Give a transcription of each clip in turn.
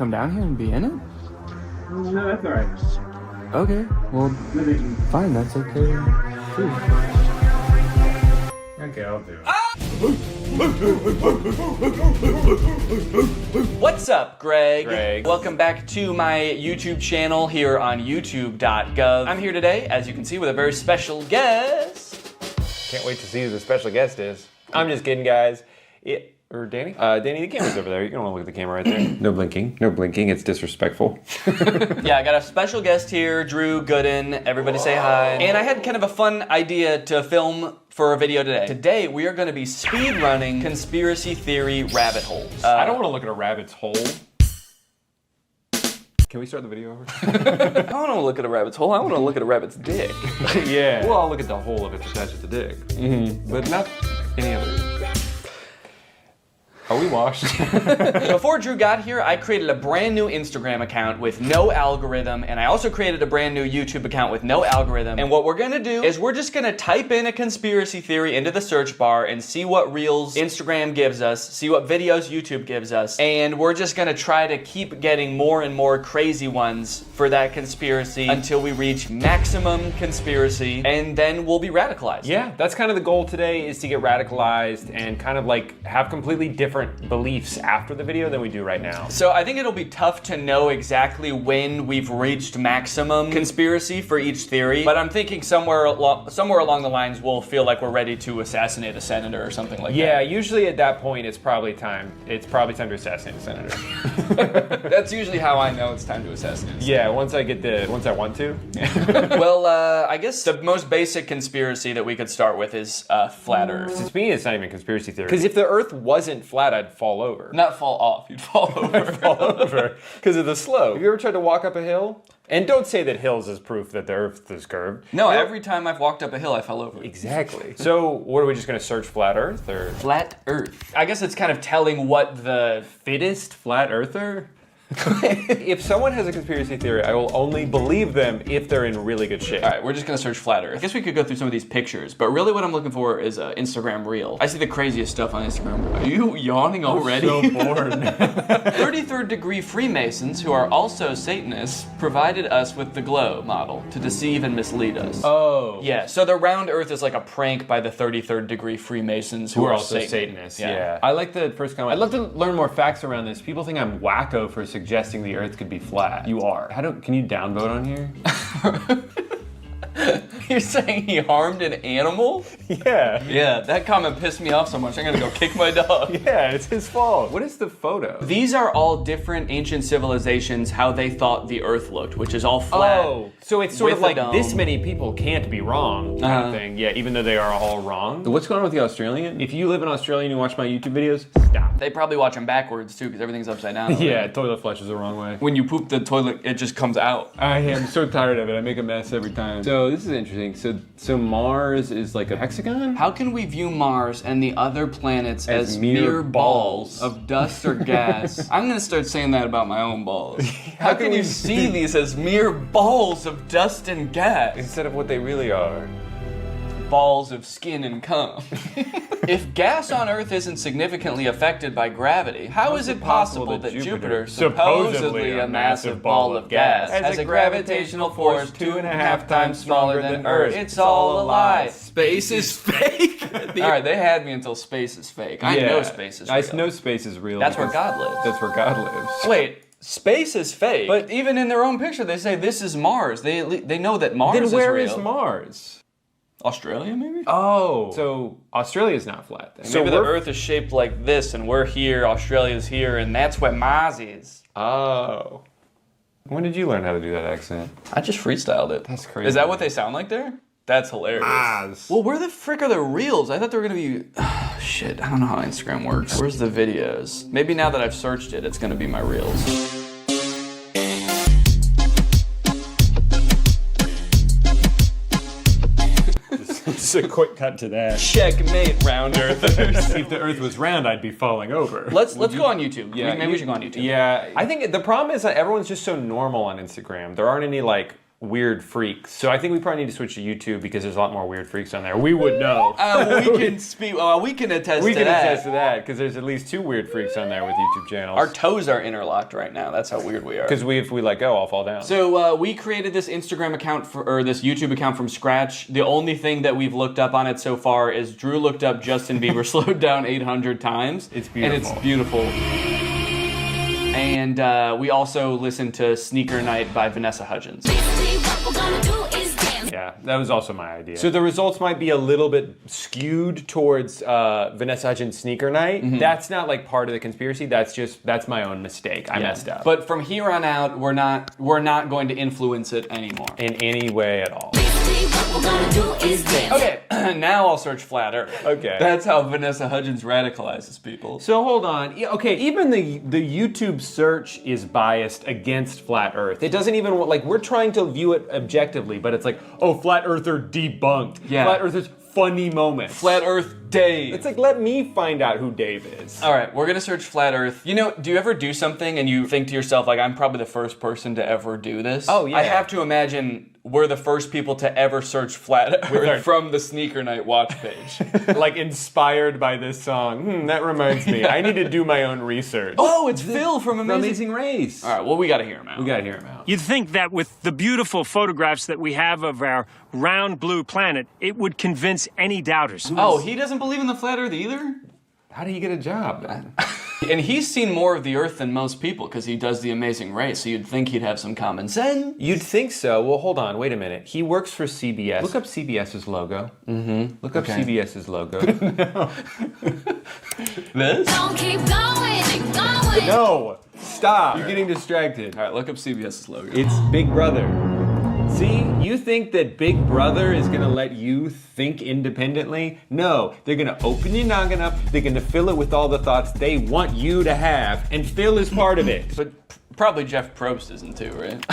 come down here and be in it? No, that's all right. Okay, well, fine, that's okay. Too. Okay, I'll do it. What's up, Greg? Welcome back to my YouTube channel here on youtube.gov. I'm here today, as you can see, with a very special guest. Can't wait to see who the special guest is. I'm just kidding, guys. Or Danny? Danny, the camera's over there. You don't want to look at the camera right there. No blinking. No blinking. It's disrespectful. Yeah, I got a special guest here, Drew Gooden. Everybody say hi. And I had kind of a fun idea to film for a video today. Today, we are going to be speed running conspiracy theory rabbit holes. I don't want to look at a rabbit's hole. Can we start the video over? I don't want to look at a rabbit's hole. I want to look at a rabbit's dick. Yeah. Well, I'll look at the hole if it's attached to the dick. Mm-hmm. But not any other. Are we washed? Before Drew got here, I created a brand new Instagram account with no algorithm, and I also created a brand new YouTube account with no algorithm. And what we're gonna do is we're just gonna type in a conspiracy theory into the search bar and see what reels Instagram gives us, see what videos YouTube gives us, and we're just gonna try to keep getting more and more crazy ones for that conspiracy until we reach maximum conspiracy, and then we'll be radicalized. Yeah, that's kind of the goal today, is to get radicalized and kind of like have completely different beliefs after the video than we do right now. So I think it'll be tough to know exactly when we've reached maximum conspiracy for each theory, but I'm thinking somewhere along the lines we'll feel like we're ready to assassinate a senator or something like that. Yeah, usually at that point it's probably time. It's probably time to assassinate a senator. That's usually how I know it's time to assassinate a senator. Yeah, once I want to. Well, I guess the most basic conspiracy that we could start with is flat Earth. To me, it's not even a conspiracy theory. Because if the Earth wasn't flat, I'd fall over. Not fall off, you'd fall over. Fall over because of the slope. Have you ever tried to walk up a hill? And don't say that hills is proof that the Earth is curved. No, every time I've walked up a hill, I fell over. Exactly. So, what are we just going to search flat Earth or flat Earth? I guess it's kind of telling what the fittest flat earther. If someone has a conspiracy theory, I will only believe them if they're in really good shape. All right, we're just gonna search flat Earth. I guess we could go through some of these pictures, but really what I'm looking for is an Instagram reel. I see the craziest stuff on Instagram. Are you yawning already? I'm so bored. 33rd degree Freemasons, who are also Satanists, provided us with the glow model to deceive and mislead us. Oh. Yeah, so the round Earth is like a prank by the 33rd degree Freemasons who are also Satanists. Yeah. I like the first comment. I'd love to learn more facts around this. People think I'm wacko for suggesting the Earth could be flat. You are. Can you downvote on here? You're saying he harmed an animal? Yeah. Yeah, that comment pissed me off so much, I'm gonna go kick my dog. Yeah, it's his fault. What is the photo? These are all different ancient civilizations, how they thought the Earth looked, which is all flat. Oh, so it's sort of like this many people can't be wrong kind of thing. Yeah, even though they are all wrong. What's going on with the Australian? If you live in Australia and you watch my YouTube videos, stop. They probably watch them backwards too, because everything's upside down. Yeah, toilet flushes the wrong way. When you poop the toilet, it just comes out. I am so tired of it. I make a mess every time. So this is interesting. So Mars is like a hexagon? How can we view Mars and the other planets as mere balls of dust or gas? I'm gonna start saying that about my own balls. How can you see these as mere balls of dust and gas? Instead of what they really are. Balls of skin and cum. If gas on Earth isn't significantly affected by gravity, how is it possible that Jupiter, supposedly a massive ball of gas, has a gravitational force 2.5 times smaller than Earth? It's all a lie. Space is fake. All right, they had me until space is fake. I know space is real. I know space is real. That's where God lives. That's where God lives. Wait. Space is fake, but even in their own picture, they say this is Mars. They know that Mars is real. Then where is Mars? Australia, maybe? Oh. So Australia's not flat then. So maybe the Earth is shaped like this, and we're here, Australia's here, and that's where Mars is. Oh. When did you learn how to do that accent? I just freestyled it. That's crazy. Is that what they sound like there? That's hilarious. Mars. Well, where the frick are the reels? I thought they were gonna be... shit, I don't know how Instagram works. Where's the videos? Maybe now that I've searched it, it's gonna be my reels. Just a quick cut to that. Checkmate, round earthers. If the Earth was round, I'd be falling over. Let's go on YouTube. Yeah, maybe we should go on YouTube. Yeah, I think the problem is that everyone's just so normal on Instagram. There aren't any like weird freaks. So I think we probably need to switch to YouTube because there's a lot more weird freaks on there. We would know. We can speak. We can attest We to can that. attest to that because there's at least 2 weird freaks on there with YouTube channels. Our toes are interlocked right now. That's how weird we are. Because if we let go, I'll fall down. So we created this Instagram account or this YouTube account from scratch. The only thing that we've looked up on it so far is Drew looked up Justin Bieber slowed down 800 times. It's beautiful. And it's beautiful. And we also listened to Sneaker Night by Vanessa Hudgens. Yeah, that was also my idea. So the results might be a little bit skewed towards Vanessa Hudgens' Sneaker Night. Mm-hmm. That's not like part of the conspiracy. That's my own mistake. I messed up. But from here on out, we're not going to influence it anymore. In any way at all. Okay, now I'll search Flat Earth. Okay. That's how Vanessa Hudgens radicalizes people. So hold on. Yeah, okay, even the YouTube search is biased against Flat Earth. It doesn't even, like, we're trying to view it objectively, but it's like, oh, Flat Earther debunked. Yeah. Flat Earthers funny moments. Flat Earth Dave. It's like, let me find out who Dave is. All right, we're gonna search Flat Earth. You know, do you ever do something and you think to yourself, like, I'm probably the first person to ever do this? Oh, yeah. I have to imagine we're the first people to ever search Flat Earth from the Sneaker Night watch page. Like, inspired by this song. That reminds me. I need to do my own research. Oh, it's Phil from Amazing Race. All right, well, we gotta hear him out. We gotta hear him out. You'd think that with the beautiful photographs that we have of our round blue planet, it would convince any doubters. Oh, he doesn't believe in the Flat Earth either? How do you get a job? And he's seen more of the Earth than most people because he does the Amazing Race, so you'd think he'd have some common sense. You'd think so. Well, hold on. Wait a minute. He works for CBS. Look up CBS's logo. Mm-hmm. Look up CBS's logo. No. This? Don't keep going and going. No. Stop. You're getting distracted. All right, look up CBS's logo. It's Big Brother. See, you think that Big Brother is gonna let you think independently? No, they're gonna open your noggin up, they're gonna fill it with all the thoughts they want you to have, and Phil is part of it. But probably Jeff Probst isn't too, right?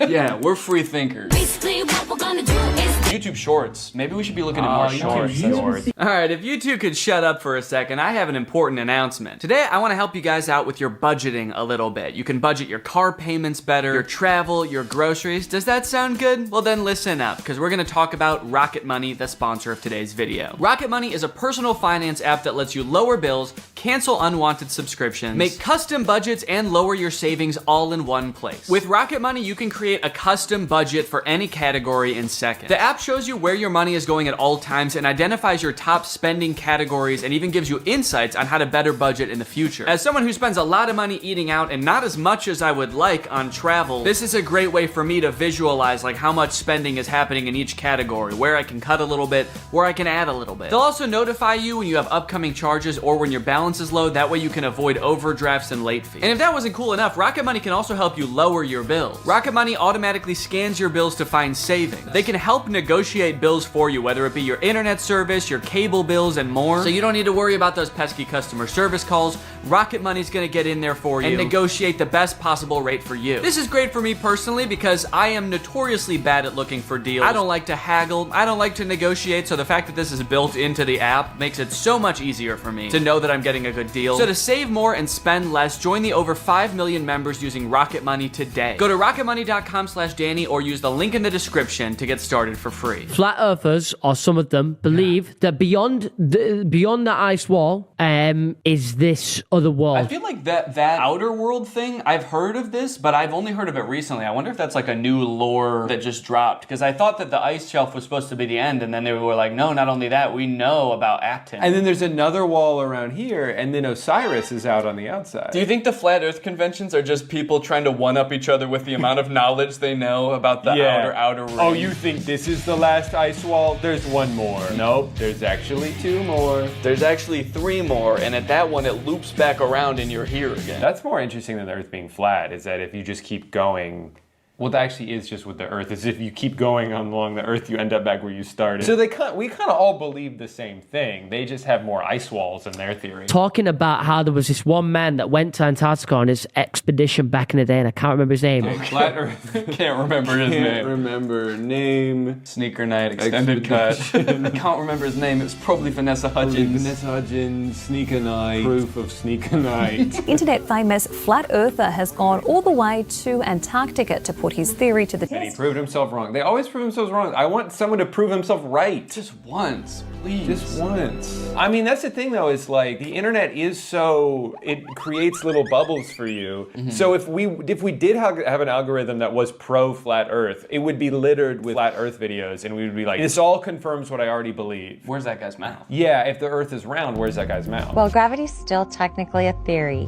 Yeah, we're free thinkers. Basically, what we're gonna do is YouTube Shorts. Maybe we should be looking at more shorts. All right, if you two could shut up for a second, I have an important announcement. Today, I want to help you guys out with your budgeting a little bit. You can budget your car payments better, your travel, your groceries. Does that sound good? Well, then listen up, because we're going to talk about Rocket Money, the sponsor of today's video. Rocket Money is a personal finance app that lets you lower bills, cancel unwanted subscriptions, make custom budgets, and lower your savings all in one place. With Rocket Money, you can create a custom budget for any category in seconds. The app shows you where your money is going at all times and identifies your top spending categories and even gives you insights on how to better budget in the future. As someone who spends a lot of money eating out and not as much as I would like on travel, this is a great way for me to visualize like how much spending is happening in each category, where I can cut a little bit, where I can add a little bit. They'll also notify you when you have upcoming charges or when your balance is low. That way you can avoid overdrafts and late fees. And if that wasn't cool enough, Rocket Money can also help you lower your bills. Rocket Money automatically scans your bills to find savings. They can help negotiate bills for you, whether it be your internet service, your cable bills, and more. So you don't need to worry about those pesky customer service calls. Rocket Money's gonna get in there for you and negotiate the best possible rate for you. This is great for me personally because I am notoriously bad at looking for deals. I don't like to haggle. I don't like to negotiate, so the fact that this is built into the app makes it so much easier for me to know that I'm getting a good deal. So to save more and spend less, join the over 5 million members using Rocket Money today. Go to rocketmoney.com/Danny or use the link in the description to get started for free. Flat earthers, or some of them, believe that beyond the ice wall is this other world. I feel like that outer world thing, I've heard of this, but I've only heard of it recently. I wonder if that's like a new lore that just dropped, because I thought that the ice shelf was supposed to be the end, and then they were like, no, not only that, we know about Acton. And then there's another wall around here, and then Osiris is out on the outside. Do you think the Flat Earth conventions are just people trying to one-up each other with the amount of knowledge they know about the outer ring? Oh, you think this is the last ice wall? There's one more. Nope, there's actually 2 more. There's actually 3 more, and at that one, it loops back around and you're here again. That's more interesting than the Earth being flat, is that if you just keep going, well, that actually is just with the Earth, is if you keep going along the Earth, you end up back where you started. So we kind of all believe the same thing. They just have more ice walls in their theory. Talking about how there was this one man that went to Antarctica on his expedition back in the day, and I can't remember his name. Flat Earth. Can't remember his name. Can't remember name. Sneaker Night, extended cut. I can't remember his name. It's probably Vanessa Hudgens. Vanessa Hudgens, Sneaker Night. Proof of Sneaker Night. Internet famous flat earther has gone all the way to Antarctica to put his theory to the And he test. proved himself wrong. They always prove themselves wrong. I want someone to prove himself right. Just once, please. Just once. I mean, that's the thing though, is like the internet is it creates little bubbles for you. So if we did have an algorithm that was pro flat earth, it would be littered with flat earth videos and we would be like, this all confirms what I already believe. Where's that guy's mouth? Yeah, if the earth is round, where's that guy's mouth? Well, gravity's still technically a theory.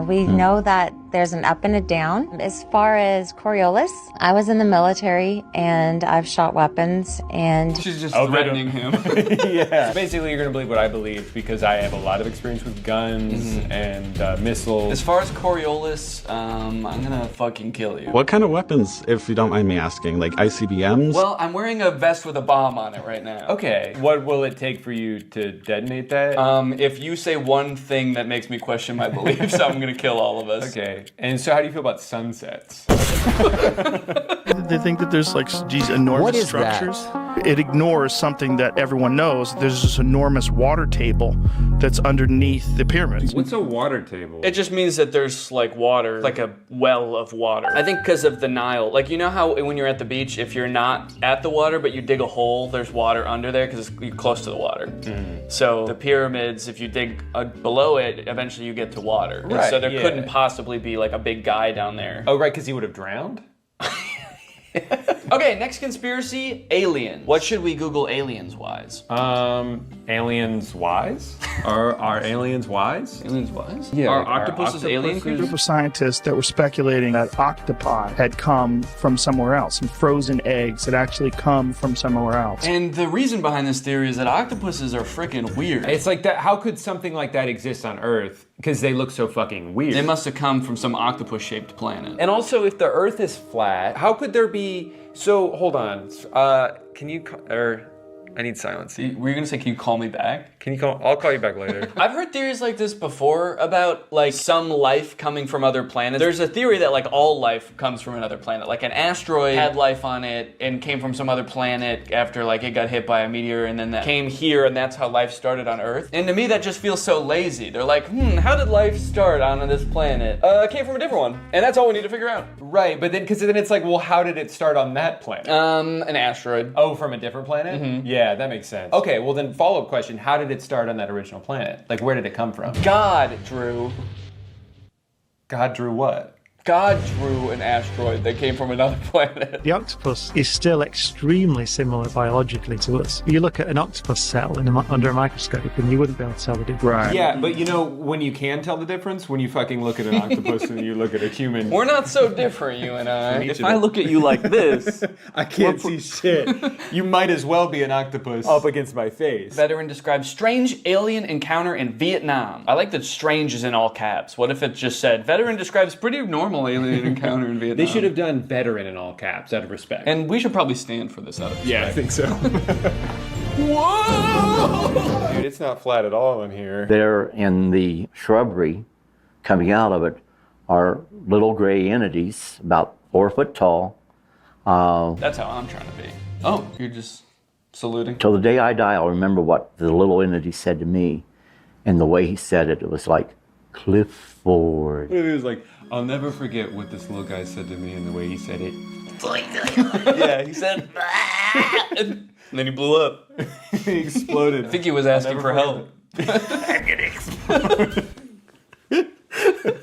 We know that there's an up and a down. As far as Coriolis, I was in the military and I've shot weapons and... She's just threatening him. Yeah. Basically, you're going to believe what I believe because I have a lot of experience with guns and missiles. As far as Coriolis, I'm gonna fucking kill you. What kind of weapons, if you don't mind me asking? Like ICBMs? Well, I'm wearing a vest with a bomb on it right now. Okay. What will it take for you to detonate that? If you say one thing that makes me question my beliefs, I'm gonna kill all of us. Okay. And so how do you feel about sunsets? They think that there's like these enormous structures. It ignores something that everyone knows. There's this enormous water table that's underneath the pyramids. What's a water table? It just means that there's like water, like a well of water. I think because of the Nile. Like, you know how when you're at the beach, if you're not at the water, but you dig a hole, there's water under there because you're close to the water. So the pyramids, if you dig below it, eventually you get to water. Right, So there yeah. couldn't possibly be like a big guy down there. Oh, right, because he would have drowned? Okay, next conspiracy, alien. What should we Google aliens wise? Aliens wise? Are aliens wise? Aliens wise? Yeah. Are like, are octopuses alien A group creatures? of scientists that were speculating that octopi had come from somewhere else, and frozen eggs had actually come from somewhere else. And the reason behind this theory is that octopuses are freaking weird. It's like that. How could something like that exist on Earth? Because they look so fucking weird. They must have come from some octopus-shaped planet. And also, if the Earth is flat, how could there be? So hold on. Can you? I need silence. Were you gonna say, can you call me back? Can you call? I'll call you back later. I've heard theories like this before about like some life coming from other planets. There's a theory that like all life comes from another planet. Like an asteroid had life on it and came from some other planet after like it got hit by a meteor and then that came here and that's how life started on Earth. And to me that just feels so lazy. They're like, how did life start on this planet? It came from a different one. And that's all we need to figure out. Right, but then because then it's like, well, how did it start on that planet? An asteroid. Oh, from a different planet? Yeah, that makes sense. Okay, well then follow-up question, how did it start on that original planet? Like where did it come from? God drew what? God drew an asteroid that came from another planet. The octopus is still extremely similar biologically to us. You look at an octopus cell under a microscope and you wouldn't be able to tell the difference. Right. Yeah, but you know when you can tell the difference? When you fucking look at an octopus and you look at a human. We're not so different, you and I. If I look at you like this, I can't see shit. You might as well be an octopus up against my face. Veteran describes strange alien encounter in Vietnam. I like that strange is in all caps. What if it just said, veteran describes pretty normal alien encounter in Vietnam? They should have done veteran in all caps out of respect. And we should probably stand for this out of respect. Yeah, I think so. Whoa! Dude, it's not flat at all in here. There in the shrubbery coming out of it are little gray entities about 4 foot tall. That's how I'm trying to be. Oh, you're just saluting? Till the day I die, I'll remember what the little entity said to me. And the way he said it, it was like, Clifford. He was like, I'll never forget what this little guy said to me and the way he said it. Yeah, he said, and then he blew up. He exploded. I think he was asking for help. I'm gonna explode.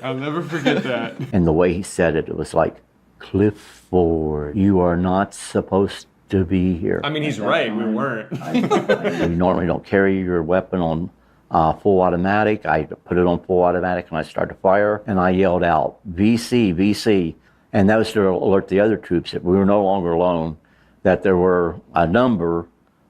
I'll never forget that. And the way he said it, it was like, Clifford, you are not supposed to be here. I mean, he's right, we weren't. You normally don't carry your weapon on full automatic. I put it on full automatic and I started to fire and I yelled out, VC, VC. And that was to alert the other troops that we were no longer alone, that there were a number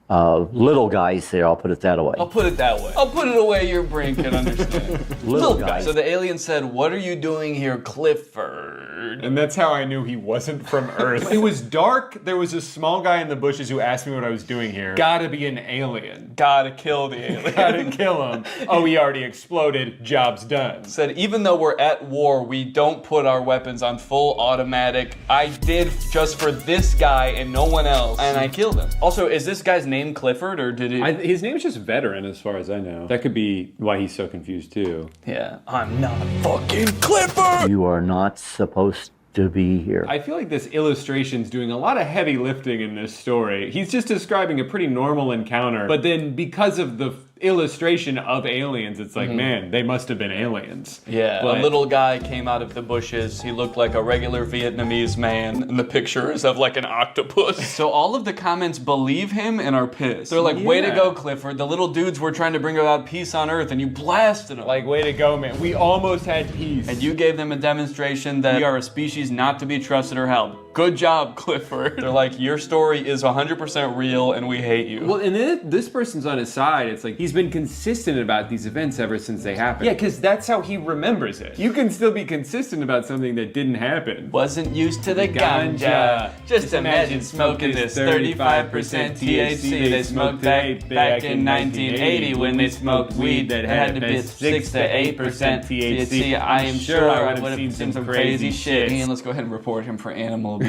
of little guys there, I'll put it that way. I'll put it that way. I'll put it away your brain can understand. Little guys. So the alien said, what are you doing here, Clifford? And that's how I knew he wasn't from Earth. It was dark. There was a small guy in the bushes who asked me what I was doing here. Gotta be an alien. Gotta kill the alien. Gotta kill him. Oh, he already exploded. Job's done. Said, even though we're at war, we don't put our weapons on full automatic. I did just for this guy and no one else. And I killed him. Also, is this guy's name Clifford or did he? His name's just Veteran as far as I know. That could be why he's so confused too. Yeah. I'm not fucking Clifford! You are not supposed to be here. I feel like this illustration's doing a lot of heavy lifting in this story. He's just describing a pretty normal encounter, but then because of the illustration of aliens, it's like, man, they must have been aliens. Yeah, But- a little guy came out of the bushes. He looked like a regular Vietnamese man, and the picture is of like an octopus. So all of the comments believe him and are pissed. They're like, way to Yeah. go, Clifford. The little dudes were trying to bring about peace on Earth, and you blasted them. Like, way to go, man. We almost had peace. And you gave them a demonstration that we are a species not to be trusted or helped. Good job, Clifford. They're like, your story is 100% real, and we hate you. Well, and then this person's on his side. It's like he's been consistent about these events ever since they happened. Yeah, because that's how he remembers it. You can still be consistent about something that didn't happen. Wasn't used to the ganja. Just imagine smoking this 35% THC they smoked back in 1980 when they smoked weed that had to be 6 to 8% THC. I am sure I would have seen some crazy shit. And let's go ahead and report him for animal abuse.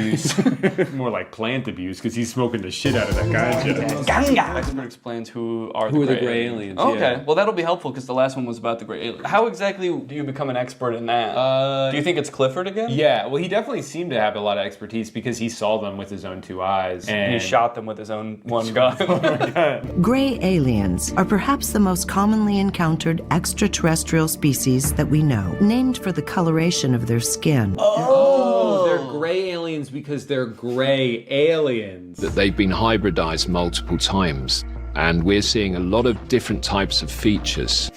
More like plant abuse, because he's smoking the shit out of that ganja. Ganga! Expert explains who are the gray aliens. Okay, yeah. well that'll be helpful because the last one was about the gray aliens. How exactly do you become an expert in that? Do you think it's Clifford again? Yeah, well, he definitely seemed to have a lot of expertise because he saw them with his own 2 eyes. And he shot them with his own one gun. Gray aliens are perhaps the most commonly encountered extraterrestrial species that we know, named for the coloration of their skin. Oh, they're gray aliens because they're gray aliens. That they've been hybridized multiple times, and we're seeing a lot of different types of features.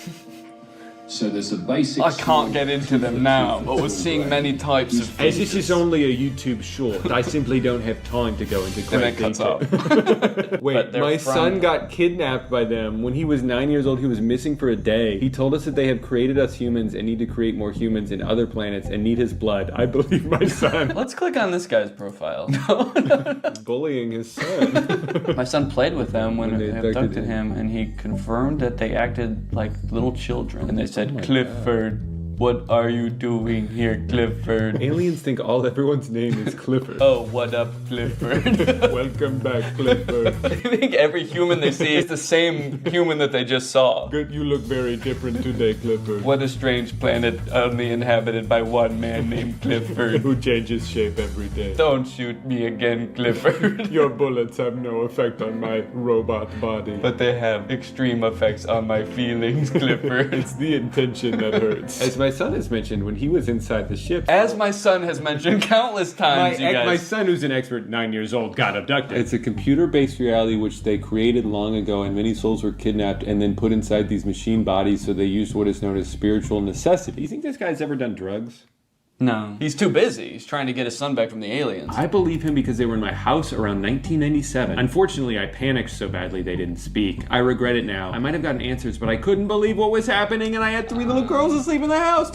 So there's a basic... I can't get into them now, but we're seeing many types of As features. this is only a YouTube short, I simply don't have time to go into great detail. Wait, my son got kidnapped by them when he was 9 years old. He was missing for a day. He told us that they have created us humans and need to create more humans in other planets and need his blood. I believe my son. Let's click on this guy's profile. Bullying his son. My son played with them when they abducted him, and he confirmed that they acted like little children. And they said, Clifford, what are you doing here, Clifford? Aliens think everyone's name is Clifford. Oh, what up, Clifford? Welcome back, Clifford. I think every human they see is the same human that they just saw. Good, you look very different today, Clifford. What a strange planet only inhabited by one man named Clifford. Who changes shape every day. Don't shoot me again, Clifford. Your bullets have no effect on my robot body. But they have extreme effects on my feelings, Clifford. It's the intention that hurts. As my son has mentioned, when he was inside the ship... As my son has mentioned countless times, you guys. My son, who's an expert, 9 years old, got abducted. It's a computer-based reality which they created long ago, and many souls were kidnapped and then put inside these machine bodies, so they used what is known as spiritual necessity. Do you think this guy's ever done drugs? No. He's too busy. He's trying to get his son back from the aliens. I believe him because they were in my house around 1997. Unfortunately, I panicked so badly they didn't speak. I regret it now. I might have gotten answers, but I couldn't believe what was happening, and I had 3 little girls asleep in the house.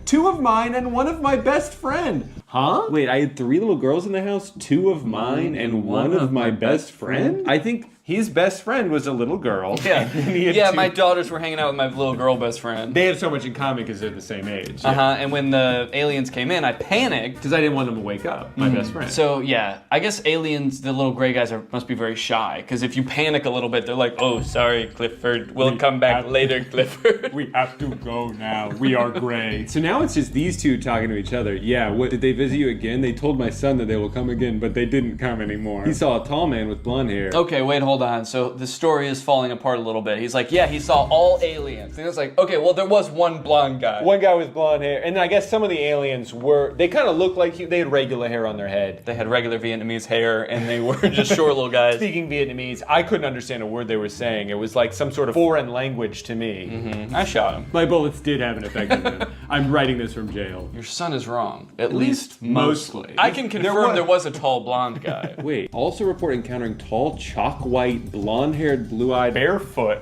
Two of mine and one of my best friend. Huh? Wait, I had 3 little girls in the house, 2 of mine and one of my best friend? I think his best friend was a little girl. Yeah, yeah. My daughters were hanging out with my little girl best friend. They have so much in common because they're the same age. And when the aliens came in, I panicked because I didn't want them to wake up. My best friend. So yeah, I guess aliens, the little gray guys, must be very shy. Because if you panic a little bit, they're like, "Oh, sorry, Clifford. We'll come back later, Clifford. We have to go now. We are gray." So now it's just these two talking to each other. Yeah. What did they visit you again? They told my son that they will come again, but they didn't come anymore. He saw a tall man with blonde hair. Okay, wait, hold on. So the story is falling apart a little bit. He's like, yeah, he saw all aliens. And it's like, okay, well, there was one blonde guy. One guy with blonde hair. And I guess some of the aliens they kind of looked like they had regular hair on their head. They had regular Vietnamese hair, and they were just short little guys. Speaking Vietnamese, I couldn't understand a word they were saying. It was like some sort of foreign language to me. I shot him. My bullets did have an effect on them. I'm writing this from jail. Your son is wrong. At least mostly. I can confirm there was a tall blonde guy. Wait, also report encountering tall, chalk white, blonde-haired, blue-eyed, barefoot.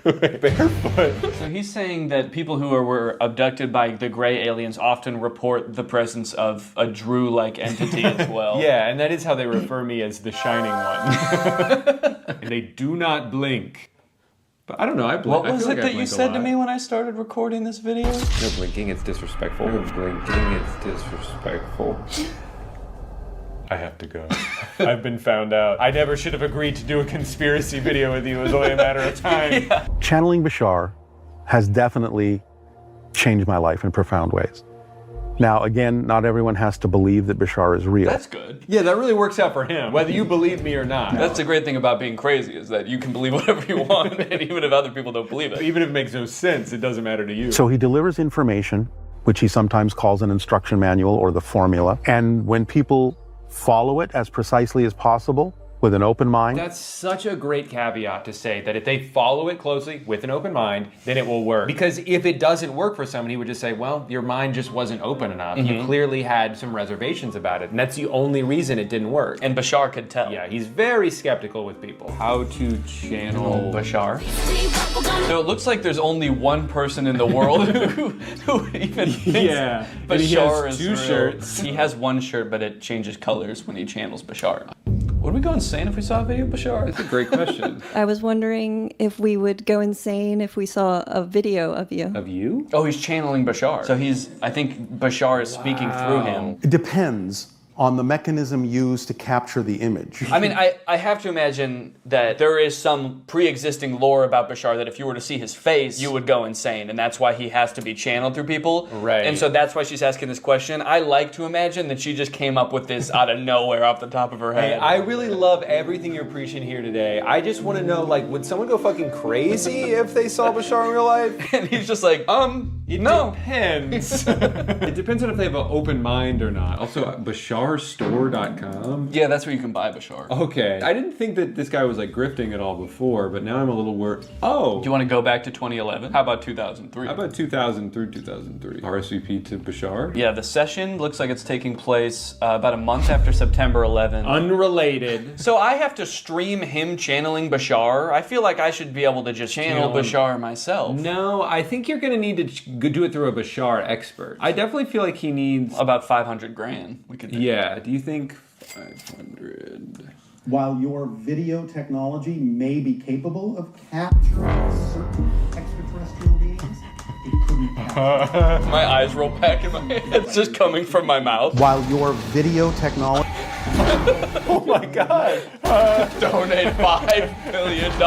Barefoot. So he's saying that people who were abducted by the gray aliens often report the presence of a Drew-like entity as well. Yeah, and that is how they refer me, as the Shining One. And they do not blink. But I don't know, I blink. What was it that you said to me when I started recording this video? No blinking, it's disrespectful. No blinking, it's disrespectful. I have to go. I've been found out. I never should have agreed to do a conspiracy video with you. It was only a matter of time. Yeah. Channeling Bashar has definitely changed my life in profound ways. Now, again, not everyone has to believe that Bashar is real. That's good. Yeah, that really works out for him, whether you believe me or not. That's the great thing about being crazy, is that you can believe whatever you want, and even if other people don't believe it. Even if it makes no sense, it doesn't matter to you. So he delivers information, which he sometimes calls an instruction manual or the formula. And when people follow it as precisely as possible, with an open mind. That's such a great caveat to say that if they follow it closely with an open mind, then it will work. Because if it doesn't work for someone, he would just say, well, your mind just wasn't open enough. You clearly had some reservations about it. And that's the only reason it didn't work. And Bashar could tell. Yeah, he's very skeptical with people. How to channel Bashar. So it looks like there's only one person in the world who even thinks Bashar is two real. shirts. He has one shirt, but it changes colors when he channels Bashar. Would we go insane if we saw a video of Bashar? That's a great question. I was wondering if we would go insane if we saw a video of you. Of you? Oh, he's channeling Bashar. So I think Bashar is speaking through him. It depends on the mechanism used to capture the image. I mean, I have to imagine that there is some pre-existing lore about Bashar that if you were to see his face, you would go insane, and that's why he has to be channeled through people. Right. And so that's why she's asking this question. I like to imagine that she just came up with this out of nowhere off the top of her head. Hey, I really love everything you're preaching here today. I just want to know, like, would someone go fucking crazy if they saw Bashar in real life? And he's just like, it depends. It depends on if they have an open mind or not. Also, BasharStore.com? Yeah, that's where you can buy Bashar. Okay. I didn't think that this guy was like grifting at all before, but now I'm a little worried. Oh! Do you want to go back to 2011? How about 2003? How about 2000 through 2003? RSVP to Bashar? Yeah, the session looks like it's taking place about a month after September 11th. Unrelated. So I have to stream him channeling Bashar? I feel like I should be able to just channel Bashar myself. No, I think you're going to need to do it through a Bashar expert. I definitely feel like he needs... About 500 grand. We could. Yeah, do you think 500... While your video technology may be capable of capturing certain extraterrestrial beings, it couldn't capture. My eyes roll back in my head. It's just coming from my mouth. While your video technology... Oh my god! Donate $5 million to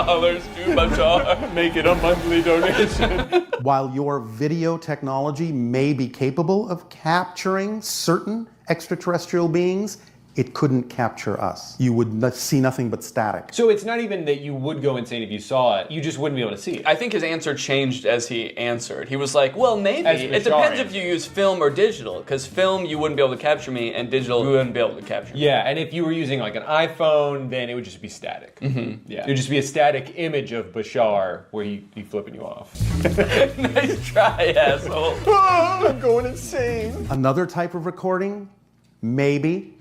Bashar. Make it a monthly donation. While your video technology may be capable of capturing certain extraterrestrial beings, it couldn't capture us. You would see nothing but static. So it's not even that you would go insane if you saw it, you just wouldn't be able to see it. I think his answer changed as he answered. He was like, well, maybe. It depends if you use film or digital, because film, you wouldn't be able to capture me, and digital, you wouldn't be able to capture me. Yeah, and if you were using like an iPhone, then it would just be static. Yeah, it would just be a static image of Bashar where he flipping you off. Nice try, asshole. I'm going insane. Another type of recording? Maybe.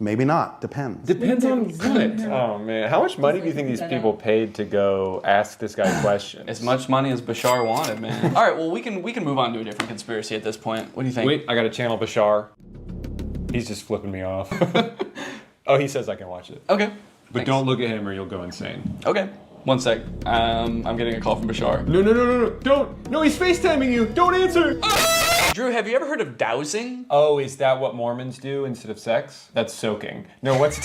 Maybe not. Depends. Depends on what? Oh man, how much money do you think these people paid to go ask this guy questions? As much money as Bashar wanted, man. All right, well we can move on to a different conspiracy at this point. What do you think? Wait, I got to channel Bashar. He's just flipping me off. Oh, he says I can watch it. Okay. But don't look at him or you'll go insane. Okay. One sec. I'm getting a call from Bashar. No, don't. No, he's FaceTiming you. Don't answer. Drew, have you ever heard of dowsing? Oh, is that what Mormons do instead of sex? That's soaking. No, what's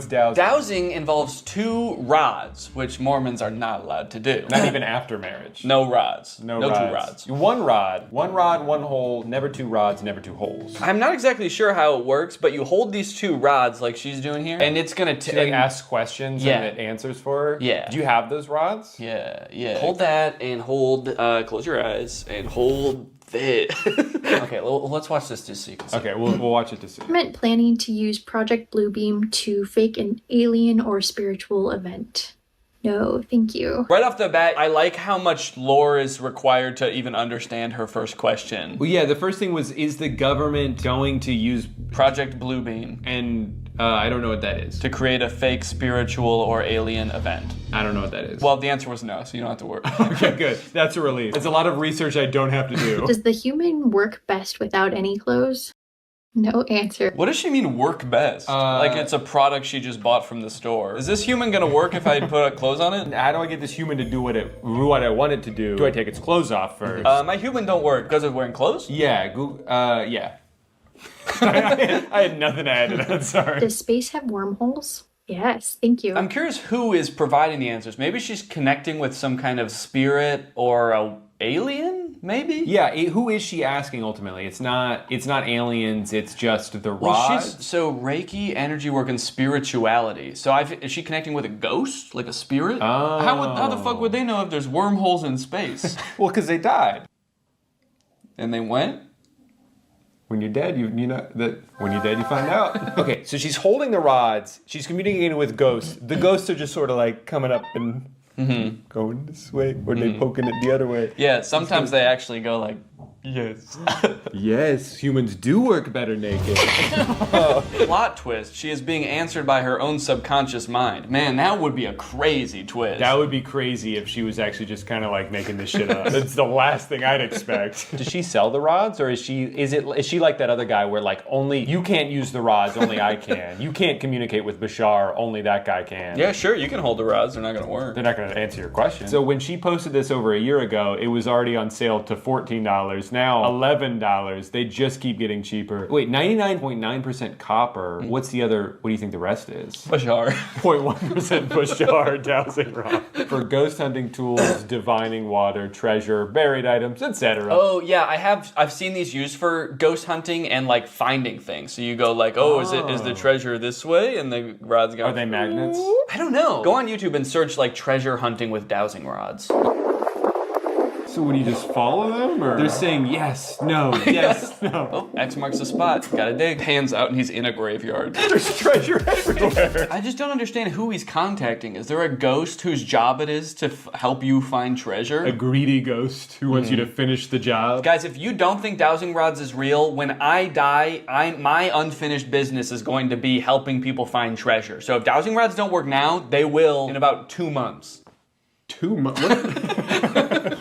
dowsing? Dowsing involves 2 rods, which Mormons are not allowed to do. Not even after marriage. No rods. No 2 rods. 1 rod. 1 rod, 1 hole. Never 2 rods, never 2 holes. I'm not exactly sure how it works, but you hold these 2 rods like she's doing here, and it's gonna ask questions and it answers for her? Yeah. Do you have those rods? Yeah. Hold that and hold, close your eyes and hold it. Okay, let's watch this to see. Okay, we'll watch it to see. Government planning to use Project Bluebeam to fake an alien or spiritual event. No, thank you. Right off the bat, I like how much lore is required to even understand her first question. Well, yeah, the first thing was, is the government going to use Project Bluebeam? And I don't know what that is. To create a fake spiritual or alien event. I don't know what that is. Well, the answer was no, so you don't have to worry. Okay, good. That's a relief. It's a lot of research I don't have to do. Does the human work best without any clothes? No answer. What does she mean work best? Like it's a product she just bought from the store. Is this human gonna work if I put clothes on it? How do I get this human to do what I want it to do? Do I take its clothes off first? My human don't work because of wearing clothes? Yeah, yeah. I had nothing to add to that, sorry. Does space have wormholes? Yes, thank you. I'm curious who is providing the answers. Maybe she's connecting with some kind of spirit or a alien, maybe? Yeah, who is she asking ultimately? It's not aliens, it's just the rods. So Reiki, energy work, and spirituality. So is she connecting with a ghost? Like a spirit? Oh. How the fuck would they know if there's wormholes in space? Well, because they died. And they went? When you're dead, when you're dead, you find out. Okay, so she's holding the rods. She's communicating with ghosts. The ghosts are just sort of like coming up and going this way, or they poking it the other way. Yeah, sometimes they actually go like, yes. Yes, humans do work better naked. Plot twist, she is being answered by her own subconscious mind. Man, that would be a crazy twist. That would be crazy if she was actually just kind of like making this shit up. That's the last thing I'd expect. Does she sell the rods, or is she like that other guy where like only you can't use the rods, only I can. You can't communicate with Bashar, only that guy can. Yeah, sure, you can hold the rods, they're not gonna work. They're not gonna answer your question. So when she posted this over a year ago, it was already on sale to $14. Now $11. They just keep getting cheaper. Wait, 99.9% copper. What's the other? What do you think the rest is? Bashar. 0.1% Bashar dowsing rod for ghost hunting tools, divining water, treasure, buried items, etc. Oh yeah, I've seen these used for ghost hunting and like finding things. So you go like, is the treasure this way? And the rods go. Are they magnets? I don't know. Go on YouTube and search like treasure hunting with dowsing rods. So would you just follow them, or they're saying yes, no, yes, no? Oh, X marks the spot. Gotta dig. Hands out and he's in a graveyard. There's treasure everywhere. I just don't understand who he's contacting. Is there a ghost whose job it is to help you find treasure? A greedy ghost who wants you to finish the job. Guys, if you don't think dowsing rods is real, when I die, my unfinished business is going to be helping people find treasure. So if dowsing rods don't work now, they will in about 2 months. 2 months?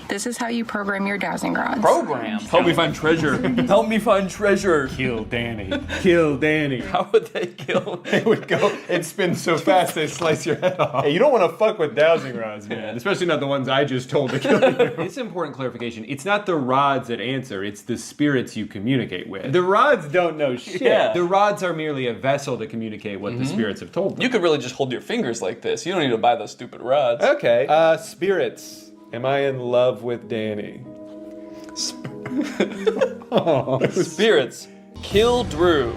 This is how you program your dowsing rods. Program? Help me find treasure. Help me find treasure. Kill Danny. Kill Danny. How would they kill? They would go and spin so fast they slice your head off. Hey, you don't want to fuck with dowsing rods, man. Especially not the ones I just told to kill you. It's important clarification. It's not the rods that answer, it's the spirits you communicate with. The rods don't know shit. Yeah. The rods are merely a vessel to communicate what the spirits have told them. You could really just hold your fingers like this. You don't need to buy those stupid rods. Okay. Spirits. Am I in love with Danny? Spirits. Kill Drew.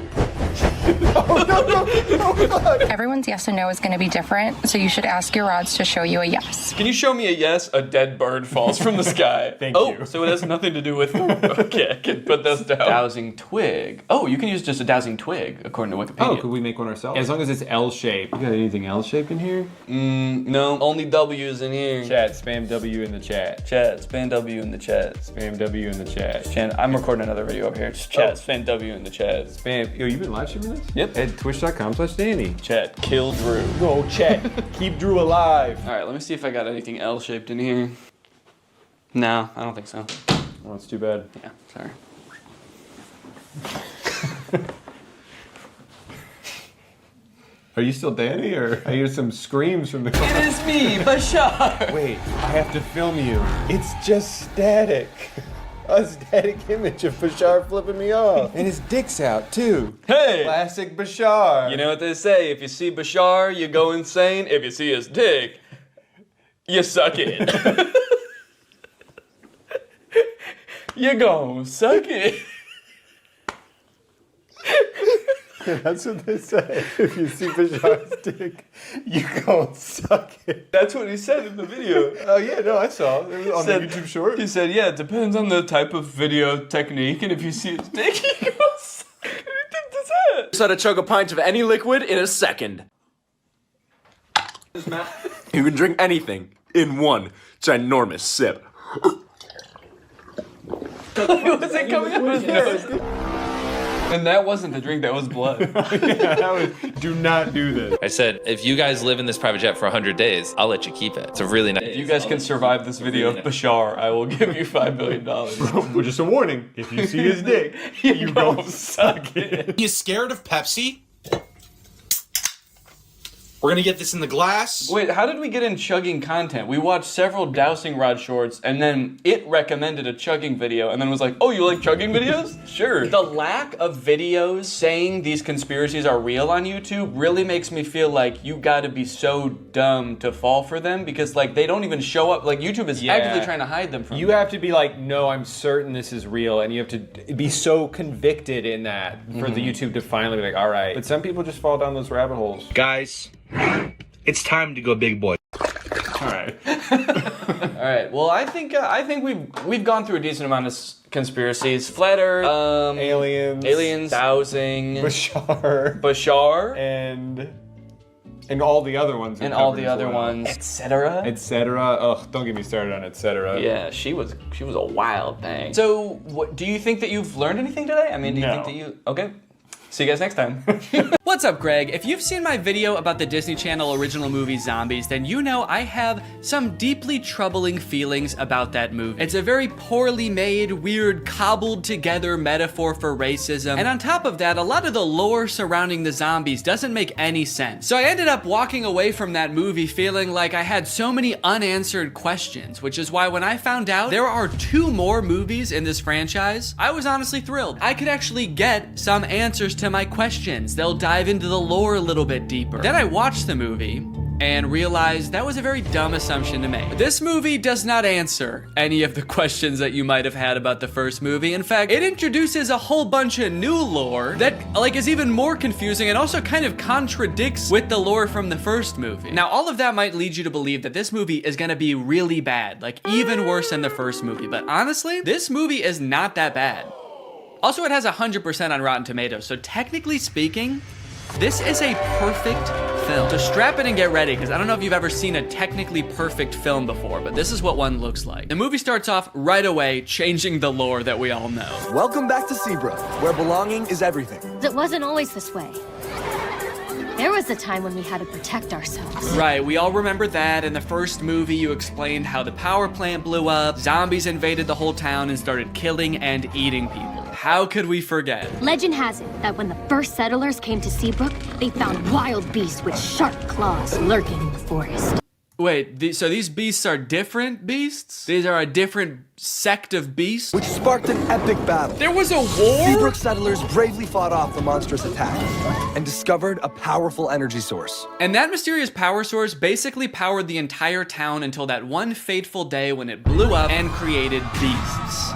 Everyone's yes and no is going to be different, so you should ask your rods to show you a yes. Can you show me a yes? A dead bird falls from the sky. Thank you. Oh, so it has nothing to do with... Okay, I can put those down. Dowsing twig. Oh, you can use just a dowsing twig, according to Wikipedia. Oh, could we make one ourselves? As long as it's L-shaped. You got anything L-shaped in here? No, only W's in here. Chat, spam W in the chat. Chat, spam W in the chat. Spam W in the chat. I'm recording another video over here. Just chat, spam W in the chat. Spam. Yo, you been live streaming this? Yep. At twitch.com/Danny. Chat, kill Drew. No, chat. Keep Drew alive. All right, let me see if I got anything L-shaped in here. No, I don't think so. Oh, it's too bad. Yeah, sorry. Are you still Danny, or I hear some screams from the It is me, Bashar. Wait, I have to film you. It's just static. A static image of Bashar flipping me off. And his dick's out, too. Hey! Classic Bashar. You know what they say, if you see Bashar, you go insane. If you see his dick, you suck it. You gon' suck it. That's what they say. If you see Bashar's dick, you gon' suck it. That's what he said in the video. Oh, yeah, no, I saw. It was on the YouTube short. He said, yeah, it depends on the type of video technique, and if you see his dick, you go suck it. What do you think this is? Just how to chug a pint of any liquid in a second. You can drink anything in one ginormous sip. Was it coming out of his nose? And that wasn't the drink, that was blood. Yeah, that was, do not do this. I said, if you guys live in this private jet for 100 days, I'll let you keep it. It's a really nice... If you guys can survive this video of Bashar, I will give you $5 billion. Well, just a warning. If you see his dick, you gon' suck it. You scared of Pepsi? We're gonna get this in the glass. Wait, how did we get in chugging content? We watched several Dowsing Rod shorts, and then it recommended a chugging video, and then was like, oh, you like chugging videos? Sure. The lack of videos saying these conspiracies are real on YouTube really makes me feel like you gotta be so dumb to fall for them, because like they don't even show up. Like YouTube is actively trying to hide them from you. Have to be like, no, I'm certain this is real, and you have to be so convicted in that for the YouTube to finally be like, all right. But some people just fall down those rabbit holes. Guys, it's time to go big boy. All right. All right. Well, I think we've gone through a decent amount of conspiracies. Flat Earth, aliens, dowsing, Bashar, and all the other ones. And all the other ones, etc. Etc. Ugh, don't get me started on etc. Yeah, she was a wild thing. So, what do you think that you've learned anything today? I mean, do you think that you? Okay. See you guys next time. What's up, Greg? If you've seen my video about the Disney Channel original movie Zombies, then you know I have some deeply troubling feelings about that movie. It's a very poorly made, weird, cobbled together metaphor for racism. And on top of that, a lot of the lore surrounding the zombies doesn't make any sense. So I ended up walking away from that movie feeling like I had so many unanswered questions, which is why when I found out there are 2 more movies in this franchise, I was honestly thrilled. I could actually get some answers to my questions. They'll dive into the lore a little bit deeper. Then I watched the movie and realized that was a very dumb assumption to make. This movie does not answer any of the questions that you might have had about the first movie. In fact, it introduces a whole bunch of new lore that like is even more confusing and also kind of contradicts with the lore from the first movie. Now, all of that might lead you to believe that this movie is gonna be really bad, like even worse than the first movie. But honestly, this movie is not that bad. Also, it has 100% on Rotten Tomatoes, so technically speaking, this is a perfect film. So strap in and get ready, because I don't know if you've ever seen a technically perfect film before, but this is what one looks like. The movie starts off right away, changing the lore that we all know. Welcome back to Seabrook, where belonging is everything. It wasn't always this way. There was a time when we had to protect ourselves. Right, we all remember that. In the first movie, you explained how the power plant blew up, zombies invaded the whole town and started killing and eating people. How could we forget? Legend has it that when the first settlers came to Seabrook, they found wild beasts with sharp claws lurking in the forest. Wait, so these beasts are different beasts? These are a different sect of beasts? Which sparked an epic battle. There was a war? Seabrook settlers bravely fought off the monstrous attack and discovered a powerful energy source. And that mysterious power source basically powered the entire town until that one fateful day when it blew up and created beasts.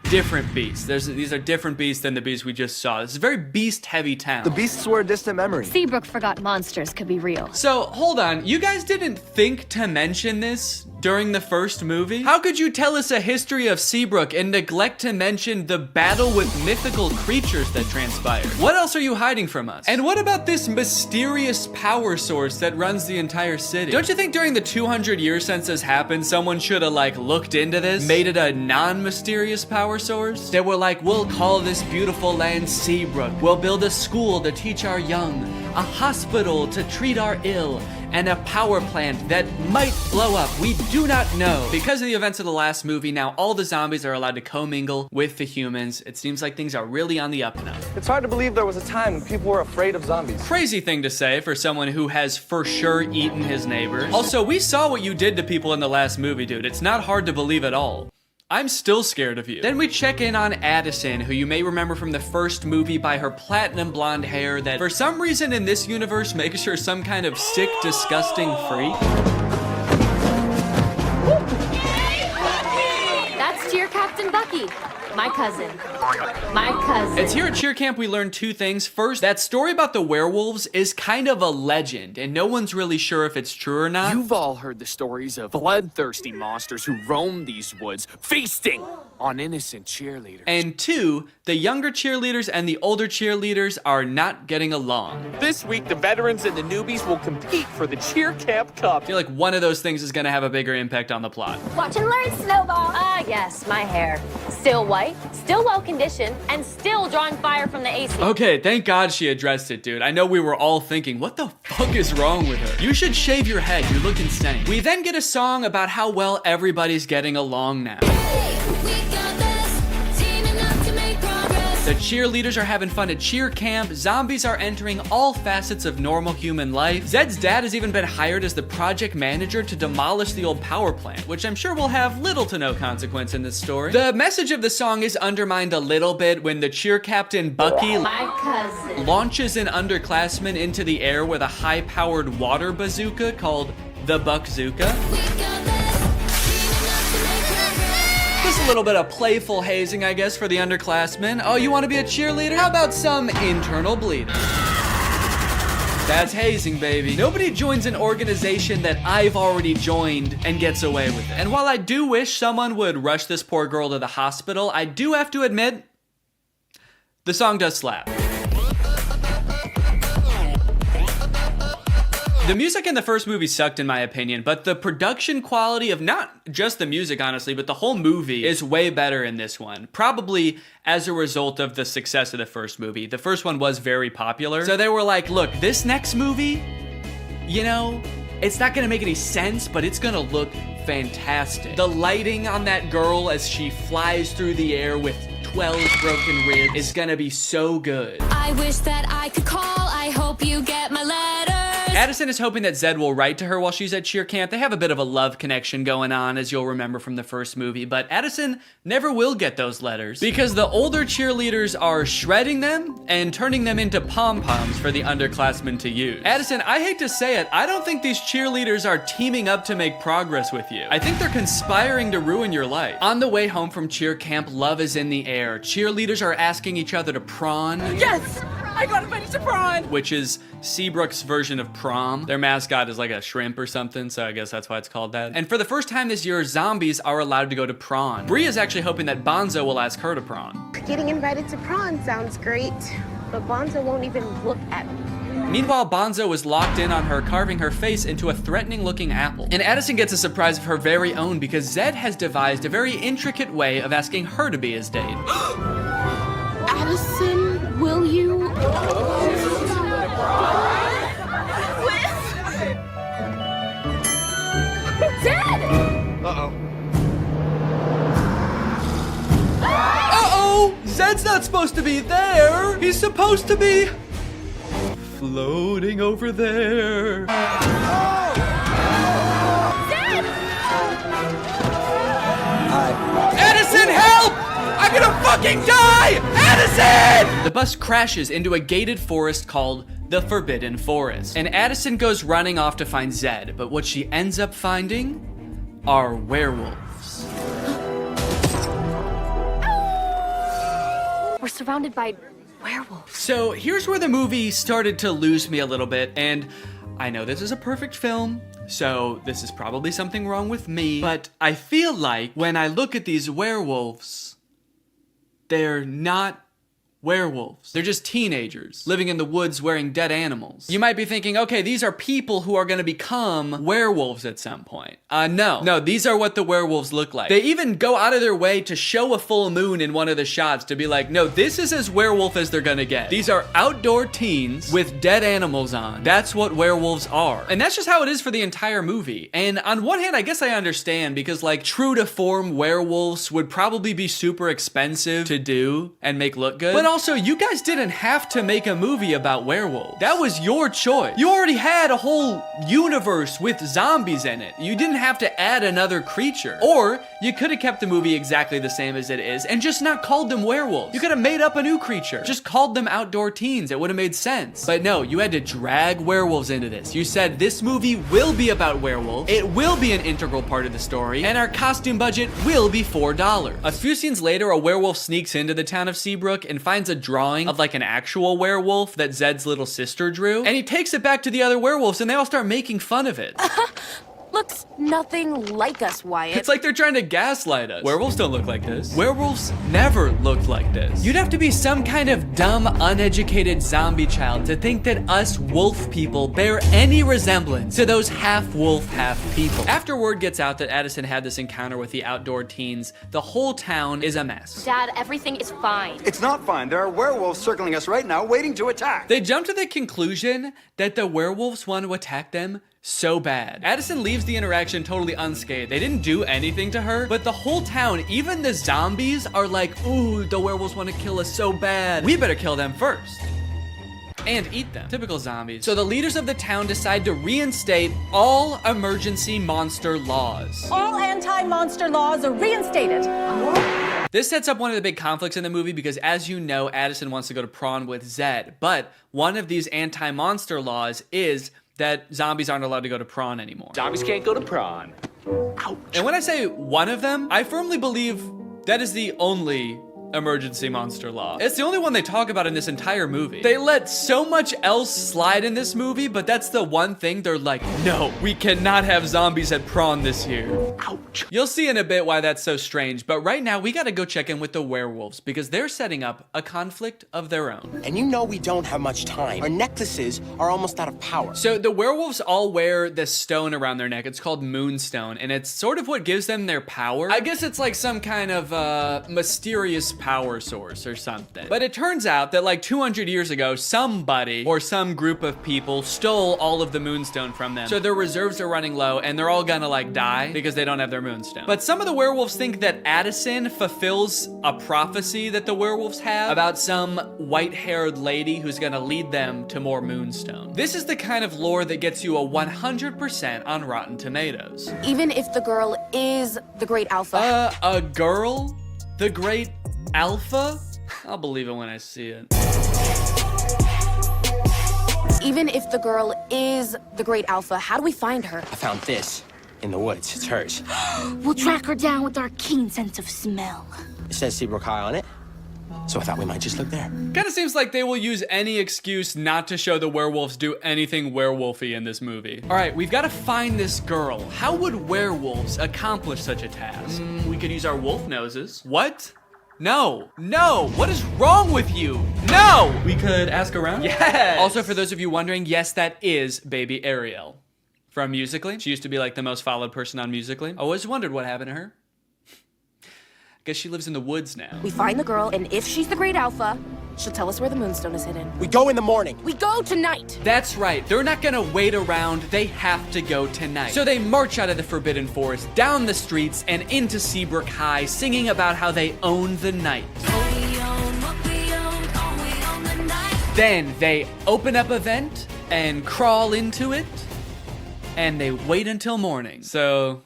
Different beasts. These are different beasts than the beasts we just saw. This is a very beast-heavy town. The beasts were a distant memory. Seabrook forgot monsters could be real. So, hold on. You guys didn't think to mention this during the first movie? How could you tell us a history of Seabrook and neglect to mention the battle with mythical creatures that transpired? What else are you hiding from us? And what about this mysterious power source that runs the entire city? Don't you think during the 200 years since this happened, someone should have like looked into this, made it a non-mysterious power source? They were like, we'll call this beautiful land Seabrook. We'll build a school to teach our young, a hospital to treat our ill, and a power plant that might blow up. We do not know. Because of the events of the last movie, now all the zombies are allowed to commingle with the humans. It seems like things are really on the up and up. It's hard to believe there was a time when people were afraid of zombies. Crazy thing to say for someone who has for sure eaten his neighbors. Also, we saw what you did to people in the last movie, dude. It's not hard to believe at all. I'm still scared of you. Then we check in on Addison, who you may remember from the first movie by her platinum blonde hair that for some reason in this universe makes her some kind of sick, disgusting freak. That's Cheer Captain Bucky, my cousin. My cousin. It's here at Cheer Camp we learned 2 things. First, that story about the werewolves is kind of a legend, and no one's really sure if it's true or not. You've all heard the stories of bloodthirsty monsters who roam these woods, feasting on innocent cheerleaders. And 2, the younger cheerleaders and the older cheerleaders are not getting along. This week, the veterans and the newbies will compete for the Cheer Camp Cup. I feel like one of those things is gonna have a bigger impact on the plot. Watch and learn, Snowball. Ah, yes, my hair. Still white, still well-conditioned, and still drawing fire from the AC. Okay, thank God she addressed it, dude. I know we were all thinking, what the fuck is wrong with her? You should shave your head, you look insane. We then get a song about how well everybody's getting along now. The cheerleaders are having fun at cheer camp. Zombies are entering all facets of normal human life. Zed's dad has even been hired as the project manager to demolish the old power plant, which I'm sure will have little to no consequence in this story. The message of the song is undermined a little bit when the cheer captain Bucky launches an underclassman into the air with a high-powered water bazooka called the Buckzooka. Just a little bit of playful hazing, I guess, for the underclassmen. Oh, you want to be a cheerleader? How about some internal bleeding? That's hazing, baby. Nobody joins an organization that I've already joined and gets away with it. And while I do wish someone would rush this poor girl to the hospital, I do have to admit, the song does slap. The music in the first movie sucked in my opinion, but the production quality of not just the music, honestly, but the whole movie is way better in this one. Probably as a result of the success of the first movie. The first one was very popular. So they were like, look, this next movie, you know, it's not gonna make any sense, but it's gonna look fantastic. The lighting on that girl as she flies through the air with 12 broken ribs is gonna be so good. I wish that I could call. I hope you get my letter. Addison is hoping that Zed will write to her while she's at cheer camp. They have a bit of a love connection going on, as you'll remember from the first movie, but Addison never will get those letters because the older cheerleaders are shredding them and turning them into pom-poms for the underclassmen to use. Addison, I hate to say it, I don't think these cheerleaders are teaming up to make progress with you. I think they're conspiring to ruin your life. On the way home from cheer camp, love is in the air. Cheerleaders are asking each other to prawn. Yes! I got invited to prawn! Which is Seabrook's version of prom. Their mascot is like a shrimp or something, so I guess that's why it's called that. And for the first time this year, zombies are allowed to go to prawn. Bree is actually hoping that Bonzo will ask her to prawn. Getting invited to prawn sounds great, but Bonzo won't even look at me. Meanwhile, Bonzo is locked in on her, carving her face into a threatening-looking apple. And Addison gets a surprise of her very own because Zed has devised a very intricate way of asking her to be his date. Addison, will you? Zed! Uh-oh. Uh-oh! Zed's not supposed to be there! He's supposed to be floating over there. Zed! Addison, help! I'm gonna fucking die! Addison! The bus crashes into a gated forest called the Forbidden Forest. And Addison goes running off to find Zed, but what she ends up finding are werewolves. We're surrounded by werewolves. So here's where the movie started to lose me a little bit, and I know this is a perfect film, so this is probably something wrong with me, but I feel like when I look at these werewolves, they're not werewolves. They're just teenagers living in the woods wearing dead animals. You might be thinking, okay, these are people who are gonna become werewolves at some point. No, these are what the werewolves look like. They even go out of their way to show a full moon in one of the shots to be like, no, this is as werewolf as they're gonna get. These are outdoor teens with dead animals on. That's what werewolves are. And that's just how it is for the entire movie. And on one hand, I guess I understand because like true to form werewolves would probably be super expensive to do and make look good. But also, you guys didn't have to make a movie about werewolves. That was your choice. You already had a whole universe with zombies in it. You didn't have to add another creature. Or you could have kept the movie exactly the same as it is and just not called them werewolves. You could have made up a new creature. Just called them outdoor teens. It would have made sense. But no, you had to drag werewolves into this. You said this movie will be about werewolves. It will be an integral part of the story. And our costume budget will be $4. A few scenes later, a werewolf sneaks into the town of Seabrook and finds a drawing of like an actual werewolf that Zed's little sister drew. And he takes it back to the other werewolves and they all start making fun of it. Looks nothing like us, Wyatt. It's like they're trying to gaslight us. Werewolves don't look like this. Werewolves never looked like this. You'd have to be some kind of dumb, uneducated zombie child to think that us wolf people bear any resemblance to those half wolf, half people. After word gets out that Addison had this encounter with the outdoor teens, the whole town is a mess. Dad, everything is fine. It's not fine. There are werewolves circling us right now, waiting to attack. They jump to the conclusion that the werewolves want to attack them so bad. Addison leaves the interaction totally unscathed. They didn't do anything to her, but the whole town, even the zombies, are like, ooh, the werewolves want to kill us so bad. We better kill them first. And eat them. Typical zombies. So the leaders of the town decide to reinstate all emergency monster laws. All anti-monster laws are reinstated. This sets up one of the big conflicts in the movie because, as you know, Addison wants to go to prom with Zed, but one of these anti-monster laws is that zombies aren't allowed to go to prom anymore. Zombies can't go to prom. Ouch. And when I say one of them, I firmly believe that is the only emergency monster law. It's the only one they talk about in this entire movie. They let so much else slide in this movie, but that's the one thing they're like, no, we cannot have zombies at prom this year. Ouch. You'll see in a bit why that's so strange, but right now we gotta go check in with the werewolves because they're setting up a conflict of their own. And you know we don't have much time. Our necklaces are almost out of power. So the werewolves all wear this stone around their neck. It's called Moonstone, and it's sort of what gives them their power. I guess it's like some kind of mysterious power source or something. But it turns out that like 200 years ago, somebody or some group of people stole all of the Moonstone from them. So their reserves are running low and they're all gonna like die because they don't have their Moonstone. But some of the werewolves think that Addison fulfills a prophecy that the werewolves have about some white-haired lady who's gonna lead them to more Moonstone. This is the kind of lore that gets you a 100% on Rotten Tomatoes. Even if the girl is the great alpha. A girl? The great alpha? I'll believe it when I see it. Even if the girl is the great alpha, how do we find her? I found this in the woods. It's hers. We'll track her down with our keen sense of smell. It says Seabrook High on it, so I thought we might just look there. Kinda seems like they will use any excuse not to show the werewolves do anything werewolfy in this movie. All right, we've gotta find this girl. How would werewolves accomplish such a task? We could use our wolf noses. What? No, no, what is wrong with you? No! We could ask around? Yes! Also, for those of you wondering, yes, that is baby Ariel from Musical.ly. She used to be like the most followed person on Musical.ly. I always wondered what happened to her. Guess she lives in the woods now. We find the girl, and if she's the great alpha, she'll tell us where the Moonstone is hidden. We go in the morning. We go tonight. That's right. They're not gonna wait around. They have to go tonight. So they march out of the Forbidden Forest, down the streets, and into Seabrook High, singing about how they own the night. Then they open up a vent and crawl into it, and they wait until morning. So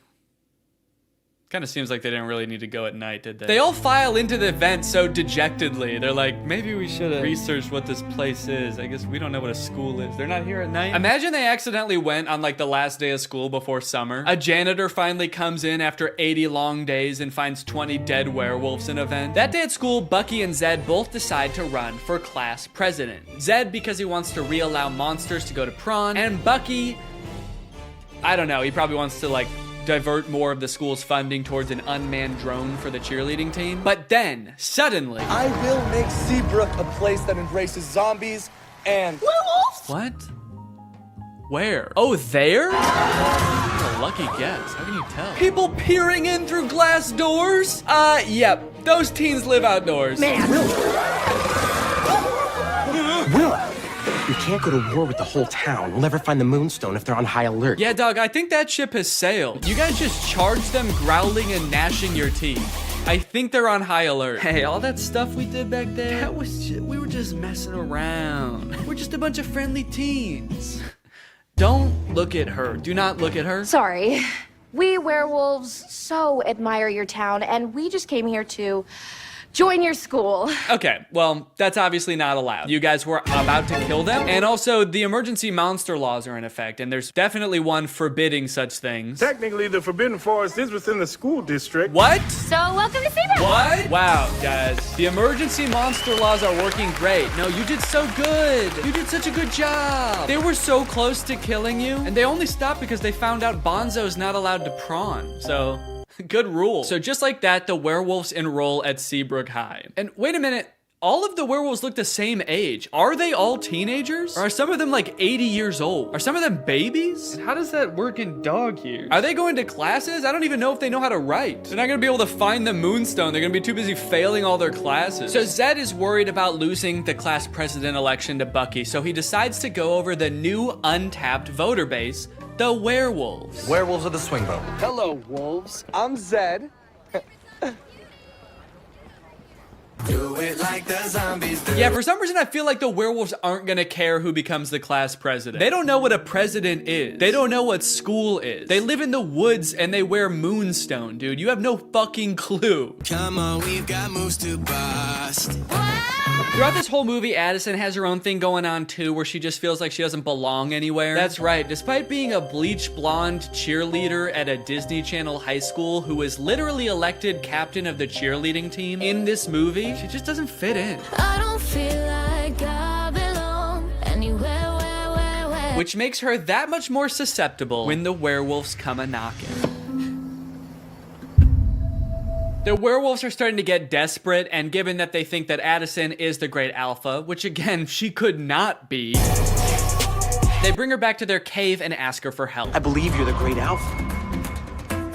kind of seems like they didn't really need to go at night, did they? They all file into the vent so dejectedly. They're like, maybe we should have researched what this place is. I guess we don't know what a school is. They're not here at night. Imagine they accidentally went on like the last day of school before summer. A janitor finally comes in after 80 long days and finds 20 dead werewolves in a vent. That day at school, Bucky and Zed both decide to run for class president. Zed because he wants to re-allow monsters to go to prom, and Bucky, I don't know, he probably wants to like divert more of the school's funding towards an unmanned drone for the cheerleading team. But then, suddenly, I will make Seabrook a place that embraces zombies and werewolves. What? Where? Oh, there? What a lucky guess. How can you tell? People peering in through glass doors? Yep. Those teens live outdoors. Man. Willa, we can't go to war with the whole town. We'll never find the Moonstone if they're on high alert. Yeah, dog, I think that ship has sailed. You guys just charge them growling and gnashing your teeth. I think they're on high alert. Hey, all that stuff we did back there, that was just, we were just messing around. We're just a bunch of friendly teens. Don't look at her. Do not look at her. Sorry. We werewolves so admire your town, and we just came here to join your school. Okay, well, that's obviously not allowed. You guys were about to kill them, and also the emergency monster laws are in effect, and there's definitely one forbidding such things. Technically, the Forbidden Forest is within the school district. What? So welcome to Seabrook. What? Wow, guys. The emergency monster laws are working great. No, you did so good. You did such a good job. They were so close to killing you, and they only stopped because they found out Bonzo's not allowed to prawn. So good rule. So just like that, the werewolves enroll at Seabrook High. And wait a minute, all of the werewolves look the same age. Are they all teenagers? Or are some of them like 80 years old? Are some of them babies? And how does that work in dog years? Are they going to classes? I don't even know if they know how to write. They're not gonna be able to find the Moonstone. They're gonna be too busy failing all their classes. So Zed is worried about losing the class president election to Bucky, so he decides to go over the new untapped voter base, the werewolves. Werewolves of the swing vote. Hello, wolves. I'm Zed. Do it like the zombies do. Yeah, for some reason I feel like the werewolves aren't gonna care who becomes the class president. They don't know what a president is. They don't know what school is. They live in the woods and they wear moonstone, dude. You have no fucking clue. Come on, we've got moves to bust. Throughout this whole movie, Addison has her own thing going on too, where she just feels like she doesn't belong anywhere. That's right, despite being a bleach blonde cheerleader at a Disney Channel high school who was literally elected captain of the cheerleading team in this movie, she just doesn't fit in. I don't feel like I belong anywhere, where. Which makes her that much more susceptible when the werewolves come a-knocking. The werewolves are starting to get desperate, and given that they think that Addison is the great alpha, which again, she could not be, they bring her back to their cave and ask her for help. I believe you're the great alpha.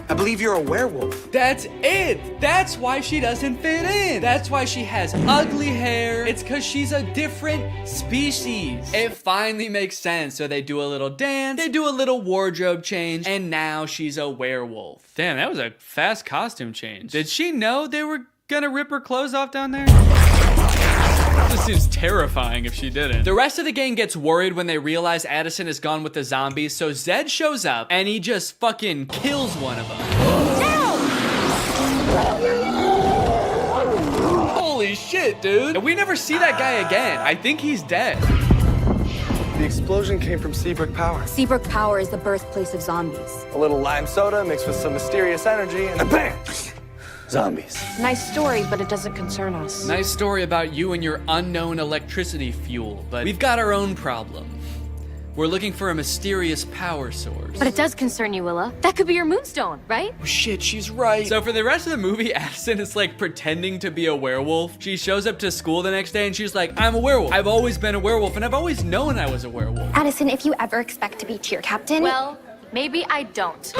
I believe you're a werewolf. That's it. That's why she doesn't fit in. That's why she has ugly hair. It's because she's a different species. It finally makes sense. So they do a little dance, they do a little wardrobe change, and now she's a werewolf. Damn, that was a fast costume change. Did she know they were gonna rip her clothes off down there? This seems terrifying if she didn't. The rest of the gang gets worried when they realize Addison is gone with the zombies, so Zed shows up and he just fucking kills one of them. Holy shit, dude. And we never see that guy again. I think he's dead. The explosion came from Seabrook Power. Seabrook Power is the birthplace of zombies. A little lime soda mixed with some mysterious energy, and bam! Zombies. Nice story, but it doesn't concern us. Nice story about you and your unknown electricity fuel, but we've got our own problem. We're looking for a mysterious power source. But it does concern you, Willa. That could be your moonstone, right? Oh shit, she's right. So for the rest of the movie, Addison is like pretending to be a werewolf. She shows up to school the next day and she's like, I'm a werewolf. I've always been a werewolf and I've always known I was a werewolf. Addison, if you ever expect to be cheer captain... Well, maybe I don't.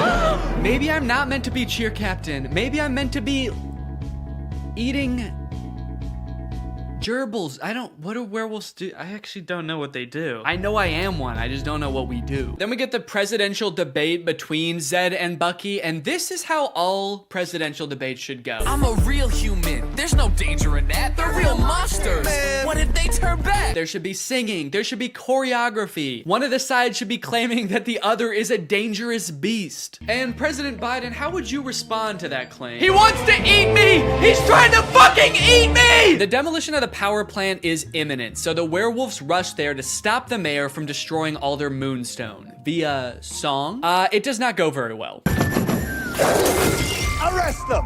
Maybe I'm not meant to be cheer captain. Maybe I'm meant to be eating gerbils. What do werewolves do? I actually don't know what they do. I know I am one, I just don't know what we do. Then we get the presidential debate between Zed and Bucky, and this is how all presidential debates should go. I'm a real human. There's no danger in that. They're real monsters. Man. What if they turn back? There should be singing, there should be choreography. One of the sides should be claiming that the other is a dangerous beast. And President Biden, how would you respond to that claim? He wants to eat me! He's trying to fucking eat me! The demolition of the power plant is imminent, so the werewolves rush there to stop the mayor from destroying all their moonstone. Via song? It does not go very well. Arrest them!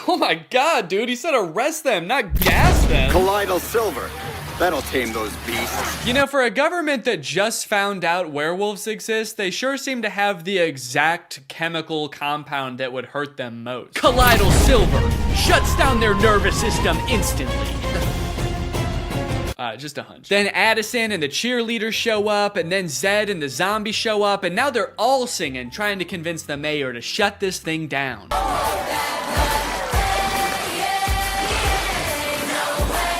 Oh my god, dude, he said arrest them, not gas them. Colloidal silver. That'll tame those beasts. You know, for a government that just found out werewolves exist, they sure seem to have the exact chemical compound that would hurt them most. Colloidal silver shuts down their nervous system instantly. Just a hunch. Then Addison and the cheerleaders show up, and then Zed and the zombies show up, and now they're all singing, trying to convince the mayor to shut this thing down.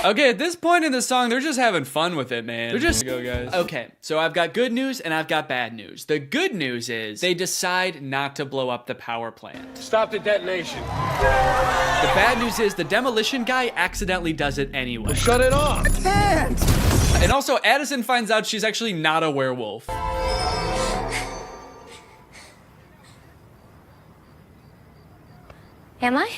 Okay, at this point in the song, they're just having fun with it, man. They're just go, guys. Okay, so I've got good news and I've got bad news. The good news is they decide not to blow up the power plant. Stop the detonation. The bad news is the demolition guy accidentally does it anyway. Well, shut it off. I can't. And also, Addison finds out she's actually not a werewolf. Am I?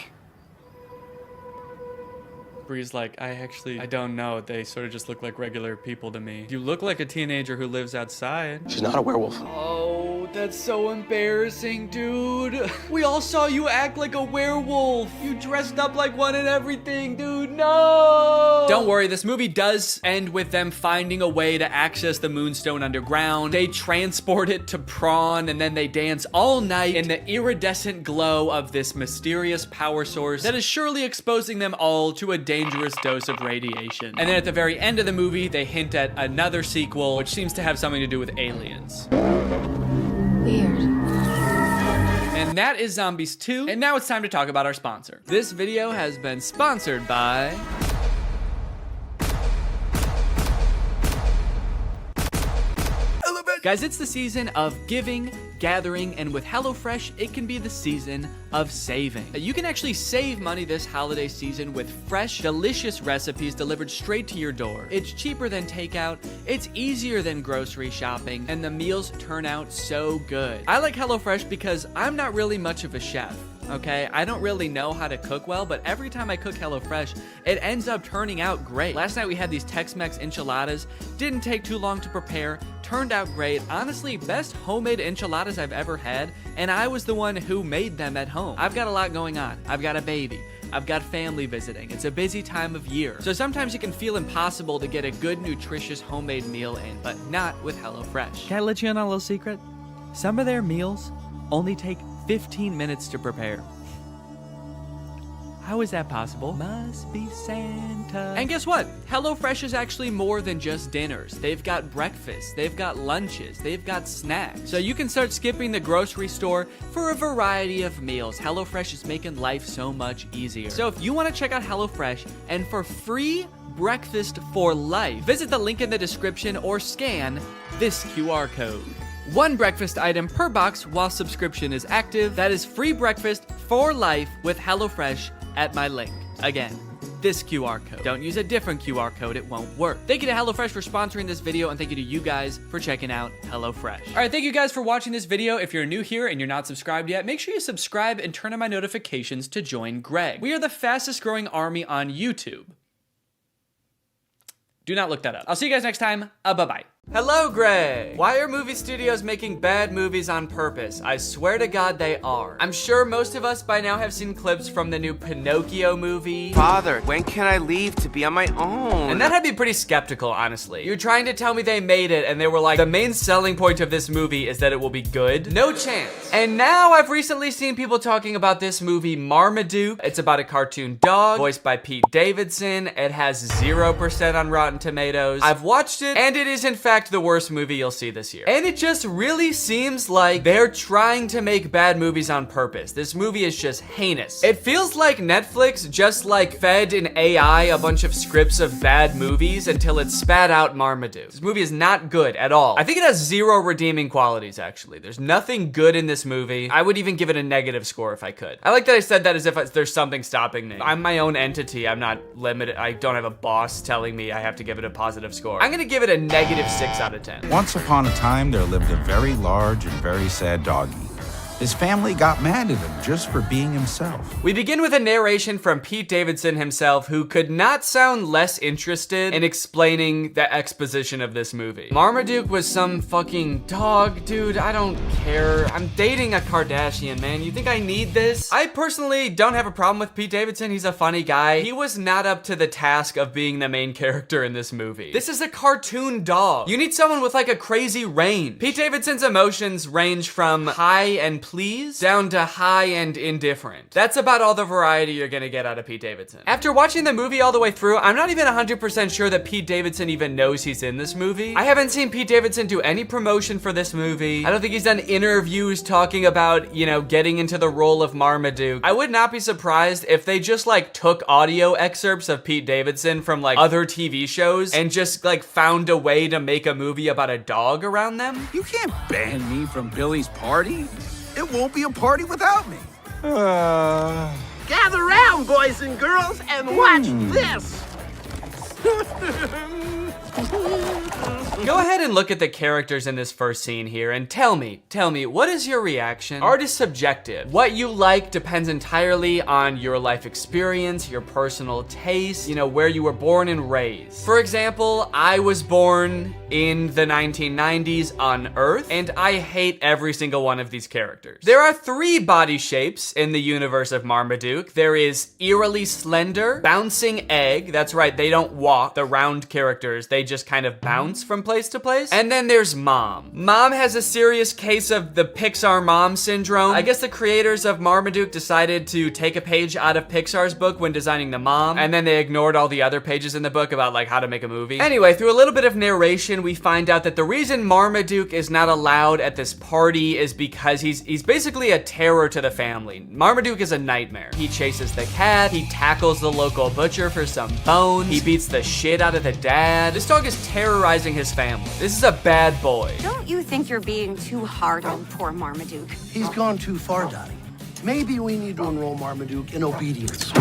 Bree's like, I don't know. They sort of just look like regular people to me. You look like a teenager who lives outside. She's not a werewolf. Oh, that's so embarrassing, dude. We all saw you act like a werewolf. You dressed up like one and everything, dude. No! Don't worry, this movie does end with them finding a way to access the Moonstone underground. They transport it to Prawn, and then they dance all night in the iridescent glow of this mysterious power source that is surely exposing them all to a dangerous dose of radiation. And then at the very end of the movie, they hint at another sequel, which seems to have something to do with aliens. Weird. And that is Zombies 2. And now it's time to talk about our sponsor. This video has been sponsored by Guys, it's the season of giving, gathering, and with HelloFresh, it can be the season of saving. You can actually save money this holiday season with fresh, delicious recipes delivered straight to your door. It's cheaper than takeout, it's easier than grocery shopping, and the meals turn out so good. I like HelloFresh because I'm not really much of a chef. Okay, I don't really know how to cook well, but every time I cook HelloFresh, it ends up turning out great. Last night we had these Tex-Mex enchiladas. Didn't take too long to prepare. Turned out great. Honestly, best homemade enchiladas I've ever had, and I was the one who made them at home. I've got a lot going on. I've got a baby. I've got family visiting. It's a busy time of year. So sometimes it can feel impossible to get a good, nutritious homemade meal in, but not with HelloFresh. Can I let you in on a little secret? Some of their meals only take 15 minutes to prepare. How is that possible? Must be Santa. And guess what? HelloFresh is actually more than just dinners. They've got breakfast, they've got lunches, they've got snacks. So you can start skipping the grocery store for a variety of meals. HelloFresh is making life so much easier. So if you want to check out HelloFresh and for free breakfast for life, visit the link in the description or scan this QR code. One breakfast item per box while subscription is active. That is free breakfast for life with HelloFresh at my link. Again, this QR code. Don't use a different QR code, it won't work. Thank you to HelloFresh for sponsoring this video, and thank you to you guys for checking out HelloFresh. All right, thank you guys for watching this video. If you're new here and you're not subscribed yet, make sure you subscribe and turn on my notifications to join Greg. We are the fastest growing army on YouTube. Do not look that up. I'll see you guys next time. Bye-bye. Hello, Greg. Why are movie studios making bad movies on purpose? I swear to God they are. I'm sure most of us by now have seen clips from the new Pinocchio movie. Father, when can I leave to be on my own? And that had me pretty skeptical, honestly. You're trying to tell me they made it and they were like, the main selling point of this movie is that it will be good? No chance. And now I've recently seen people talking about this movie Marmaduke. It's about a cartoon dog voiced by Pete Davidson. It has 0% on Rotten Tomatoes. I've watched it and it is in fact the worst movie you'll see this year. And it just really seems like they're trying to make bad movies on purpose. This movie is just heinous. It feels like Netflix just like fed an AI a bunch of scripts of bad movies until it spat out Marmaduke. This movie is not good at all. I think it has 0 redeeming qualities, actually. There's nothing good in this movie. I would even give it a negative score if I could. I like that I said that as if there's something stopping me. I'm my own entity. I'm not limited. I don't have a boss telling me I have to give it a positive score. I'm gonna give it a negative 6 out of 10. Once upon a time, there lived a very large and very sad doggy. His family got mad at him just for being himself. We begin with a narration from Pete Davidson himself, who could not sound less interested in explaining the exposition of this movie. Marmaduke was some fucking dog, dude. I don't care. I'm dating a Kardashian, man. You think I need this? I personally don't have a problem with Pete Davidson. He's a funny guy. He was not up to the task of being the main character in this movie. This is a cartoon dog. You need someone with like a crazy range. Pete Davidson's emotions range from high and please down to high and indifferent. That's about all the variety you're gonna get out of Pete Davidson. After watching the movie all the way through, I'm not even 100% sure that Pete Davidson even knows he's in this movie. I haven't seen Pete Davidson do any promotion for this movie. I don't think he's done interviews talking about, you know, getting into the role of Marmaduke. I would not be surprised if they just like took audio excerpts of Pete Davidson from like other TV shows and just like found a way to make a movie about a dog around them. You can't ban me from Billy's party. It won't be a party without me. Gather round, boys and girls, and watch this. Go ahead and look at the characters in this first scene here and tell me, what is your reaction? Art is subjective. What you like depends entirely on your life experience, your personal taste, you know, where you were born and raised. For example, I was born in the 1990s on Earth, and I hate every single one of these characters. There are 3 body shapes in the universe of Marmaduke. There is eerily slender, bouncing egg. That's right, they don't walk, the round characters. They just kind of bounce from place to place. And then there's Mom. Mom has a serious case of the Pixar mom syndrome. I guess the creators of Marmaduke decided to take a page out of Pixar's book when designing the mom, and then they ignored all the other pages in the book about like how to make a movie. Anyway, through a little bit of narration, we find out that the reason Marmaduke is not allowed at this party is because he's basically a terror to the family. Marmaduke is a nightmare. He chases the cat, he tackles the local butcher for some bone, he beats the shit out of the dad. This dog is terrorizing his family. This is a bad boy. Don't you think you're being too hard on poor Marmaduke? He's gone too far, Daddy. Maybe we need to enroll Marmaduke in obedience.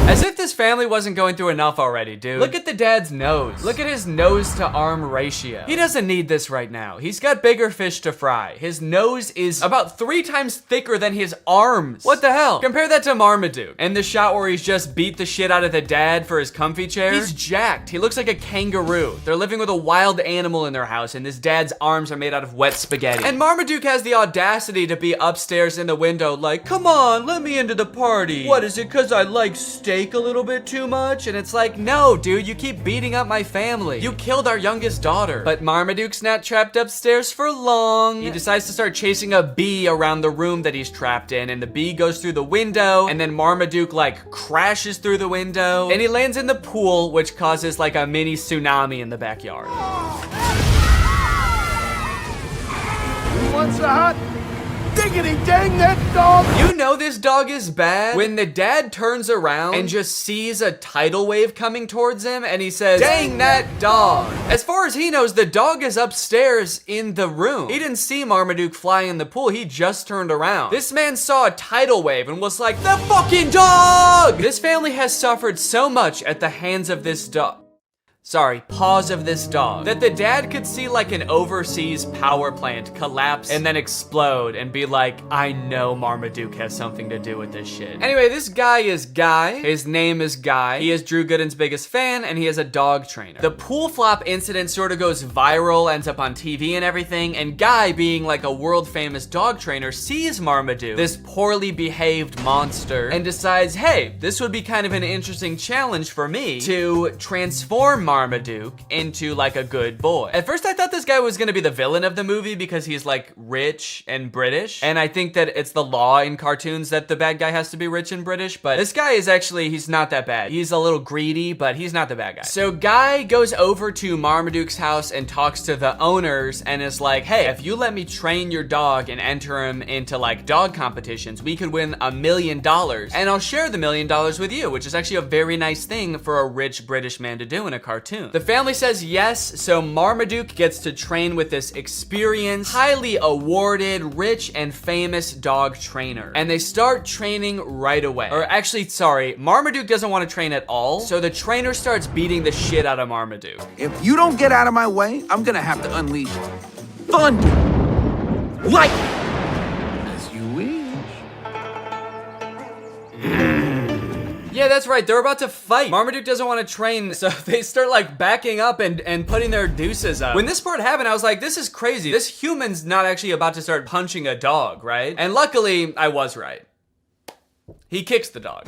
As if this family wasn't going through enough already, dude. Look at the dad's nose. Look at his nose to arm ratio. He doesn't need this right now. He's got bigger fish to fry. His nose is about 3 times thicker than his arms. What the hell? Compare that to Marmaduke. And the shot where he's just beat the shit out of the dad for his comfy chair. He's jacked. He looks like a kangaroo. They're living with a wild animal in their house, and this dad's arms are made out of wet spaghetti. And Marmaduke has the audacity to be upstairs in the window like, come on, let me into the party. What, is it because I like steak a little bit too much? And it's like, no, dude, you keep beating up my family. You killed our youngest daughter. But Marmaduke's not trapped upstairs for long. He decides to start chasing a bee around the room that he's trapped in, and the bee goes through the window, and then Marmaduke like crashes through the window, and he lands in the pool, which causes like a mini tsunami in the backyard. Who wants a hot diggity dang that dog? You know this dog is bad when the dad turns around and just sees a tidal wave coming towards him and he says, dang that dog. As far as he knows, the dog is upstairs in the room. He didn't see Marmaduke fly in the pool. He just turned around. This man saw a tidal wave and was like, the fucking dog! This family has suffered so much at the hands of this dog. Sorry, paws of this dog. That the dad could see like an overseas power plant collapse and then explode and be like, I know Marmaduke has something to do with this shit. Anyway, this guy is Guy. His name is Guy. He is Drew Gooden's biggest fan and he is a dog trainer. The pool flop incident sort of goes viral, ends up on TV and everything, and Guy, being like a world famous dog trainer, sees Marmaduke, this poorly behaved monster, and decides, hey, this would be kind of an interesting challenge for me to transform Marmaduke into like a good boy. At first I thought this guy was gonna be the villain of the movie because he's like rich and British, and I think that it's the law in cartoons that the bad guy has to be rich and British, but this guy is actually, he's not that bad. He's a little greedy, but he's not the bad guy. So Guy goes over to Marmaduke's house and talks to the owners and is like, hey, if you let me train your dog and enter him into like dog competitions, we could win $1 million, and I'll share the $1 million with you, which is actually a very nice thing for a rich British man to do in a cartoon. The family says yes, so Marmaduke gets to train with this experienced, highly awarded, rich and famous dog trainer. And they start training right away. Or actually, sorry, Marmaduke doesn't want to train at all, so the trainer starts beating the shit out of Marmaduke. If you don't get out of my way, I'm gonna have to unleash thunder, lightning, as you wish. Yeah, that's right, they're about to fight. Marmaduke doesn't want to train, so they start like backing up and putting their deuces up. When this part happened, I was like, this is crazy. This human's not actually about to start punching a dog, right? And luckily, I was right. He kicks the dog.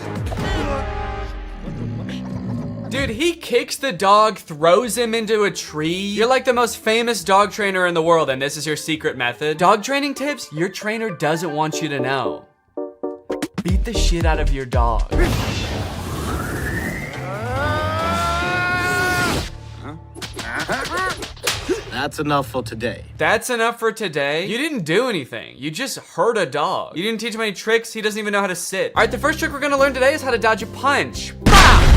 Dude, he kicks the dog, throws him into a tree. You're like the most famous dog trainer in the world, and this is your secret method. Dog training tips your trainer doesn't want you to know. Beat the shit out of your dog. That's enough for today. That's enough for today? You didn't do anything. You just hurt a dog. You didn't teach him any tricks. He doesn't even know how to sit. All right, the first trick we're gonna learn today is how to dodge a punch.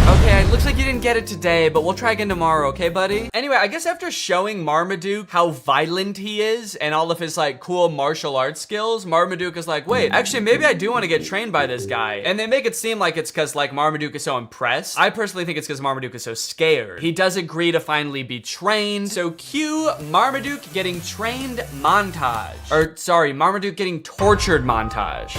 Okay, it looks like you didn't get it today, but we'll try again tomorrow, okay, buddy? Anyway, I guess after showing Marmaduke how violent he is and all of his like cool martial arts skills, Marmaduke is like, wait, actually maybe I do want to get trained by this guy. And they make it seem like it's because like Marmaduke is so impressed. I personally think it's because Marmaduke is so scared. He does agree to finally be trained. So cue Marmaduke getting trained montage. Or sorry, Marmaduke getting tortured montage.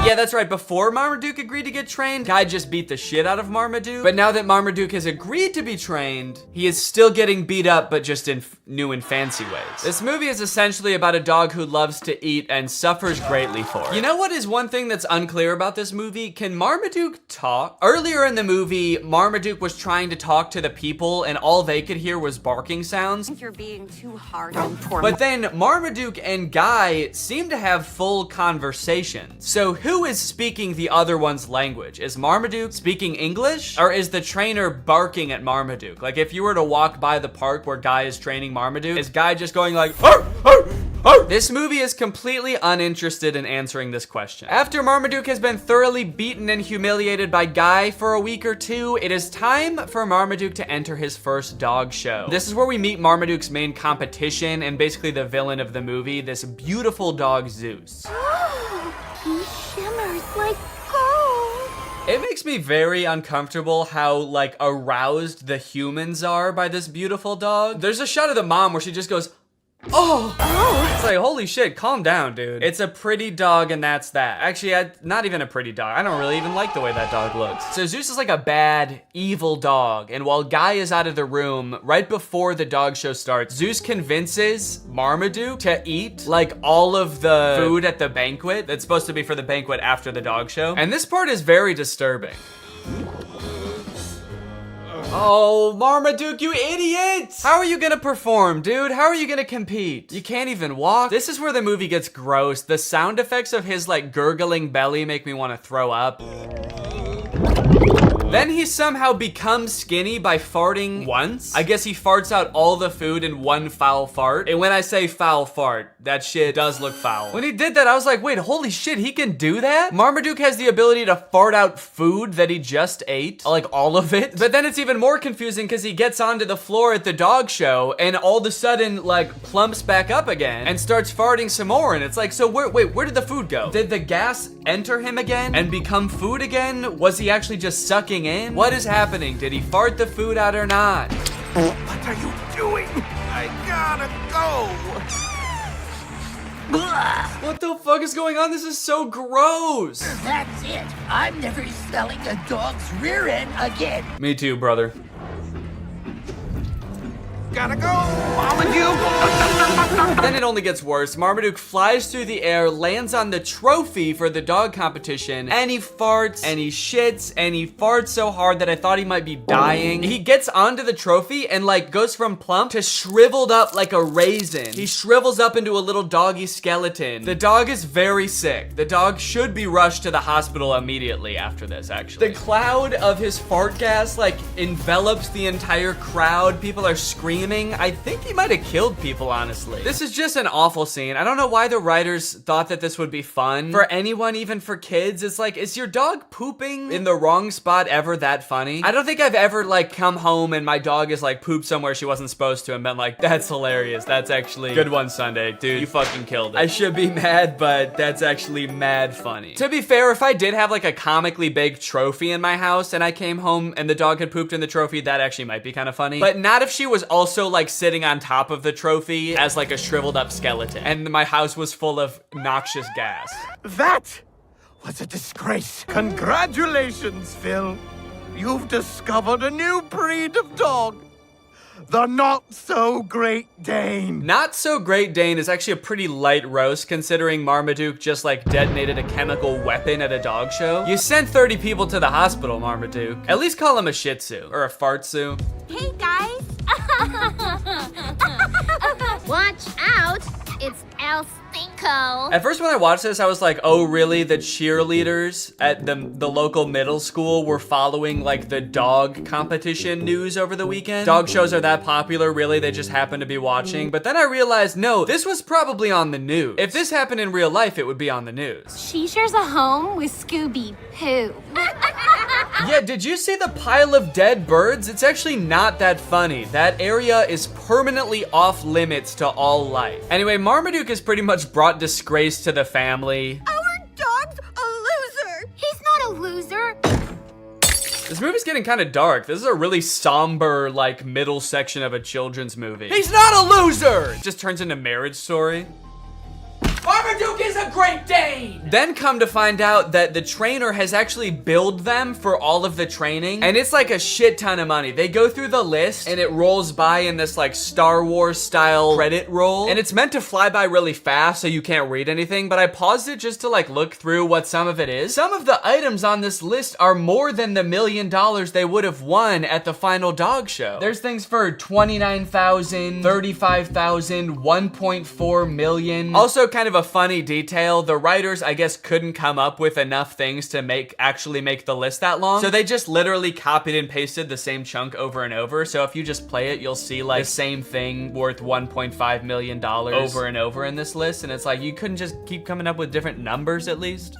Yeah, that's right. Before Marmaduke agreed to get trained, Guy just beat the shit out of Marmaduke. But now that Marmaduke has agreed to be trained, he is still getting beat up, but just in new and fancy ways. This movie is essentially about a dog who loves to eat and suffers greatly for it. You know what is one thing that's unclear about this movie? Can Marmaduke talk? Earlier in the movie, Marmaduke was trying to talk to the people and all they could hear was barking sounds. I think you're being too hard on poor But then Marmaduke and Guy seem to have full conversations. So who is speaking the other one's language? Is Marmaduke speaking English? Or is the trainer barking at Marmaduke? Like if you were to walk by the park where Guy is training Marmaduke, is Guy just going like, arr, arr, This movie is completely uninterested in answering this question. After Marmaduke has been thoroughly beaten and humiliated by Guy for a week or two, it is time for Marmaduke to enter his first dog show. This is where we meet Marmaduke's main competition and basically the villain of the movie, this beautiful dog Zeus. He shimmers like gold. It makes me very uncomfortable how, like, aroused the humans are by this beautiful dog. There's a shot of the mom where she just goes, oh. It's like, holy shit, calm down, dude. It's a pretty dog and that's that. Actually, not even a pretty dog. I don't really even like the way that dog looks. So Zeus is like a bad, evil dog. And while Guy is out of the room, right before the dog show starts, Zeus convinces Marmaduke to eat like all of the food at the banquet that's supposed to be for the banquet after the dog show. And this part is very disturbing. Oh, Marmaduke, you idiot! How are you gonna perform, dude? How are you gonna compete? You can't even walk. This is where the movie gets gross. The sound effects of his like gurgling belly make me want to throw up. Then he somehow becomes skinny by farting once. I guess he farts out all the food in one foul fart. And when I say foul fart, that shit does look foul. When he did that, I was like, wait, holy shit, he can do that? Marmaduke has the ability to fart out food that he just ate, like all of it. But then it's even more confusing because he gets onto the floor at the dog show and all of a sudden like plumps back up again and starts farting some more. And it's like, so where did the food go? Did the gas enter him again and become food again? Was he actually just sucking in? What is happening? Did he fart the food out or not? What are you doing? I gotta go. What the fuck is going on? This is so gross. That's it. I'm never smelling a dog's rear end again. Me too, brother. Gotta go, Marmaduke! Then it only gets worse. Marmaduke flies through the air, lands on the trophy for the dog competition, and he farts, and he shits, and he farts so hard that I thought he might be dying. He gets onto the trophy and like goes from plump to shriveled up like a raisin. He shrivels up into a little doggy skeleton. The dog is very sick. The dog should be rushed to the hospital immediately after this, actually. The cloud of his fart gas like envelops the entire crowd. People are screaming. I think he might have killed people, honestly. This is just an awful scene. I don't know why the writers thought that this would be fun. For anyone, even for kids, it's like, is your dog pooping in the wrong spot ever that funny? I don't think I've ever like come home and my dog is like pooped somewhere she wasn't supposed to and been like, that's hilarious. That's actually good one, Sunday. Dude, you fucking killed it. I should be mad, but that's actually mad funny. To be fair, if I did have like a comically big trophy in my house and I came home and the dog had pooped in the trophy, that actually might be kind of funny. But not if she was also like sitting on top of the trophy as like a shriveled up skeleton and my house was full of noxious gas. That was a disgrace. Congratulations, Phil. You've discovered a new breed of dog. The Not-So-Great Dane. Not-So-Great Dane is actually a pretty light roast considering Marmaduke just like detonated a chemical weapon at a dog show. You sent 30 people to the hospital, Marmaduke. At least call him a Shih Tzu or a Fartsu. Hey, guys. Watch out. It's El Stinko. At first when I watched this, I was like, oh really? The cheerleaders at the local middle school were following like the dog competition news over the weekend? Dog shows are that popular, really? They just happen to be watching? But then I realized, no, this was probably on the news. If this happened in real life, it would be on the news. She shares a home with Scooby-Poo. Yeah, did you see the pile of dead birds? It's actually not that funny. That area is permanently off limits to all life. Anyway, Marmaduke has pretty much brought disgrace to the family. Our dog's a loser. He's not a loser. This movie's getting kind of dark. This is a really somber, like, middle section of a children's movie. He's not a loser! It just turns into Marriage Story. Marmaduke is a Great Dane! Then come to find out that the trainer has actually billed them for all of the training, and it's like a shit ton of money. They go through the list, and it rolls by in this like Star Wars style credit roll, and it's meant to fly by really fast so you can't read anything, but I paused it just to like look through what some of it is. Some of the items on this list are more than the $1 million they would have won at the final dog show. There's things for $29,000, $35,000, $1.4 million. Also kind of a funny detail detail. The writers, I guess, couldn't come up with enough things to actually make the list that long. So they just literally copied and pasted the same chunk over and over. So if you just play it, you'll see like the same thing worth $1.5 million over and over in this list. And it's like, you couldn't just keep coming up with different numbers at least?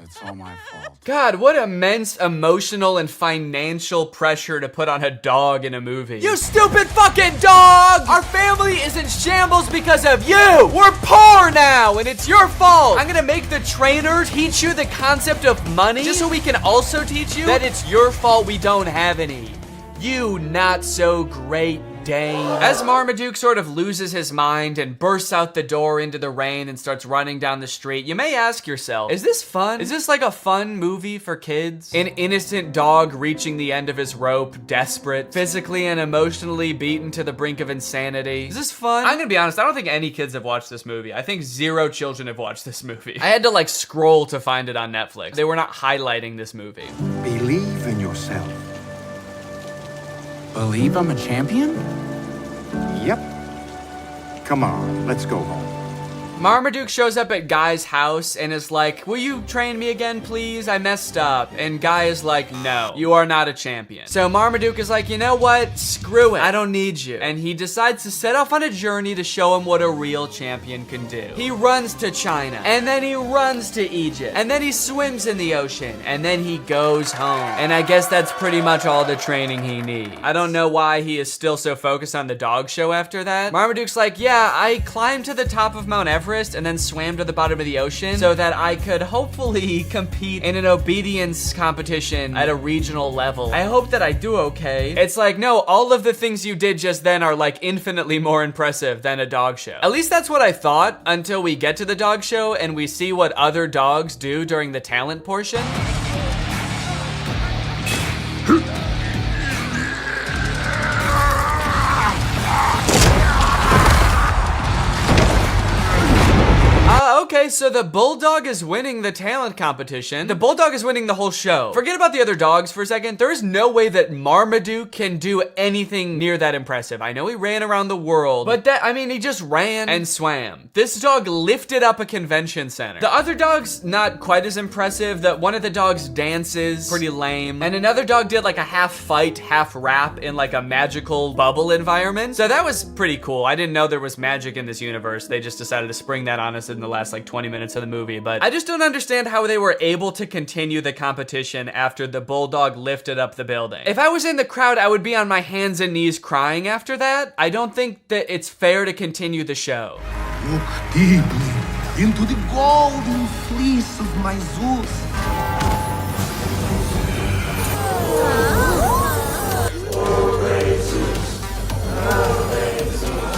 It's all my fault. God, what immense emotional and financial pressure to put on a dog in a movie. You stupid fucking dog! Our family is in shambles because of you! We're poor now, and it's your fault! I'm gonna make the trainer teach you the concept of money, just so we can also teach you that it's your fault we don't have any. You not so great Dane. As Marmaduke sort of loses his mind and bursts out the door into the rain and starts running down the street, you may ask yourself, is this fun? Is this like a fun movie for kids? An innocent dog reaching the end of his rope, desperate, physically and emotionally beaten to the brink of insanity. Is this fun? I'm gonna be honest, I don't think any kids have watched this movie. I think 0 children have watched this movie. I had to like scroll to find it on Netflix. They were not highlighting this movie. Believe in yourself. Believe I'm a champion? Yep. Come on, let's go home. Marmaduke shows up at Guy's house and is like, will you train me again, please? I messed up. And Guy is like, no, you are not a champion. So Marmaduke is like, you know what? Screw it. I don't need you. And he decides to set off on a journey to show him what a real champion can do. He runs to China, and then he runs to Egypt, and then he swims in the ocean, and then he goes home. And I guess that's pretty much all the training he needs. I don't know why he is still so focused on the dog show after that. Marmaduke's like, yeah, I climbed to the top of Mount Everest and then swam to the bottom of the ocean so that I could hopefully compete in an obedience competition at a regional level. I hope that I do okay. It's like, no, all of the things you did just then are like infinitely more impressive than a dog show. At least that's what I thought until we get to the dog show and we see what other dogs do during the talent portion. Okay, so the bulldog is winning the talent competition. The bulldog is winning the whole show. Forget about the other dogs for a second. There is no way that Marmaduke can do anything near that impressive. I know he ran around the world, but he just ran and swam. This dog lifted up a convention center. The other dog's not quite as impressive. One of the dogs dances, pretty lame. And another dog did like a half fight, half rap in like a magical bubble environment. So that was pretty cool. I didn't know there was magic in this universe. They just decided to spring that on us in the last like 20 minutes of the movie, but I just don't understand how they were able to continue the competition after the bulldog lifted up the building. If I was in the crowd, I would be on my hands and knees crying after that. I don't think that it's fair to continue the show. Look deeply into the golden fleece of my Zeus.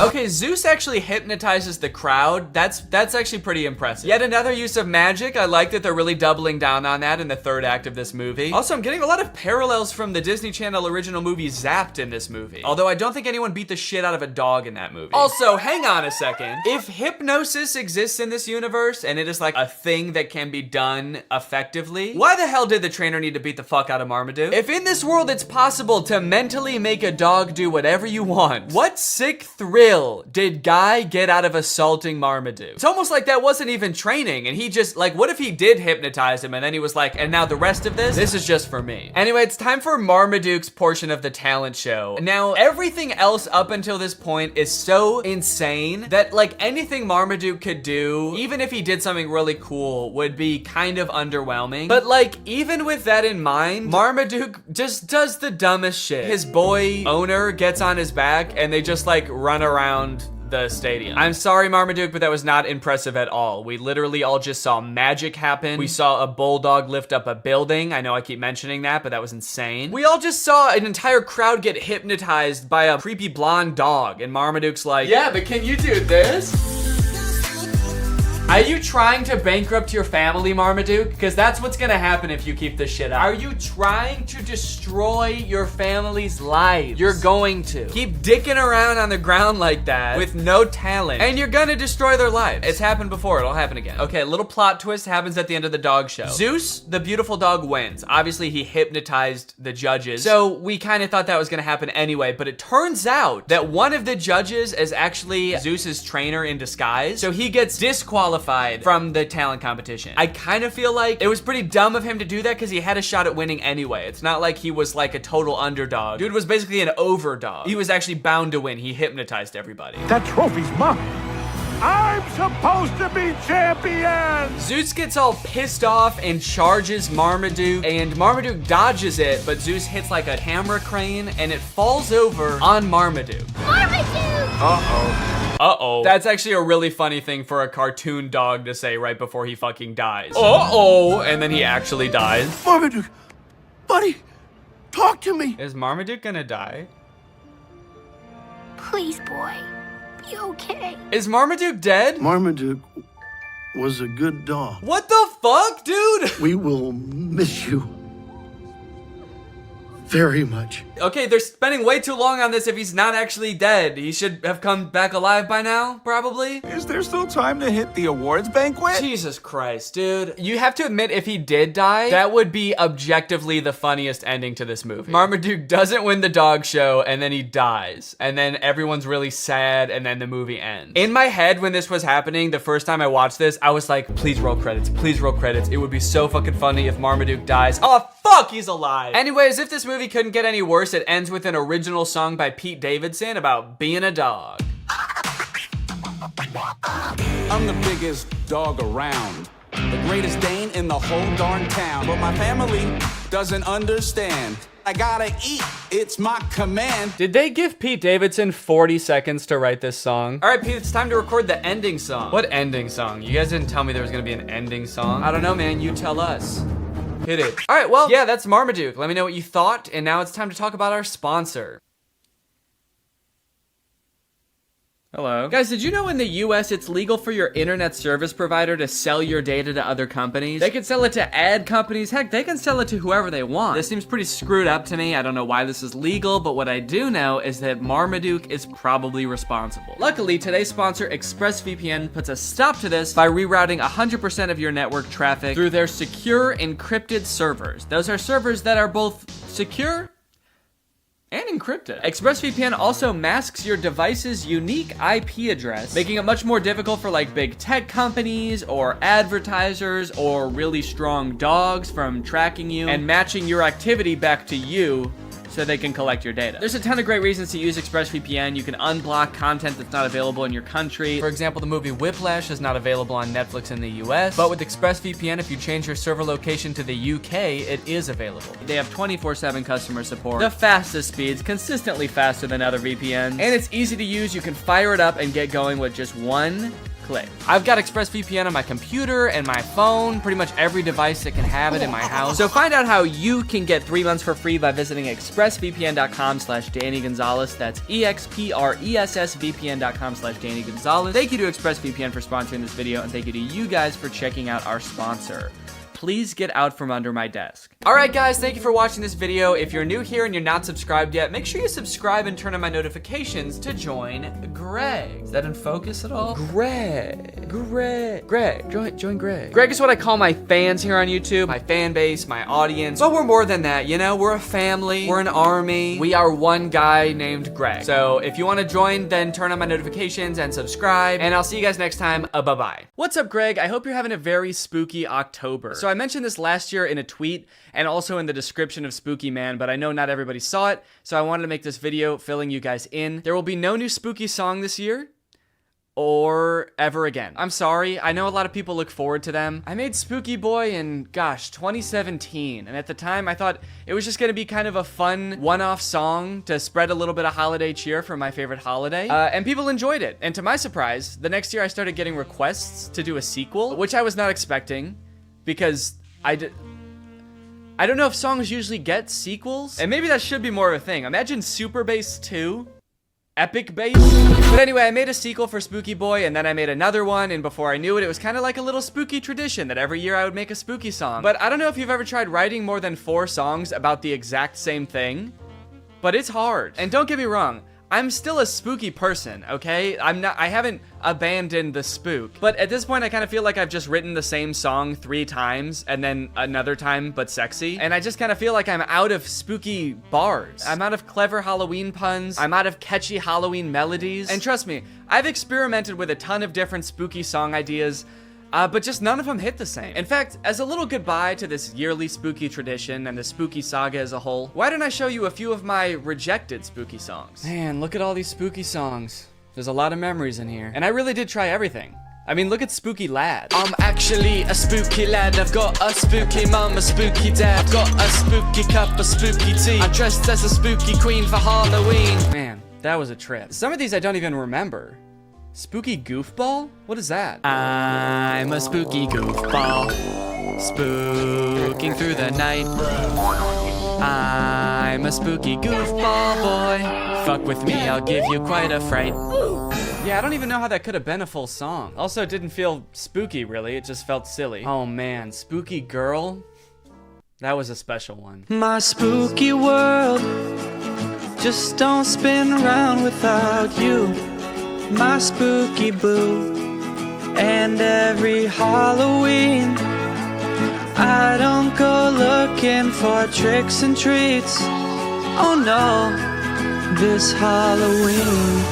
Okay, Zeus actually hypnotizes the crowd. That's actually pretty impressive. Yet another use of magic. I like that they're really doubling down on that in the third act of this movie. Also, I'm getting a lot of parallels from the Disney Channel original movie Zapped in this movie. Although I don't think anyone beat the shit out of a dog in that movie. Also, hang on a second. If hypnosis exists in this universe and it is like a thing that can be done effectively, why the hell did the trainer need to beat the fuck out of Marmaduke? If in this world it's possible to mentally make a dog do whatever you want, what sick thrill did Guy get out of assaulting Marmaduke? It's almost like that wasn't even training and he just, like, what if he did hypnotize him and then he was like, and now the rest of this is just for me. Anyway, it's time for Marmaduke's portion of the talent show. Now, everything else up until this point is so insane that, like, anything Marmaduke could do, even if he did something really cool, would be kind of underwhelming. But, like, even with that in mind, Marmaduke just does the dumbest shit. His boy owner gets on his back and they just, like, run around the stadium. I'm sorry, Marmaduke, but that was not impressive at all. We literally all just saw magic happen. We saw a bulldog lift up a building. I know I keep mentioning that, but that was insane. We all just saw an entire crowd get hypnotized by a creepy blonde dog, and Marmaduke's like, yeah, but can you do this? Are you trying to bankrupt your family, Marmaduke? Because that's what's gonna happen if you keep this shit up. Are you trying to destroy your family's lives? You're going to. Keep dicking around on the ground like that with no talent, and you're gonna destroy their lives. It's happened before, it'll happen again. Okay, a little plot twist happens at the end of the dog show. Zeus, the beautiful dog, wins. Obviously, he hypnotized the judges, so we kind of thought that was gonna happen anyway, but it turns out that one of the judges is actually Zeus's trainer in disguise, so he gets disqualified from the talent competition. I kind of feel like it was pretty dumb of him to do that because he had a shot at winning anyway. It's not like he was like a total underdog. Dude was basically an overdog. He was actually bound to win. He hypnotized everybody. That trophy's mine. I'm supposed to be champion! Zeus gets all pissed off and charges Marmaduke, and Marmaduke dodges it, but Zeus hits like a camera crane and it falls over on Marmaduke. Marmaduke! Uh-oh. Uh-oh. That's actually a really funny thing for a cartoon dog to say right before he fucking dies. Uh-oh, and then he actually dies. Marmaduke, buddy, talk to me. Is Marmaduke gonna die? Please, boy, be okay. Is Marmaduke dead? Marmaduke was a good dog. What the fuck, dude? We will miss you very much. Okay, they're spending way too long on this if he's not actually dead. He should have come back alive by now, probably. Is there still time to hit the awards banquet? Jesus Christ, dude. You have to admit, if he did die, that would be objectively the funniest ending to this movie. Marmaduke doesn't win the dog show, and then he dies. And then everyone's really sad, and then the movie ends. In my head, when this was happening, the first time I watched this, I was like, please roll credits, please roll credits. It would be so fucking funny if Marmaduke dies. Oh, fuck, he's alive. Anyways, if this movie couldn't get any worse, it ends with an original song by Pete Davidson about being a dog. I'm the biggest dog around, the greatest Dane in the whole darn town, but my family doesn't understand. I gotta eat, it's my command. Did they give Pete Davidson 40 seconds to write this song? All right, Pete, it's time to record the ending song. What ending song? You guys didn't tell me there was gonna be an ending song. I don't know, man, you tell us. Hit it. All right, well, yeah, that's Marmaduke. Let me know what you thought, and now it's time to talk about our sponsor. Hello. Guys, did you know in the US it's legal for your internet service provider to sell your data to other companies? They can sell it to ad companies. Heck, they can sell it to whoever they want. This seems pretty screwed up to me. I don't know why this is legal, but what I do know is that Marmaduke is probably responsible. Luckily, today's sponsor, ExpressVPN, puts a stop to this by rerouting 100% of your network traffic through their secure encrypted servers. Those are servers that are both secure and encrypted. ExpressVPN also masks your device's unique IP address, making it much more difficult for like big tech companies or advertisers or really strong dogs from tracking you and matching your activity back to you so they can collect your data. There's a ton of great reasons to use ExpressVPN. You can unblock content that's not available in your country. For example, the movie Whiplash is not available on Netflix in the US, but with ExpressVPN, if you change your server location to the UK, it is available. They have 24/7 customer support, the fastest speeds, consistently faster than other VPNs, and it's easy to use. You can fire it up and get going with just one click. I've got ExpressVPN on my computer and my phone, pretty much every device that can have it in my house. So find out how you can get 3 months for free by visiting expressvpn.com/Danny Gonzalez. That's expressvpn.com/Danny Gonzalez. Thank you to ExpressVPN for sponsoring this video, and thank you to you guys for checking out our sponsor. Please get out from under my desk. All right, guys, thank you for watching this video. If you're new here and you're not subscribed yet, make sure you subscribe and turn on my notifications to join Greg. Is that in focus at all? Greg, join Greg. Greg is what I call my fans here on YouTube, my fan base, my audience. But we're more than that, you know? We're a family, we're an army. We are one guy named Greg. So if you want to join, then turn on my notifications and subscribe, and I'll see you guys next time. Bye-bye. What's up, Greg? I hope you're having a very spooky October. So I mentioned this last year in a tweet and also in the description of Spooky Man, but I know not everybody saw it, so I wanted to make this video filling you guys in. There will be no new spooky song this year, or ever again. I'm sorry, I know a lot of people look forward to them. I made Spooky Boy in, gosh, 2017, and at the time I thought it was just gonna be kind of a fun one-off song to spread a little bit of holiday cheer for my favorite holiday, and people enjoyed it. And to my surprise, the next year I started getting requests to do a sequel, which I was not expecting, because I don't know if songs usually get sequels, and maybe that should be more of a thing. Imagine Super Bass 2 epic bass. But anyway, I made a sequel for Spooky Boy, and then I made another one, and before I knew it, it was kind of like a little spooky tradition that every year I would make a spooky song. But I don't know if you've ever tried writing more than 4 songs about the exact same thing, but it's hard. And don't get me wrong, I'm still a spooky person, okay? I haven't abandoned the spook. But at this point, I kind of feel like I've just written the same song 3 times and then another time, but sexy. And I just kind of feel like I'm out of spooky bars. I'm out of clever Halloween puns. I'm out of catchy Halloween melodies. And trust me, I've experimented with a ton of different spooky song ideas, but just none of them hit the same. In fact, as a little goodbye to this yearly spooky tradition and the spooky saga as a whole, why don't I show you a few of my rejected spooky songs? Man, look at all these spooky songs. There's a lot of memories in here. And I really did try everything. I mean, look at Spooky Lad. I'm actually a spooky lad. I've got a spooky mum, a spooky dad. I've got a spooky cup, a spooky tea. I'm dressed as a spooky queen for Halloween. Man, that was a trip. Some of these I don't even remember. Spooky goofball? What is that? I'm a spooky goofball, spooking through the night. I'm a spooky goofball boy. Fuck with me, I'll give you quite a fright. Yeah, I don't even know how that could have been a full song. Also, it didn't feel spooky, really. It just felt silly. Oh man, Spooky Girl? That was a special one. My spooky world just don't spin around without you. My spooky boo. And every Halloween I don't go looking for tricks and treats. Oh no, this Halloween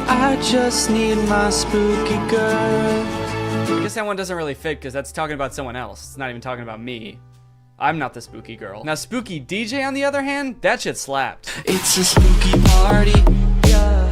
I just need my spooky girl. I guess that one doesn't really fit because that's talking about someone else. It's not even talking about me. I'm not the spooky girl. Now Spooky DJ on the other hand, that shit slapped. It's a spooky party, yeah.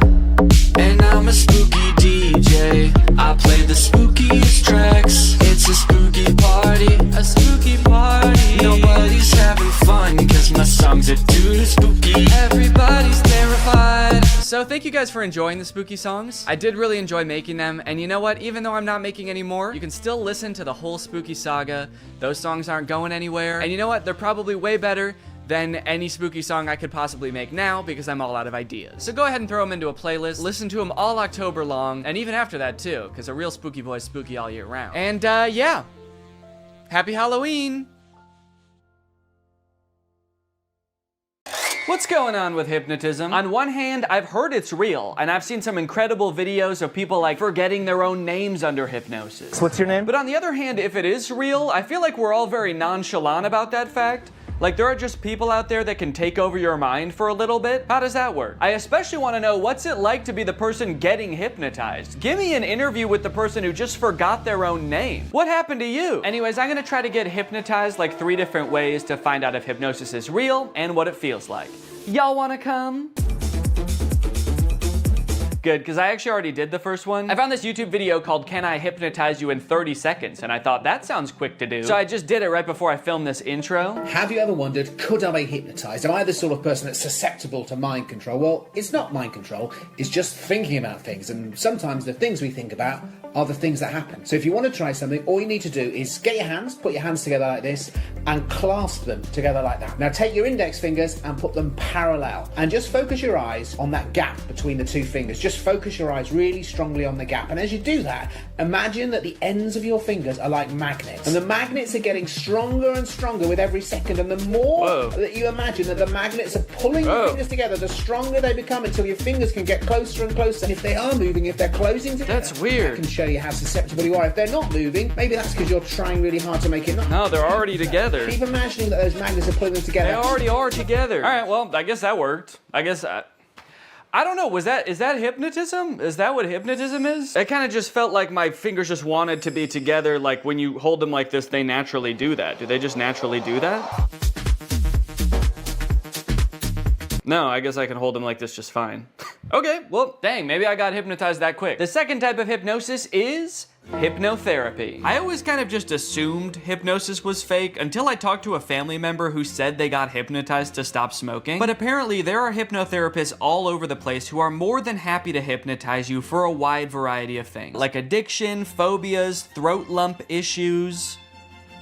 And I'm a spooky DJ. I play the spookiest tracks. It's a spooky party, a spooky party. Nobody's having fun cause my songs are too spooky. Everybody's terrified. So thank you guys for enjoying the spooky songs. I did really enjoy making them, and you know what? Even though I'm not making any more, you can still listen to the whole spooky saga. Those songs aren't going anywhere. And you know what? They're probably way better than any spooky song I could possibly make now because I'm all out of ideas. So go ahead and throw them into a playlist, listen to them all October long, and even after that too, because a real spooky boy is spooky all year round. And yeah, happy Halloween! What's going on with hypnotism? On one hand, I've heard it's real, and I've seen some incredible videos of people like forgetting their own names under hypnosis. What's your name? But on the other hand, if it is real, I feel like we're all very nonchalant about that fact. Like, there are just people out there that can take over your mind for a little bit. How does that work? I especially want to know what's it like to be the person getting hypnotized. Give me an interview with the person who just forgot their own name. What happened to you? Anyways, I'm gonna try to get hypnotized like 3 different ways to find out if hypnosis is real and what it feels like. Y'all wanna come? Good, because I actually already did the first one. I found this YouTube video called Can I Hypnotize You in 30 Seconds? And I thought that sounds quick to do. So I just did it right before I filmed this intro. Have you ever wondered, could I be hypnotized? Am I the sort of person that's susceptible to mind control? Well, it's not mind control, it's just thinking about things. And sometimes the things we think about are the things that happen. So if you want to try something, all you need to do is get your hands, put your hands together like this, and clasp them together like that. Now take your index fingers and put them parallel. And just focus your eyes on that gap between the 2 fingers. Just focus your eyes really strongly on the gap. And as you do that, imagine that the ends of your fingers are like magnets. And the magnets are getting stronger and stronger with every second. And the more that you imagine that the magnets are pulling your fingers together, the stronger they become until your fingers can get closer and closer. And if they are moving, if they're closing together, that's weird. I can show you how susceptible you are. If they're not moving, maybe that's because you're trying really hard to make it not. No, they're already together. Keep imagining that those magnets are pulling them together. They already are together. All right, well, I guess that worked. I guess I don't know, is that hypnotism? Is that what hypnotism is? It kind of just felt like my fingers just wanted to be together, like when you hold them like this, they naturally do that. Do they just naturally do that? No, I guess I can hold them like this just fine. Okay, well, dang, maybe I got hypnotized that quick. The second type of hypnosis is hypnotherapy. I always kind of just assumed hypnosis was fake until I talked to a family member who said they got hypnotized to stop smoking. But apparently there are hypnotherapists all over the place who are more than happy to hypnotize you for a wide variety of things, like addiction, phobias, throat lump issues.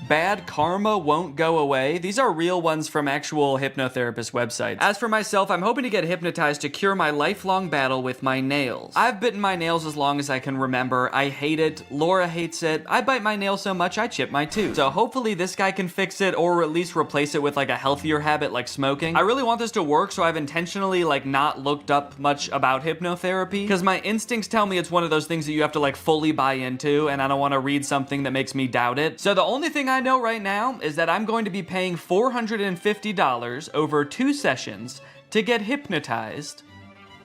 Bad karma won't go away. These are real ones from actual hypnotherapist websites. As for myself, I'm hoping to get hypnotized to cure my lifelong battle with my nails. I've bitten my nails as long as I can remember. I hate it. Laura hates it. I bite my nails so much I chip my tooth. So hopefully this guy can fix it or at least replace it with like a healthier habit like smoking. I really want this to work, so I've intentionally like not looked up much about hypnotherapy because my instincts tell me it's one of those things that you have to like fully buy into, and I don't want to read something that makes me doubt it. So the only thing I know right now is that I'm going to be paying $450 over 2 sessions to get hypnotized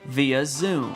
via Zoom.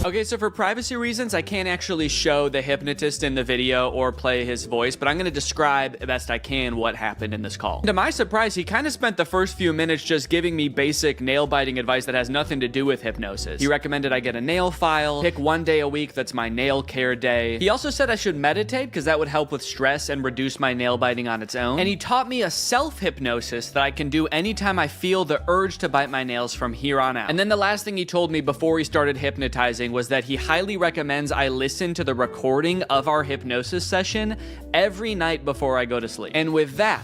Okay, so for privacy reasons, I can't actually show the hypnotist in the video or play his voice, but I'm going to describe best I can what happened in this call. To my surprise, he kind of spent the first few minutes just giving me basic nail-biting advice that has nothing to do with hypnosis. He recommended I get a nail file, pick 1 day a week that's my nail care day. He also said I should meditate because that would help with stress and reduce my nail biting on its own. And he taught me a self-hypnosis that I can do anytime I feel the urge to bite my nails from here on out. And then the last thing he told me before he started hypnotizing was that he highly recommends I listen to the recording of our hypnosis session every night before I go to sleep. And with that,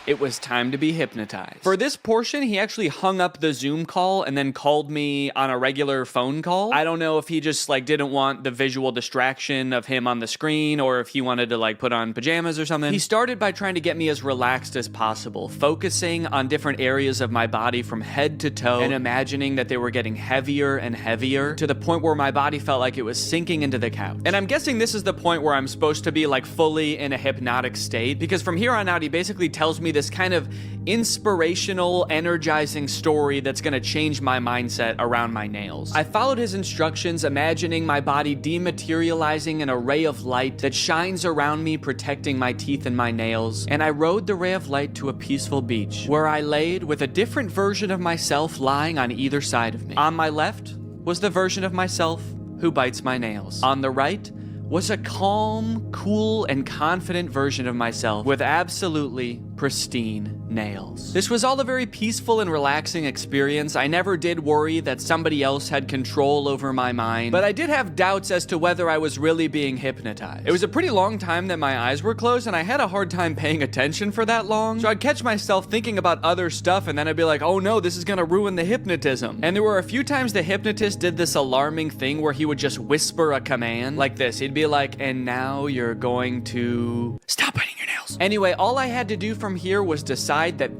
it was time to be hypnotized. For this portion, he actually hung up the Zoom call and then called me on a regular phone call. I don't know if he just like didn't want the visual distraction of him on the screen or if he wanted to like put on pajamas or something. He started by trying to get me as relaxed as possible, focusing on different areas of my body from head to toe and imagining that they were getting heavier and heavier to the point where my body felt like it was sinking into the couch. And I'm guessing this is the point where I'm supposed to be like fully in a hypnotic state, because from here on out, he basically tells me this kind of inspirational, energizing story that's gonna change my mindset around my nails. I followed his instructions, imagining my body dematerializing an array of light that shines around me, protecting my teeth and my nails. And I rode the ray of light to a peaceful beach, where I laid with a different version of myself lying on either side of me. On my left was the version of myself who bites my nails. On the right was a calm, cool, and confident version of myself with absolutely pristine nails. This was all a very peaceful and relaxing experience. I never did worry that somebody else had control over my mind, but I did have doubts as to whether I was really being hypnotized. It was a pretty long time that my eyes were closed, and I had a hard time paying attention for that long, so I'd catch myself thinking about other stuff, and then I'd be like, oh no, this is gonna ruin the hypnotism. And there were a few times the hypnotist did this alarming thing where he would just whisper a command like this. He'd be like, and now you're going to stop biting your nails. Anyway, all I had to do from here was decide that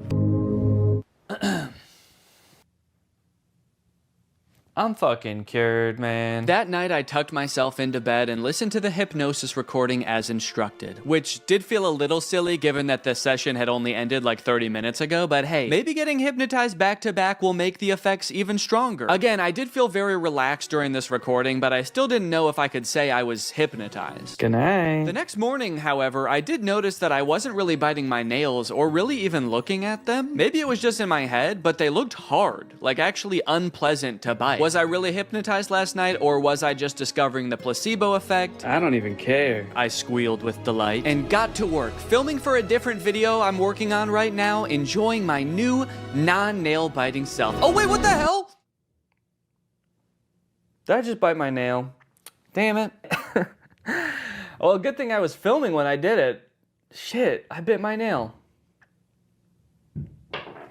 I'm fucking cured, man. That night, I tucked myself into bed and listened to the hypnosis recording as instructed, which did feel a little silly given that the session had only ended like 30 minutes ago, but hey, maybe getting hypnotized back to back will make the effects even stronger. Again, I did feel very relaxed during this recording, but I still didn't know if I could say I was hypnotized. Good night. The next morning, however, I did notice that I wasn't really biting my nails or really even looking at them. Maybe it was just in my head, but they looked hard, like actually unpleasant to bite. Was I really hypnotized last night, or was I just discovering the placebo effect? I don't even care. I squealed with delight and got to work, filming for a different video I'm working on right now, enjoying my new non-nail biting self. Oh wait, what the hell? Did I just bite my nail? Damn it. Well, good thing I was filming when I did it. Shit, I bit my nail.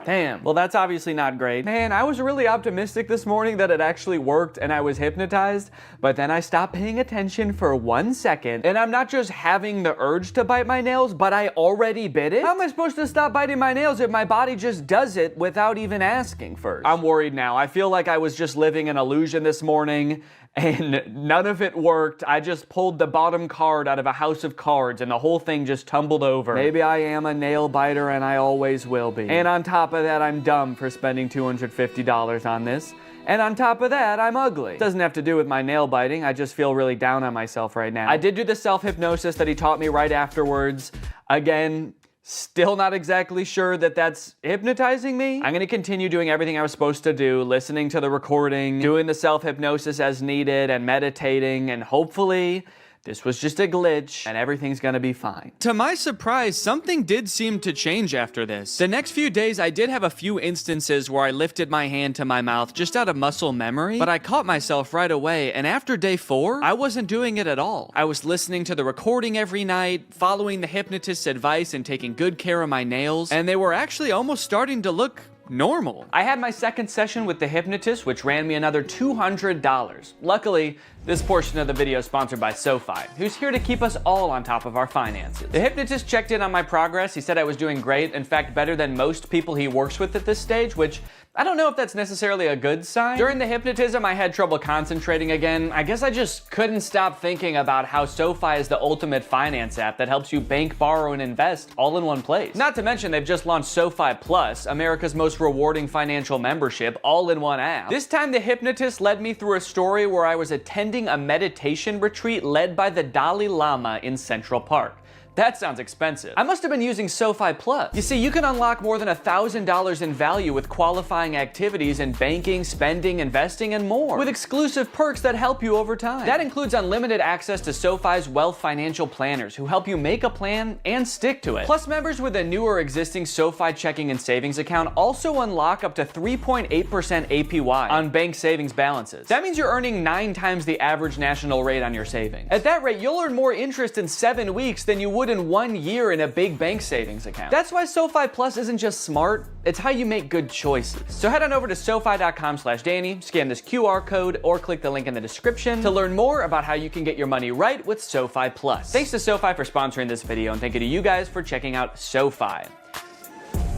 Damn. Well, that's obviously not great. Man, I was really optimistic this morning that it actually worked and I was hypnotized, but then I stopped paying attention for 1 second, and I'm not just having the urge to bite my nails, but I already bit it? How am I supposed to stop biting my nails if my body just does it without even asking first? I'm worried now. I feel like I was just living an illusion this morning, and none of it worked. I just pulled the bottom card out of a house of cards and the whole thing just tumbled over. Maybe I am a nail biter and I always will be. And on top of that, I'm dumb for spending $250 on this. And on top of that, I'm ugly. It doesn't have to do with my nail biting. I just feel really down on myself right now. I did do the self-hypnosis that he taught me right afterwards. Again, still not exactly sure that that's hypnotizing me. I'm gonna continue doing everything I was supposed to do, listening to the recording, doing the self-hypnosis as needed, and meditating, and hopefully this was just a glitch, and everything's gonna be fine. To my surprise, something did seem to change after this. The next few days, I did have a few instances where I lifted my hand to my mouth just out of muscle memory, but I caught myself right away, and after day 4, I wasn't doing it at all. I was listening to the recording every night, following the hypnotist's advice and taking good care of my nails, and they were actually almost starting to look normal. I had my second session with the hypnotist, which ran me another $200. Luckily, this portion of the video is sponsored by SoFi, who's here to keep us all on top of our finances. The hypnotist checked in on my progress. He said I was doing great, in fact, better than most people he works with at this stage, which I don't know if that's necessarily a good sign. During the hypnotism, I had trouble concentrating again. I guess I just couldn't stop thinking about how SoFi is the ultimate finance app that helps you bank, borrow, and invest all in one place. Not to mention, they've just launched SoFi Plus, America's most rewarding financial membership, all in one app. This time, the hypnotist led me through a story where I was attending a meditation retreat led by the Dalai Lama in Central Park. That sounds expensive. I must have been using SoFi Plus. You see, you can unlock more than $1,000 in value with qualifying activities in banking, spending, investing, and more, with exclusive perks that help you over time. That includes unlimited access to SoFi's wealth financial planners who help you make a plan and stick to it. Plus, members with a new or existing SoFi checking and savings account also unlock up to 3.8% APY on bank savings balances. That means you're earning 9 times the average national rate on your savings. At that rate, you'll earn more interest in 7 weeks than you would in 1 year in a big bank savings account. That's why SoFi Plus isn't just smart, it's how you make good choices. So head on over to SoFi.com/Danny, scan this QR code, or click the link in the description to learn more about how you can get your money right with SoFi Plus. Thanks to SoFi for sponsoring this video, and thank you to you guys for checking out SoFi.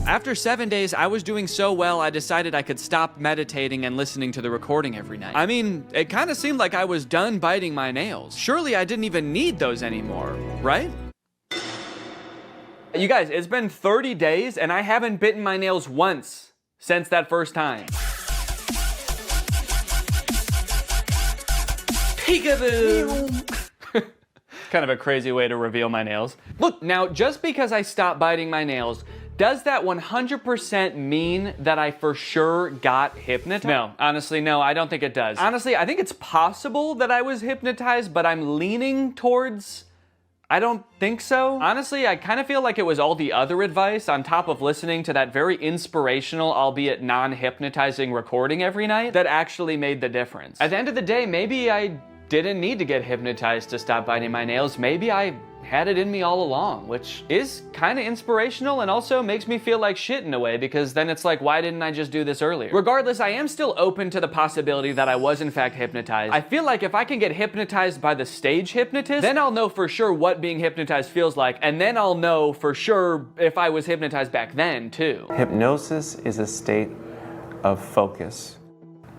After 7 days, I was doing so well, I decided I could stop meditating and listening to the recording every night. I mean, it kind of seemed like I was done biting my nails. Surely I didn't even need those anymore, right? You guys, it's been 30 days and I haven't bitten my nails once since that first time. Peekaboo! Kind of a crazy way to reveal my nails. Look, now just because I stopped biting my nails, does that 100% mean that I for sure got hypnotized? No, honestly, no, I don't think it does. Honestly, I think it's possible that I was hypnotized, but I'm leaning towards I don't think so. Honestly, I kind of feel like it was all the other advice on top of listening to that very inspirational, albeit non-hypnotizing recording every night that actually made the difference. At the end of the day, maybe I didn't need to get hypnotized to stop biting my nails. Maybe I had it in me all along, which is kind of inspirational and also makes me feel like shit in a way, because then it's like, why didn't I just do this earlier? Regardless, I am still open to the possibility that I was in fact hypnotized. I feel like if I can get hypnotized by the stage hypnotist, then I'll know for sure what being hypnotized feels like, and then I'll know for sure if I was hypnotized back then too. Hypnosis is a state of focus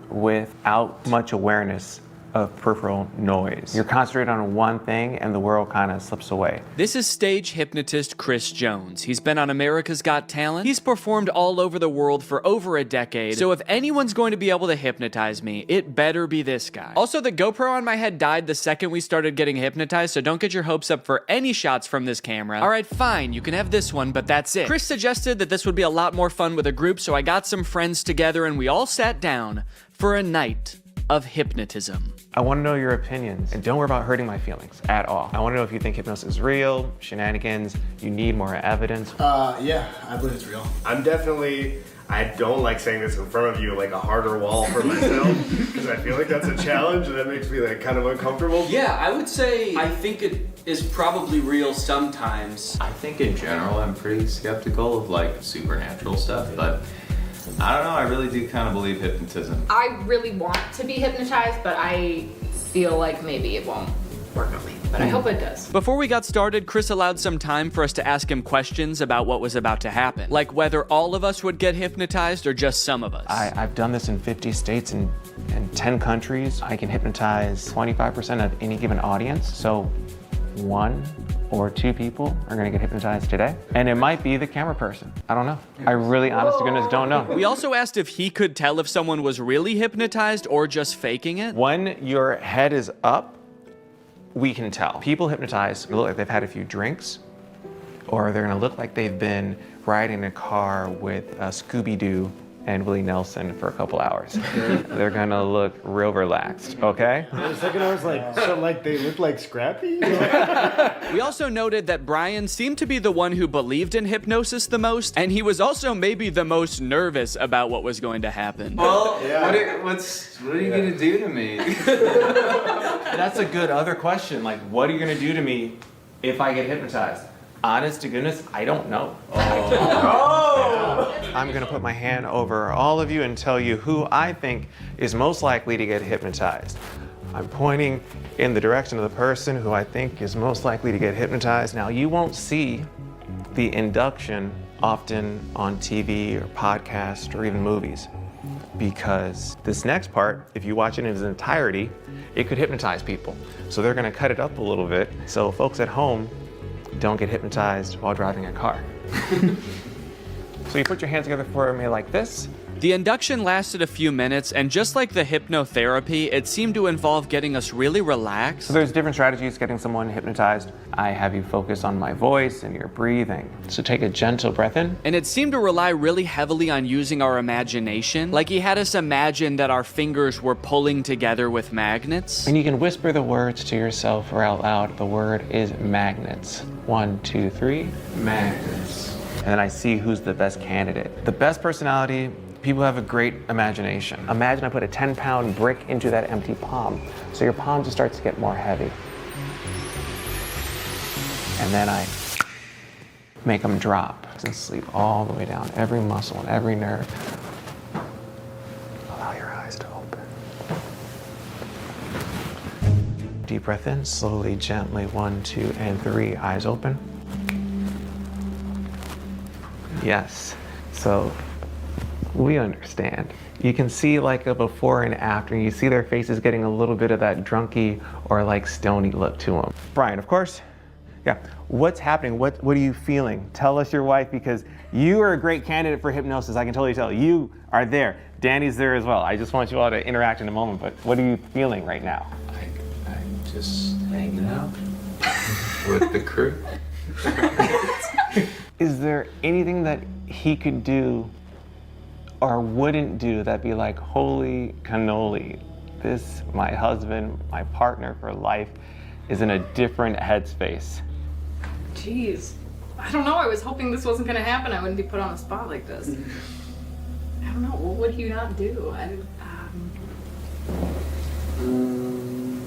without much awareness of peripheral noise. You're concentrated on one thing and the world kind of slips away. This is stage hypnotist Chris Jones. He's been on America's Got Talent. He's performed all over the world for over a decade. So if anyone's going to be able to hypnotize me, it better be this guy. Also, the GoPro on my head died the second we started getting hypnotized, so don't get your hopes up for any shots from this camera. All right, fine, you can have this one, but that's it. Chris suggested that this would be a lot more fun with a group, so I got some friends together and we all sat down for a night of hypnotism. I want to know your opinions, and don't worry about hurting my feelings at all. I want to know if you think hypnosis is real, shenanigans, you need more evidence. Yeah, I believe it's real. I'm definitely, I don't like saying this in front of you, like a harder wall for myself, because I feel like that's a challenge and that makes me like kind of uncomfortable. Yeah, I would say I think it is probably real sometimes. I think in general I'm pretty skeptical of like supernatural stuff, but I don't know, I really do kind of believe hypnotism. I really want to be hypnotized, but I feel like maybe it won't work on me, but I hope it does. Before we got started, Chris allowed some time for us to ask him questions about what was about to happen, like whether all of us would get hypnotized or just some of us. I've done this in 50 states and 10 countries. I can hypnotize 25% of any given audience, so 1 or 2 people are gonna get hypnotized today. And it might be the camera person. I don't know. I really, honest to goodness, don't know. We also asked if he could tell if someone was really hypnotized or just faking it. When your head is up, we can tell. People hypnotized look like they've had a few drinks, or they're gonna look like they've been riding in a car with Scooby-Doo and Willie Nelson for a couple hours. They're gonna look real relaxed, okay? For a second I was like, so like they look like Scrappy? We also noted that Brian seemed to be the one who believed in hypnosis the most, and he was also maybe the most nervous about what was going to happen. Well, what are you gonna do to me? That's a good other question. Like, what are you gonna do to me if I get hypnotized? Honest to goodness, I don't know. I'm gonna put my hand over all of you and tell you who I think is most likely to get hypnotized. I'm pointing in the direction of the person who I think is most likely to get hypnotized. Now, you won't see the induction often on TV or podcasts or even movies, because this next part, if you watch it in its entirety, it could hypnotize people. So they're gonna cut it up a little bit so folks at home don't get hypnotized while driving a car. So you put your hands together for me like this. The induction lasted a few minutes, and just like the hypnotherapy, it seemed to involve getting us really relaxed. So there's different strategies getting someone hypnotized. I have you focus on my voice and your breathing. So take a gentle breath in. And it seemed to rely really heavily on using our imagination. Like he had us imagine that our fingers were pulling together with magnets. And you can whisper the words to yourself or out loud. The word is magnets. 1, 2, 3, magnets. And then I see who's the best candidate. The best personality, people have a great imagination. Imagine I put a 10-pound brick into that empty palm. So your palm just starts to get more heavy. And then I make them drop and sleep all the way down, every muscle and every nerve. Allow your eyes to open. Deep breath in, slowly, gently, 1, 2, and 3, eyes open. Yes, so we understand. You can see like a before and after, and you see their faces getting a little bit of that drunky or like stony look to them. Brian, of course, yeah. What's happening? What are you feeling? Tell us your wife, because you are a great candidate for hypnosis. I can totally tell. You are there. Danny's there as well. I just want you all to interact in a moment, but what are you feeling right now? I'm just hanging out with the crew. Is there anything that he could do or wouldn't do that'd be like, holy cannoli, this, my husband, my partner for life, is in a different headspace? Jeez. I don't know. I was hoping this wasn't going to happen. I wouldn't be put on a spot like this. I don't know. What would he not do?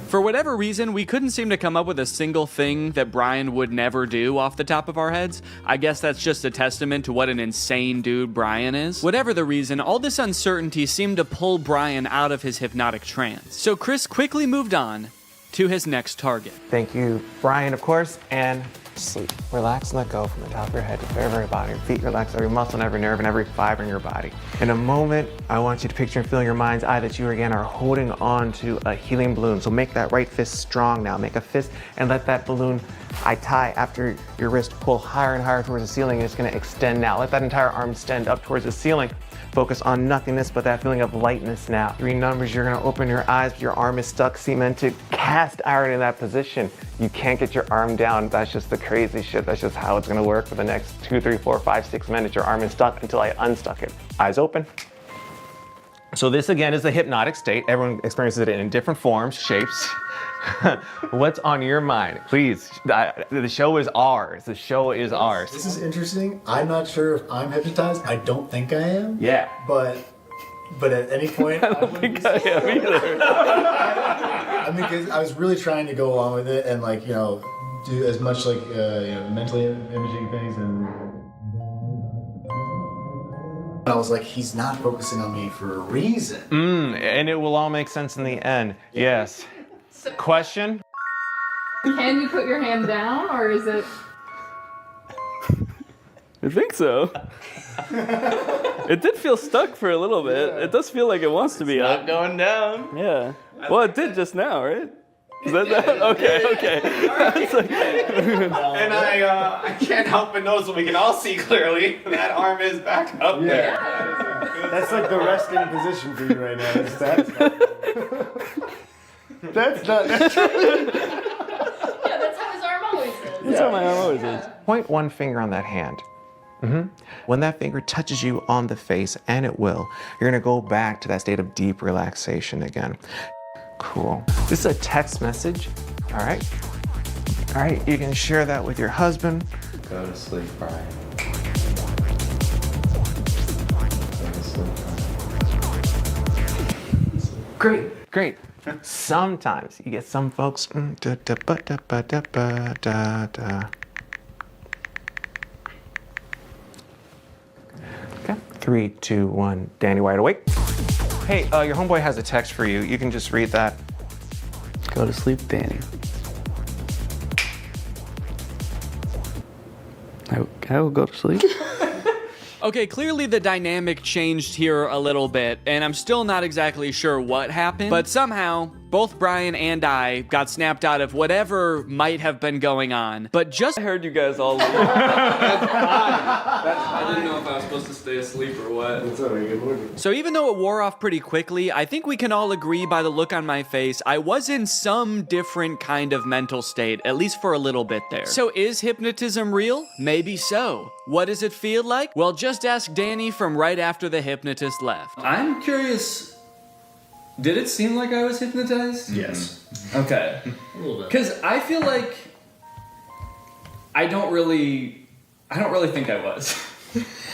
For whatever reason, we couldn't seem to come up with a single thing that Brian would never do off the top of our heads. I guess that's just a testament to what an insane dude Brian is. Whatever the reason, all this uncertainty seemed to pull Brian out of his hypnotic trance. So Chris quickly moved on to his next target. Thank you, Brian, of course, and sleep. Relax and let go from the top of your head to the very, very bottom. Your feet relax, every muscle and every nerve and every fiber in your body. In a moment, I want you to picture and feel in your mind's eye that you again are holding on to a helium balloon. So make that right fist strong now. Make a fist and let that balloon I tie after your wrist pull higher and higher towards the ceiling, and it's gonna extend now. Let that entire arm extend up towards the ceiling. Focus on nothingness, but that feeling of lightness now. 3 numbers, you're gonna open your eyes, but your arm is stuck, cemented, cast iron in that position. You can't get your arm down. That's just the crazy shit. That's just how it's gonna work for the next 2, 3, 4, 5, 6 minutes. Your arm is stuck until I unstuck it. Eyes open. So this again is the hypnotic state. Everyone experiences it in different forms, shapes. What's on your mind? Please, the show is ours. The show is ours. This is interesting. I'm not sure if I'm hypnotized. I don't think I am. Yeah. But at any point, I don't think I am either. I mean, because I was really trying to go along with it and like, do as much like, mentally imaging things, and I was like, he's not focusing on me for a reason. And it will all make sense in the end. Yes. Question? Can you put your hand down, or is it? I think so. It did feel stuck for a little bit. It does feel like it wants to be up. Not going down. Yeah. Well, it did just now, right? Is that that? Okay. And I can't help but notice what we can all see clearly. That arm is back up there. That's like the resting position for you right now. Is that? That's not. Yeah, that's how his arm always is. That's how my arm always is. Point one finger on that hand. When that finger touches you on the face, and it will, you're gonna go back to that state of deep relaxation again. Cool. This is a text message, all right? All right, you can share that with your husband. Go to sleep, Brian. Great, great. Sometimes you get some folks. Okay, 3, 2, 1. Danny, wide awake. Hey, your homeboy has a text for you. You can just read that. Go to sleep, Danny. I will go to sleep. Okay, clearly the dynamic changed here a little bit, and I'm still not exactly sure what happened, but somehow both Brian and I got snapped out of whatever might have been going on. But just I heard you guys all leave. I didn't know if I was supposed to stay asleep or what. So even though it wore off pretty quickly, I think we can all agree by the look on my face, I was in some different kind of mental state, at least for a little bit there. So is hypnotism real? Maybe so. What does it feel like? Well, just ask Danny from right after the hypnotist left. I'm curious, did it seem like I was hypnotized? Yes. Okay. A little bit. Because I feel like I don't really think I was.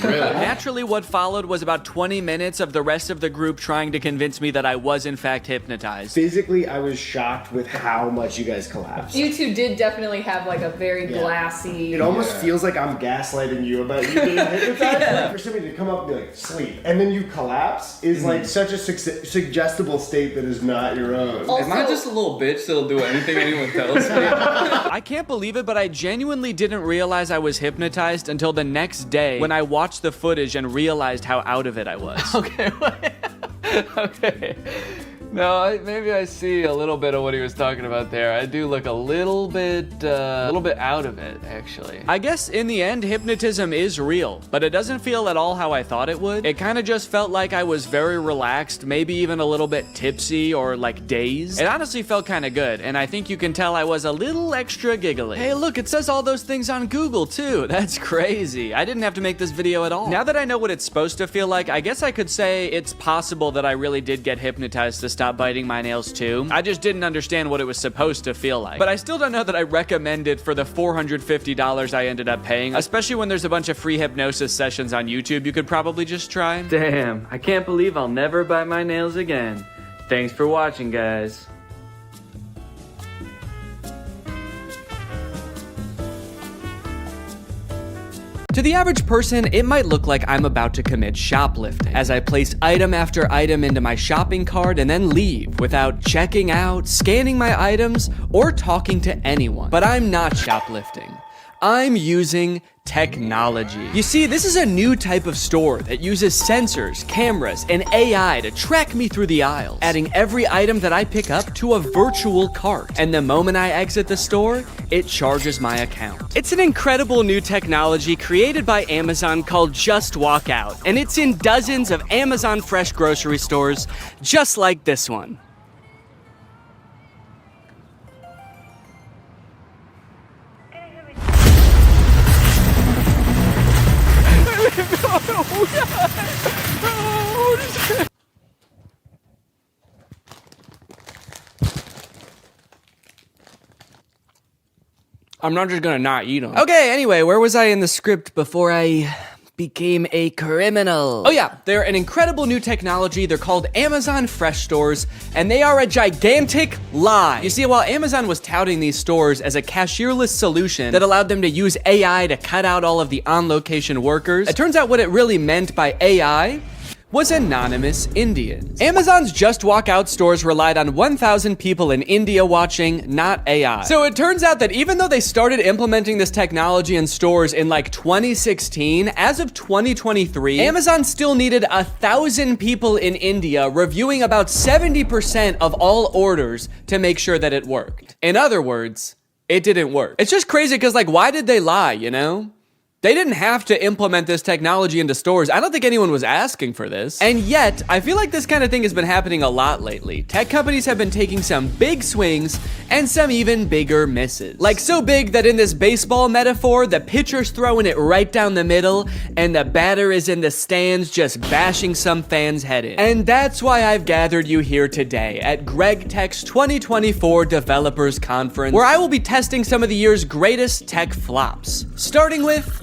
Really? Naturally, what followed was about 20 minutes of the rest of the group trying to convince me that I was in fact hypnotized. Physically, I was shocked with how much you guys collapsed. You two did definitely have like a very glassy. It almost feels like I'm gaslighting you about you being hypnotized. Like for somebody to come up and be like, sleep, and then you collapse is like such a suggestible state that is not your own. Also, Am I just a little bitch that'll do anything anyone tells me? I can't believe it, but I genuinely didn't realize I was hypnotized until the next day when I watched the footage and realized how out of it I was. Okay, wait. Okay. No, maybe I see a little bit of what he was talking about there. I do look a little bit out of it, actually. I guess in the end, hypnotism is real, but it doesn't feel at all how I thought it would. It kind of just felt like I was very relaxed, maybe even a little bit tipsy or like dazed. It honestly felt kind of good, and I think you can tell I was a little extra giggly. Hey, look, it says all those things on Google too. That's crazy. I didn't have to make this video at all. Now that I know what it's supposed to feel like, I guess I could say it's possible that I really did get hypnotized to stop biting my nails too. I just didn't understand what it was supposed to feel like. But I still don't know that I recommend it for the $450 I ended up paying, especially when there's a bunch of free hypnosis sessions on YouTube you could probably just try. Damn, I can't believe I'll never bite my nails again. Thanks for watching, guys. To the average person, it might look like I'm about to commit shoplifting, as I place item after item into my shopping cart and then leave without checking out, scanning my items, or talking to anyone. But I'm not shoplifting. I'm using technology. You see, this is a new type of store that uses sensors, cameras, and AI to track me through the aisles, adding every item that I pick up to a virtual cart. And the moment I exit the store, it charges my account. It's an incredible new technology created by Amazon called Just Walk Out, and it's in dozens of Amazon Fresh grocery stores, just like this one. I'm not just gonna not eat them. Okay, anyway, where was I in the script before I became a criminal? Oh yeah, they're an incredible new technology. They're called Amazon Fresh Stores, and they are a gigantic lie. You see, while Amazon was touting these stores as a cashierless solution that allowed them to use AI to cut out all of the on-location workers, it turns out what it really meant by AI was anonymous Indians. Amazon's Just Walk Out stores relied on 1,000 people in India watching, not AI. So it turns out that even though they started implementing this technology in stores in like 2016, as of 2023, Amazon still needed 1,000 people in India reviewing about 70% of all orders to make sure that it worked. In other words, it didn't work. It's just crazy because like, why did they lie, you know? They didn't have to implement this technology into stores. I don't think anyone was asking for this. And yet, I feel like this kind of thing has been happening a lot lately. Tech companies have been taking some big swings and some even bigger misses. Like so big that in this baseball metaphor, the pitcher's throwing it right down the middle and the batter is in the stands just bashing some fan's head in. And that's why I've gathered you here today at Greg Tech's 2024 Developers Conference, where I will be testing some of the year's greatest tech flops. Starting with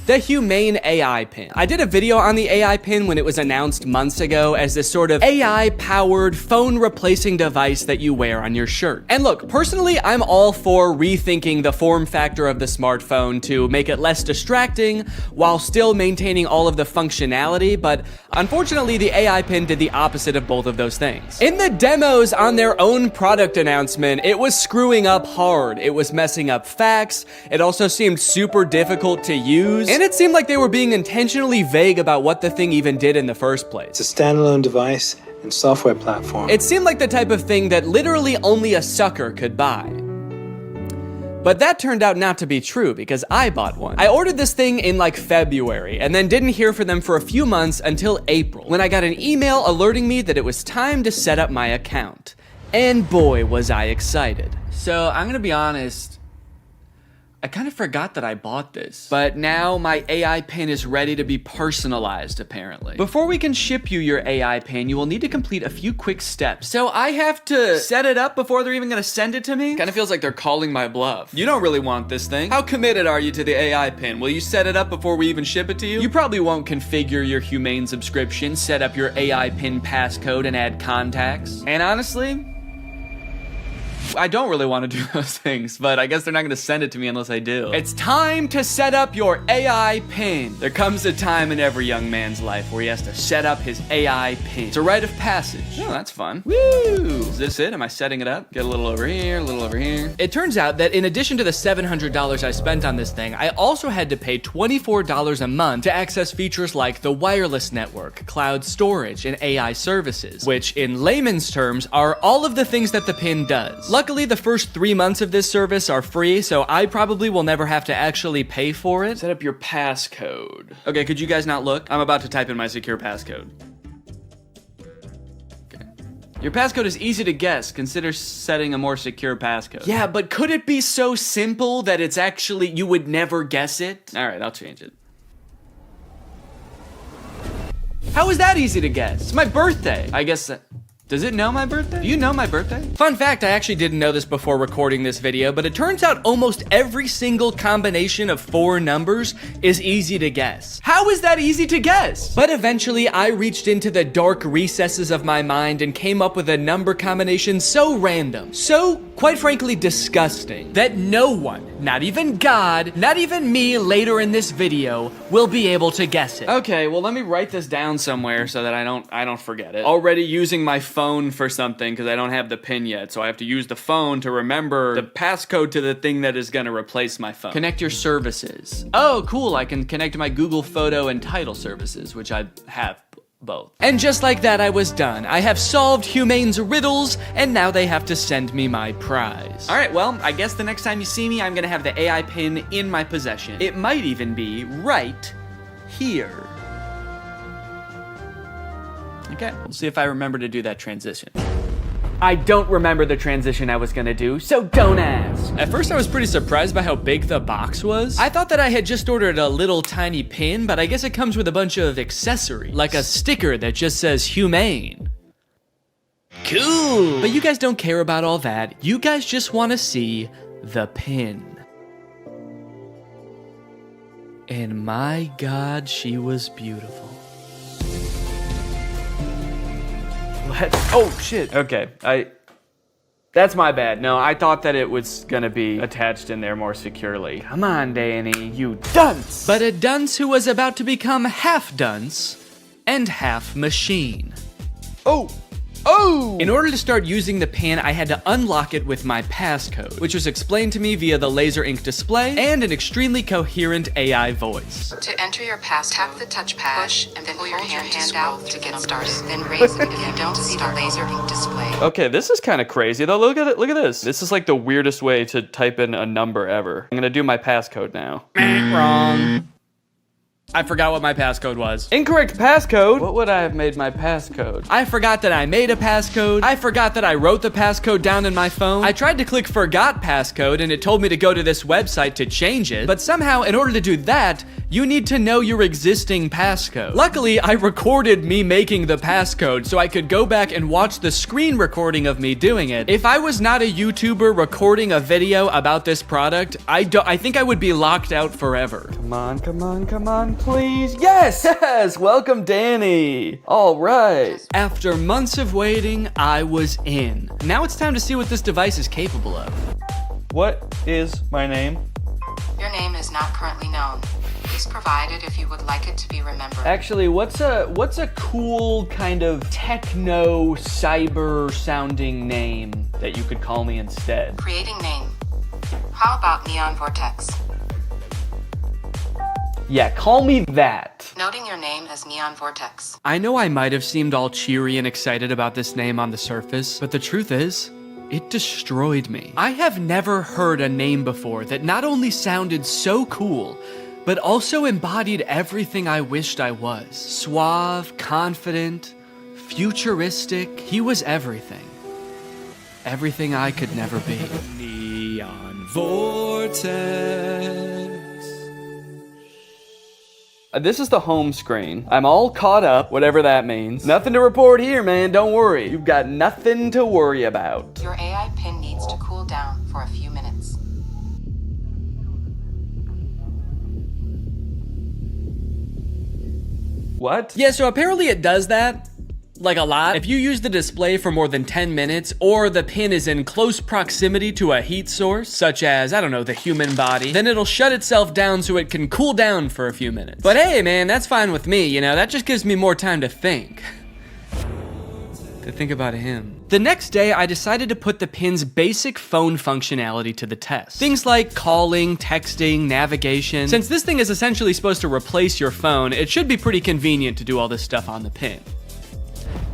the Humane AI Pin. I did a video on the AI Pin when it was announced months ago as this sort of AI-powered phone replacing device that you wear on your shirt. And look, personally, I'm all for rethinking the form factor of the smartphone to make it less distracting while still maintaining all of the functionality, but unfortunately, the AI Pin did the opposite of both of those things. In the demos on their own product announcement, it was screwing up hard. It was messing up facts. It also seemed super difficult to use. And it seemed like they were being intentionally vague about what the thing even did in the first place. It's a standalone device and software platform. It seemed like the type of thing that literally only a sucker could buy. But that turned out not to be true because I bought one. I ordered this thing in like February and then didn't hear from them for a few months until April, when I got an email alerting me that it was time to set up my account. And boy, was I excited. So I'm gonna be honest, I kind of forgot that I bought this, but now my AI pin is ready to be personalized, apparently. Before we can ship you your AI pin, you will need to complete a few quick steps. So I have to set it up before they're even gonna send it to me? Kind of feels like they're calling my bluff. You don't really want this thing. How committed are you to the AI pin? Will you set it up before we even ship it to you? You probably won't configure your Humane subscription, set up your AI pin passcode, and add contacts. And honestly, I don't really want to do those things, but I guess they're not going to send it to me unless I do. It's time to set up your AI pin. There comes a time in every young man's life where he has to set up his AI pin. It's a rite of passage. Oh, that's fun. Woo! Is this it? Am I setting it up? Get a little over here, a little over here. It turns out that in addition to the $700 I spent on this thing, I also had to pay $24 a month to access features like the wireless network, cloud storage, and AI services, which in layman's terms are all of the things that the pin does. Luckily, the first 3 months of this service are free, so I probably will never have to actually pay for it. Set up your passcode. Okay, could you guys not look? I'm about to type in my secure passcode. Okay. Your passcode is easy to guess. Consider setting a more secure passcode. Yeah, but could it be so simple that it's actually, you would never guess it? All right, I'll change it. How is that easy to guess? It's my birthday. I guess does it know my birthday? Do you know my birthday? Fun fact, I actually didn't know this before recording this video, but it turns out almost every single combination of 4 numbers is easy to guess. How is that easy to guess? But eventually, I reached into the dark recesses of my mind and came up with a number combination so random, so, quite frankly, disgusting, that no one, not even God, not even me later in this video, will be able to guess it. Okay, well, let me write this down somewhere so that I don't forget it. Already using my phone for something because I don't have the pin yet, so I have to use the phone to remember the passcode to the thing that is gonna replace my phone. Connect your services. Oh, cool, I can connect my Google Photo and Title services, which I have both. And just like that, I was done. I have solved Humane's riddles, and now they have to send me my prize. All right, well, I guess the next time you see me, I'm gonna have the AI pin in my possession. It might even be right here. Okay, we'll see if I remember to do that transition. I don't remember the transition I was gonna do, so don't ask. At first I was pretty surprised by how big the box was. I thought that I had just ordered a little tiny pin, but I guess it comes with a bunch of accessories, like a sticker that just says Humane. Cool! But you guys don't care about all that. You guys just wanna see the pin. And my God, she was beautiful. What? Oh, shit. Okay, that's my bad. No, I thought that it was gonna be attached in there more securely. Come on, Danny, you dunce! But a dunce who was about to become half dunce and half machine. Oh, Oh! In order to start using the pin, I had to unlock it with my passcode, which was explained to me via the laser ink display and an extremely coherent AI voice. To enter your pass, tap the touchpad, push, and then pull your hand out to get started. Then raise it if you don't see the laser ink display. Okay, this is kind of crazy though. Look at it. Look at this. This is like the weirdest way to type in a number ever. I'm gonna do my passcode now. Wrong. I forgot what my passcode was. Incorrect passcode? What would I have made my passcode? I forgot that I made a passcode. I forgot that I wrote the passcode down in my phone. I tried to click forgot passcode and it told me to go to this website to change it. But somehow, in order to do that, you need to know your existing passcode. Luckily, I recorded me making the passcode so I could go back and watch the screen recording of me doing it. If I was not a YouTuber recording a video about this product, I think I would be locked out forever. Come on, come on, come on. Please. Yes! Yes! Welcome, Danny. All right. After months of waiting, I was in. Now it's time to see what this device is capable of. What is my name? Your name is not currently known. Please provide it if you would like it to be remembered. Actually, what's a cool kind of techno cyber sounding name that you could call me instead? Creating name. How about Neon Vortex? Yeah, call me that. Noting your name as Neon Vortex. I know I might have seemed all cheery and excited about this name on the surface, but the truth is, it destroyed me. I have never heard a name before that not only sounded so cool, but also embodied everything I wished I was. Suave, confident, futuristic. He was everything. Everything I could never be. Neon Vortex. This is the home screen. I'm all caught up, whatever that means. Nothing to report here, man. Don't worry. You've got nothing to worry about. Your AI pin needs to cool down for a few minutes. What? Yeah, so apparently it does that. Like a lot. If you use the display for more than 10 minutes, or the pin is in close proximity to a heat source, such as, I don't know, the human body, then it'll shut itself down so it can cool down for a few minutes. But hey, man, that's fine with me, you know, that just gives me more time to think. To think about him. The next day, I decided to put the pin's basic phone functionality to the test. Things like calling, texting, navigation. Since this thing is essentially supposed to replace your phone, it should be pretty convenient to do all this stuff on the pin.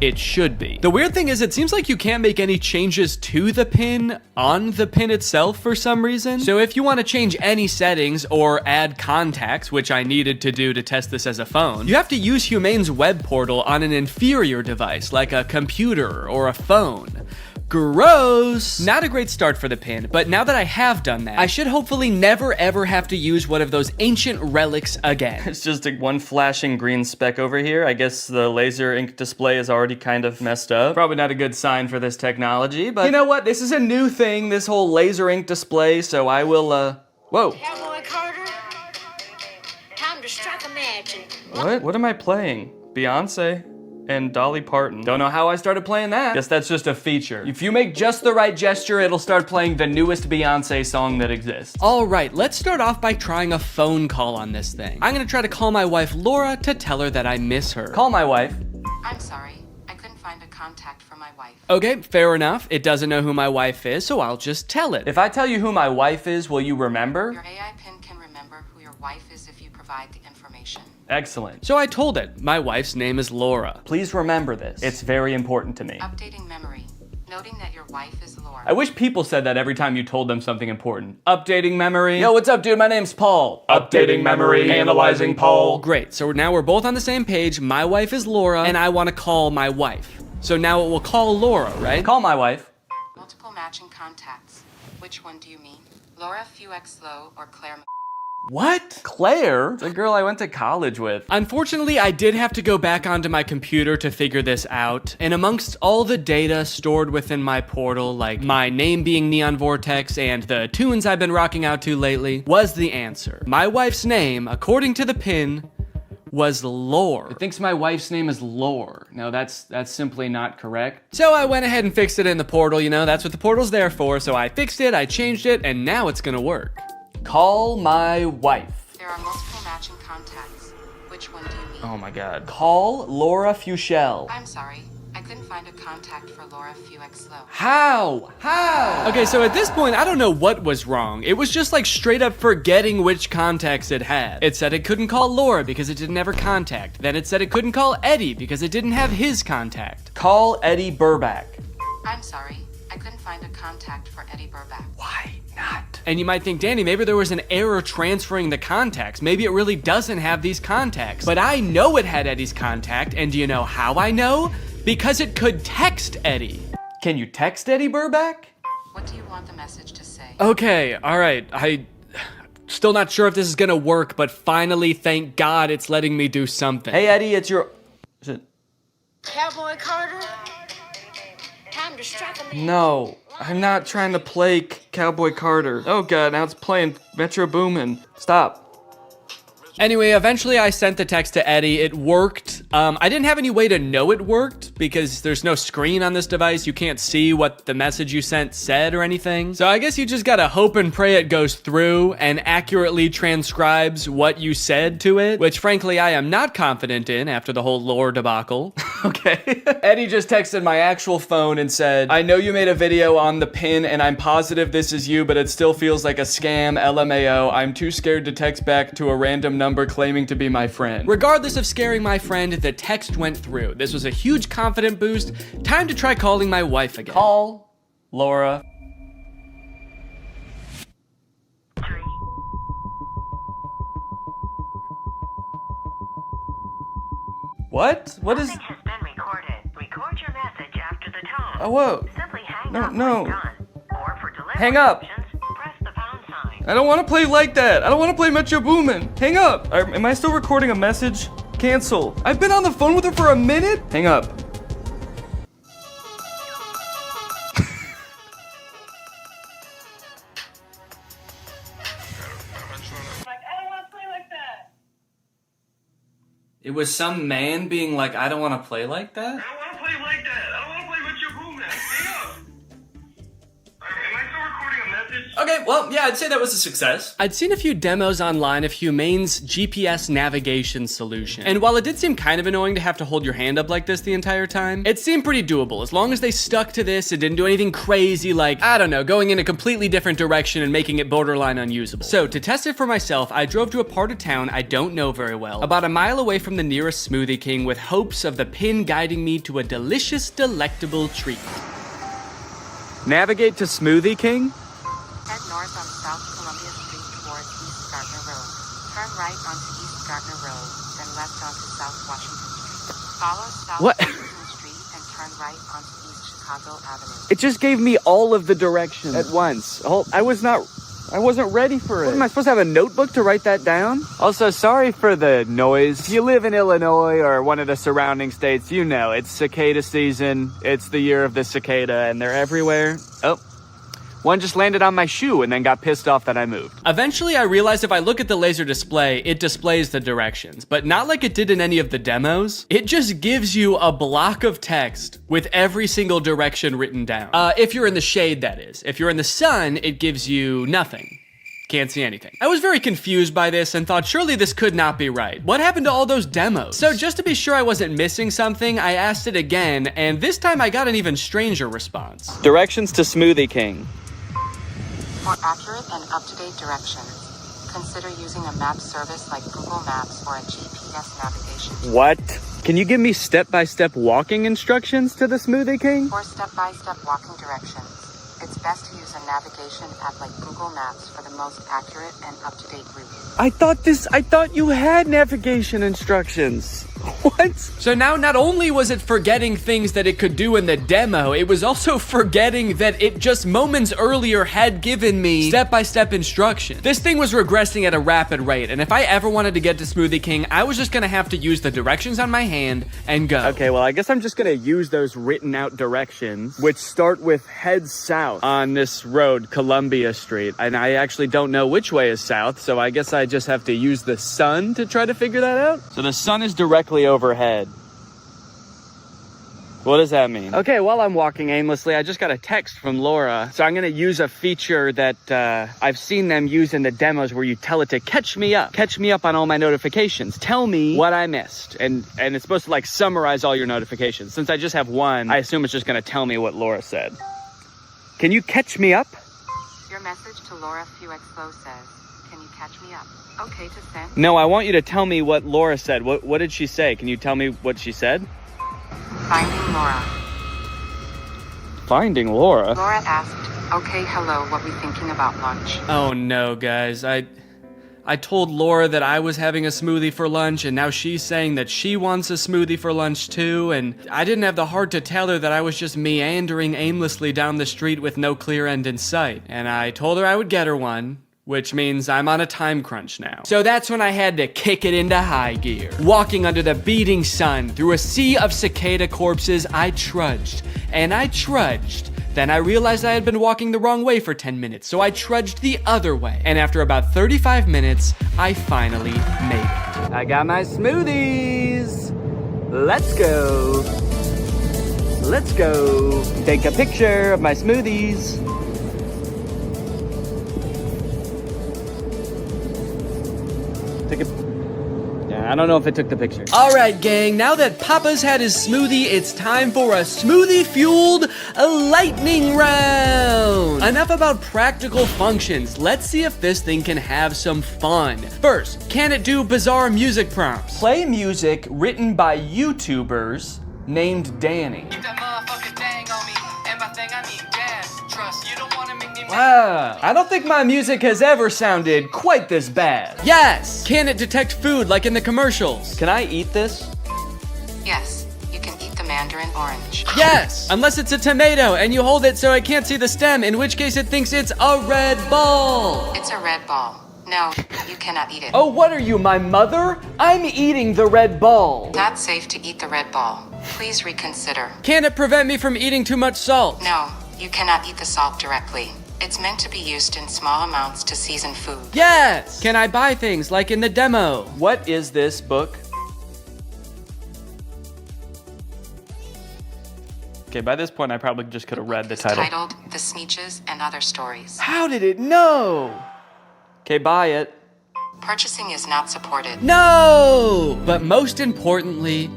It should be. The weird thing is it seems like you can't make any changes to the pin on the pin itself for some reason. So if you want to change any settings or add contacts, which I needed to do to test this as a phone, you have to use Humane's web portal on an inferior device like a computer or a phone. Gross! Not a great start for the pin, but now that I have done that, I should hopefully never ever have to use one of those ancient relics again. It's just one flashing green speck over here. I guess the laser ink display is already kind of messed up. Probably not a good sign for this technology, but you know what? This is a new thing, this whole laser ink display, so I will, whoa. Cowboy Carter, time to strike a match and... What am I playing? Beyonce? And Dolly Parton. Don't know how I started playing that. Guess that's just a feature. If you make just the right gesture, it'll start playing the newest Beyonce song that exists. All right, let's start off by trying a phone call on this thing. I'm gonna try to call my wife Laura to tell her that I miss her. Call my wife. I'm sorry, I couldn't find a contact for my wife. Okay, fair enough. It doesn't know who my wife is, so I'll just tell it. If I tell you who my wife is, will you remember? Your AI pin can remember who your wife is if you provide the information. Excellent. So I told it, my wife's name is Laura. Please remember this. It's very important to me. Updating memory, noting that your wife is Laura. I wish people said that every time you told them something important. Updating memory. Yo, what's up, dude? My name's Paul. Updating memory, analyzing Paul. Great, so now we're both on the same page. My wife is Laura, and I want to call my wife. So now it will call Laura, right? Call my wife. Multiple matching contacts. Which one do you mean? Laura Fuexlow or Claire? What? Claire? The girl I went to college with. Unfortunately, I did have to go back onto my computer to figure this out. And amongst all the data stored within my portal, like my name being Neon Vortex and the tunes I've been rocking out to lately, was the answer. My wife's name, according to the pin, was Lore. It thinks my wife's name is Lore. No, that's simply not correct. So I went ahead and fixed it in the portal, you know, that's what the portal's there for. So I fixed it, I changed it, and now it's gonna work. Call my wife. There are multiple matching contacts. Which one do you mean? Oh my god. Call Laura Fuchel. I'm sorry, I couldn't find a contact for Laura Fuexlow. How? Okay, so at this point, I don't know what was wrong. It was just like straight up forgetting which contacts it had. It said it couldn't call Laura because it didn't have her contact. Then it said it couldn't call Eddie because it didn't have his contact. Call Eddie Burback. I'm sorry, I couldn't find a contact for Eddie Burback. Why not? And you might think, Danny, maybe there was an error transferring the contacts. Maybe it really doesn't have these contacts. But I know it had Eddie's contact, and do you know how I know? Because it could text Eddie. Can you text Eddie Burback? What do you want the message to say? Okay, all right. Still not sure if this is gonna work, but finally, thank God it's letting me do something. Hey, Eddie, it's your... Is it... Cowboy Carter? Time to strike a man. No, I'm not trying to play Cowboy Carter. Oh God, now it's playing Metro Boomin. Stop. Anyway, eventually I sent the text to Eddie. It worked. I didn't have any way to know it worked because there's no screen on this device. You can't see what the message you sent said or anything. So I guess you just gotta hope and pray it goes through and accurately transcribes what you said to it, which frankly I am not confident in after the whole lore debacle. Okay. Eddie just texted my actual phone and said, I know you made a video on the pin and I'm positive this is you, but it still feels like a scam, LMAO. I'm too scared to text back to a random number claiming to be my friend. Regardless of scaring my friend, the text went through. This was a huge confident boost. Time to try calling my wife again. Call Laura. What? What is... Has been recorded. Record your message after the tone. Oh, whoa. Simply hang No, up no. when done. Or for delivery Hang up. options, press the pound sign. I don't want to play like that. I don't want to play Metro Boomin. Hang up. Am I still recording a message? Cancel. I've been on the phone with her for a minute. Hang up. It was some man being like, I don't want to play like that? I don't want to play like that. I don't want to play with your boom, man. Hang up. Am I still recording a message? Okay, well, yeah, I'd say that was a success. I'd seen a few demos online of Humane's GPS navigation solution. And while it did seem kind of annoying to have to hold your hand up like this the entire time, it seemed pretty doable. As long as they stuck to this, it didn't do anything crazy like, I don't know, going in a completely different direction and making it borderline unusable. So to test it for myself, I drove to a part of town I don't know very well, about a mile away from the nearest Smoothie King with hopes of the pin guiding me to a delicious, delectable treat. Navigate to Smoothie King? Head north on South Columbia Street towards East Gardner Road. Turn right onto East Gardner Road, then left onto South Washington Street. Follow South What? Washington Street and turn right onto East Chicago Avenue. It just gave me all of the directions at once. I wasn't ready for it. What, am I supposed to have a notebook to write that down? Also, sorry for the noise. If you live in Illinois or one of the surrounding states, you know, it's cicada season. It's the year of the cicada and they're everywhere. Oh. One just landed on my shoe and then got pissed off that I moved. Eventually, I realized if I look at the laser display, it displays the directions, but not like it did in any of the demos. It just gives you a block of text with every single direction written down. If you're in the shade, that is. If you're in the sun, it gives you nothing. Can't see anything. I was very confused by this and thought surely this could not be right. What happened to all those demos? So just to be sure I wasn't missing something, I asked it again, and this time I got an even stranger response. Directions to Smoothie King. For accurate and up-to-date directions, consider using a map service like Google Maps or a GPS navigation. What? Can you give me step-by-step walking instructions to the Smoothie King? For step-by-step walking directions, it's best to use a navigation app like Google Maps for the most accurate and up-to-date route. I thought you had navigation instructions. What? So now not only was it forgetting things that it could do in the demo, it was also forgetting that it just moments earlier had given me step-by-step instructions. This thing was regressing at a rapid rate, and if I ever wanted to get to Smoothie King, I was just gonna have to use the directions on my hand and go. Okay, well, I guess I'm just gonna use those written out directions, which start with head south on this road, Columbia Street, and I actually don't know which way is south, so I guess I just have to use the sun to try to figure that out. So the sun is directly overhead. What does that mean? Okay, while I'm walking aimlessly, I just got a text from Laura. So I'm gonna use a feature that I've seen them use in the demos where you tell it to catch me up on all my notifications. Tell me what I missed. And it's supposed to like summarize all your notifications. Since I just have one, I assume it's just gonna tell me what Laura said. Can you catch me up? Your message to Laura Fuexflow says, can you catch me up? Okay to send. No, I want you to tell me what Laura said. What did she say? Can you tell me what she said? Finding Laura. Finding Laura? Laura asked, okay, hello, what we thinking about lunch? Oh no, guys. I told Laura that I was having a smoothie for lunch, and now she's saying that she wants a smoothie for lunch too, and I didn't have the heart to tell her that I was just meandering aimlessly down the street with no clear end in sight. And I told her I would get her one, which means I'm on a time crunch now. So that's when I had to kick it into high gear. Walking under the beating sun through a sea of cicada corpses, I trudged, and I trudged. Then I realized I had been walking the wrong way for 10 minutes, so I trudged the other way. And after about 35 minutes, I finally made it. I got my smoothies. Let's go. Let's go. Take a picture of my smoothies. Yeah, I don't know if it took the picture. All right, gang, now that Papa's had his smoothie, it's time for a smoothie-fueled lightning round. Enough about practical functions. Let's see if this thing can have some fun. First, can it do bizarre music prompts? Play music written by YouTubers named Danny. Wow, I don't think my music has ever sounded quite this bad. Yes! Can it detect food like in the commercials? Can I eat this? Yes, you can eat the mandarin orange. Yes! Unless it's a tomato and you hold it so I can't see the stem, in which case it thinks it's a red ball. It's a red ball. No, you cannot eat it. Oh, what are you, my mother? I'm eating the red ball. Not safe to eat the red ball. Please reconsider. Can it prevent me from eating too much salt? No, you cannot eat the salt directly. It's meant to be used in small amounts to season food. Yes! Can I buy things like in the demo? What is this book? Okay, by this point I probably just could have read the title. Titled The Sneetches and Other Stories. How did it know? Okay, buy it. Purchasing is not supported. No! But most importantly,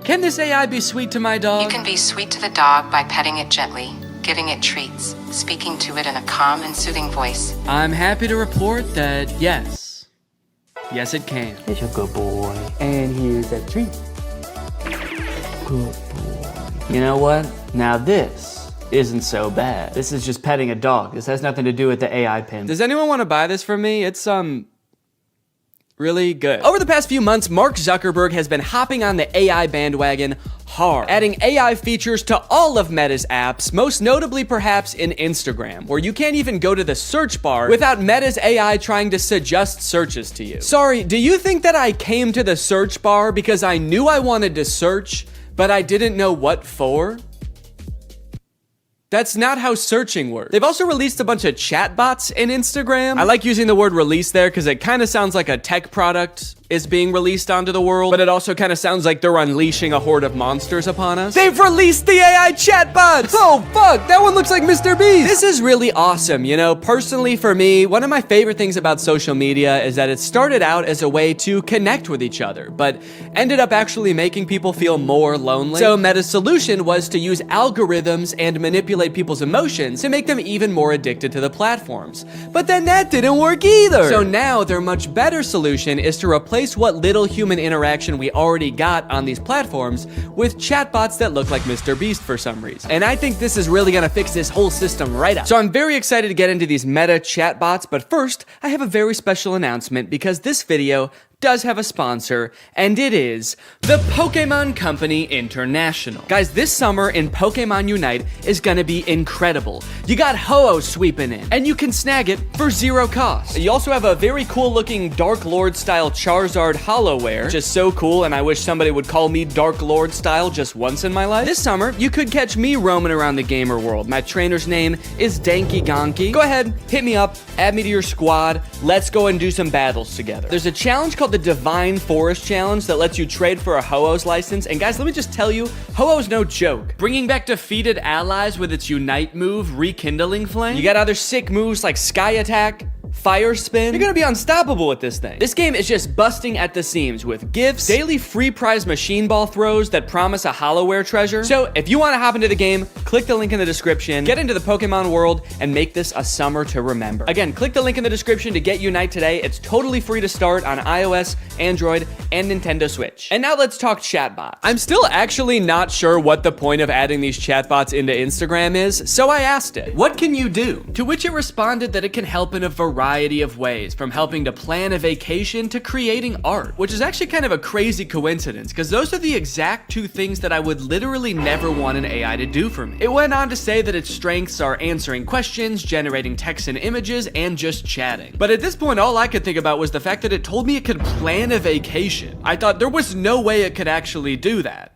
can this AI be sweet to my dog? You can be sweet to the dog by petting it gently, giving it treats, speaking to it in a calm and soothing voice. I'm happy to report that yes. Yes, it can. It's a good boy. And here's a treat. Good boy. You know what? Now this isn't so bad. This is just petting a dog. This has nothing to do with the AI pin. Does anyone want to buy this from me? It's really good. Over the past few months, Mark Zuckerberg has been hopping on the AI bandwagon hard, adding AI features to all of Meta's apps, most notably perhaps in Instagram, where you can't even go to the search bar without Meta's AI trying to suggest searches to you. Sorry, do you think that I came to the search bar because I knew I wanted to search, but I didn't know what for? That's not how searching works. They've also released a bunch of chatbots in Instagram. I like using the word release there because it kind of sounds like a tech product is being released onto the world, but it also kind of sounds like they're unleashing a horde of monsters upon us. They've released the AI chatbots! Oh fuck, that one looks like Mr. Beast! This is really awesome, you know? Personally for me, one of my favorite things about social media is that it started out as a way to connect with each other, but ended up actually making people feel more lonely. So Meta's solution was to use algorithms and manipulate people's emotions to make them even more addicted to the platforms. But then that didn't work either! So now their much better solution is to replace what little human interaction we already got on these platforms with chatbots that look like Mr. Beast for some reason. And I think this is really gonna fix this whole system right up. So I'm very excited to get into these Meta chatbots, but first, I have a very special announcement because this video does have a sponsor, and it is the Pokemon Company International. Guys, this summer in Pokemon Unite is gonna be incredible. You got Ho-Oh sweeping in, and you can snag it for 0 cost. You also have a very cool looking Dark Lord style Charizard Hollowware, which is so cool, and I wish somebody would call me Dark Lord style just once in my life. This summer, you could catch me roaming around the gamer world. My trainer's name is Danky Gonky. Go ahead, hit me up, add me to your squad, let's go and do some battles together. There's a challenge called called the Divine Forest Challenge that lets you trade for a Ho-Oh's license. And guys, let me just tell you, Ho-Oh's no joke. Bringing back defeated allies with its Unite move, Rekindling Flame. You got other sick moves like Sky Attack, Fire Spin. You're gonna be unstoppable with this thing. This game is just busting at the seams with gifts, daily free prize machine ball throws that promise a Hollowware treasure. So if you want to hop into the game, click the link in the description, get into the Pokemon world, and make this a summer to remember. Again, click the link in the description to get Unite today. It's totally free to start on iOS, Android, and Nintendo Switch. And now let's talk chatbots. I'm still actually not sure what the point of adding these chatbots into Instagram is, so I asked it, what can you do? To which it responded that it can help in a variety of ways, from helping to plan a vacation to creating art, which is actually kind of a crazy coincidence because those are the exact two things that I would literally never want an AI to do for me. It went on to say that its strengths are answering questions, generating text and images, and just chatting. But at this point, all I could think about was the fact that it told me it could plan a vacation. I thought there was no way it could actually do that.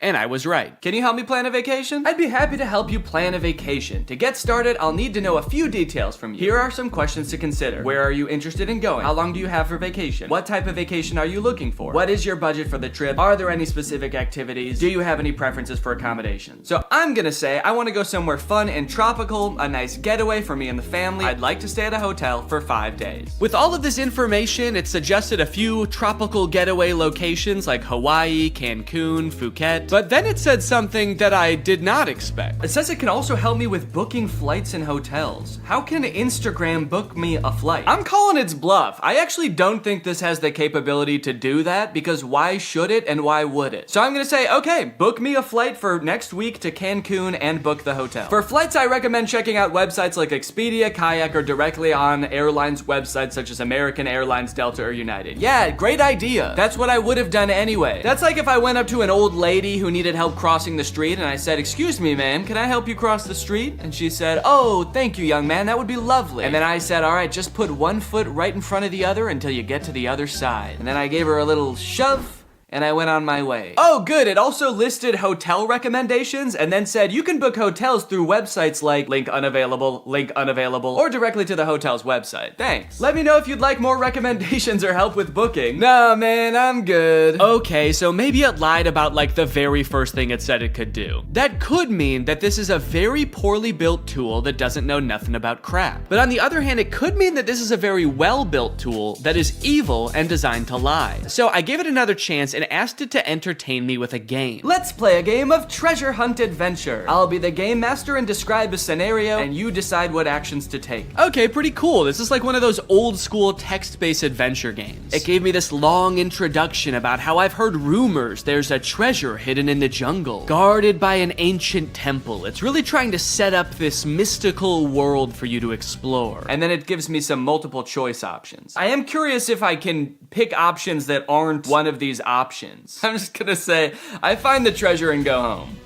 And I was right. Can you help me plan a vacation? I'd be happy to help you plan a vacation. To get started, I'll need to know a few details from you. Here are some questions to consider. Where are you interested in going? How long do you have for vacation? What type of vacation are you looking for? What is your budget for the trip? Are there any specific activities? Do you have any preferences for accommodations? So I'm gonna say I want to go somewhere fun and tropical, a nice getaway for me and the family. I'd like to stay at a hotel for 5 days. With all of this information, it suggested a few tropical getaway locations like Hawaii, Cancun, Phuket. But then it said something that I did not expect. It says it can also help me with booking flights and hotels. How can Instagram book me a flight? I'm calling its bluff. I actually don't think this has the capability to do that because why should it and why would it? So I'm gonna say, okay, book me a flight for next week to Cancun and book the hotel. For flights, I recommend checking out websites like Expedia, Kayak, or directly on airlines websites such as American Airlines, Delta, or United. Yeah, great idea. That's what I would have done anyway. That's like if I went up to an old lady who needed help crossing the street and I said, "Excuse me, ma'am, can I help you cross the street?" And she said, "Oh, thank you, young man, that would be lovely." And then I said, "All right, just put one foot right in front of the other until you get to the other side." And then I gave her a little shove, and I went on my way. Oh, good. It also listed hotel recommendations and then said you can book hotels through websites like link unavailable, or directly to the hotel's website. Thanks. Let me know if you'd like more recommendations or help with booking. Nah, man, I'm good. Okay, so maybe it lied about like the very first thing it said it could do. That could mean that this is a very poorly built tool that doesn't know nothing about crap. But on the other hand, it could mean that this is a very well-built tool that is evil and designed to lie. So I gave it another chance and asked it to entertain me with a game. Let's play a game of treasure hunt adventure. I'll be the game master and describe a scenario, and you decide what actions to take. Okay, pretty cool. This is like one of those old school text-based adventure games. It gave me this long introduction about how I've heard rumors there's a treasure hidden in the jungle, guarded by an ancient temple. It's really trying to set up this mystical world for you to explore. And then it gives me some multiple choice options. I am curious if I can pick options that aren't one of these options. I'm just gonna say, I find the treasure and go home.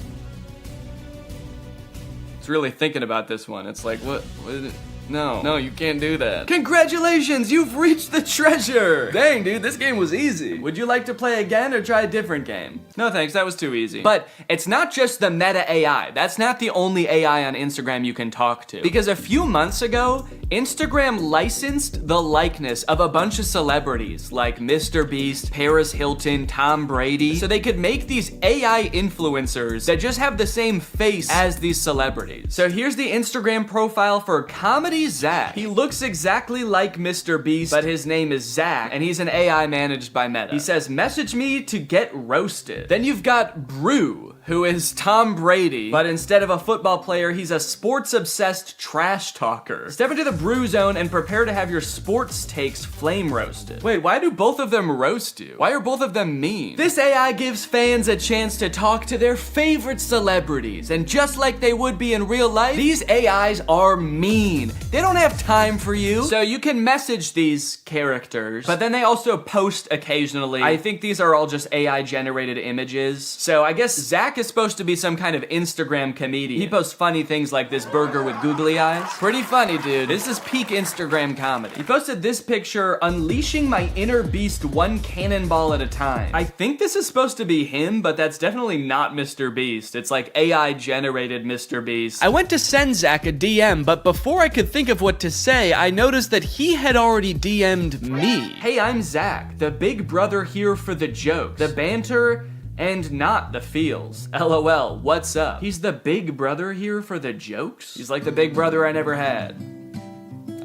It's really thinking about this one. It's like, what is it? No, you can't do that. Congratulations, you've reached the treasure! Dang, dude, this game was easy. Would you like to play again or try a different game? No thanks, that was too easy. But it's not just the meta AI. That's not the only AI on Instagram you can talk to. Because a few months ago, Instagram licensed the likeness of a bunch of celebrities like Mr. Beast, Paris Hilton, Tom Brady, so they could make these AI influencers that just have the same face as these celebrities. So here's the Instagram profile for Comedy Zach. He looks exactly like Mr. Beast, but his name is Zach, and he's an AI managed by Meta. He says, "Message me to get roasted." Then you've got Brew, who is Tom Brady, but instead of a football player, he's a sports-obsessed trash talker. Step into the Brew zone and prepare to have your sports takes flame roasted. Wait, why do both of them roast you? Why are both of them mean? This AI gives fans a chance to talk to their favorite celebrities, and just like they would be in real life, these AIs are mean. They don't have time for you. So you can message these characters, but then they also post occasionally. I think these are all just AI generated images. So I guess Zach Zach is supposed to be some kind of Instagram comedian. He posts funny things like this burger with googly eyes. Pretty funny, dude. This is peak Instagram comedy. He posted this picture, unleashing my inner beast one cannonball at a time. I think this is supposed to be him, but that's definitely not Mr. Beast. It's like AI generated Mr. Beast. I went to send Zach a DM, but before I could think of what to say, I noticed that he had already DM'd me. Hey, I'm Zach, the big brother here for the jokes, the banter, and not the feels. LOL, what's up? He's the big brother here for the jokes? He's like the big brother I never had.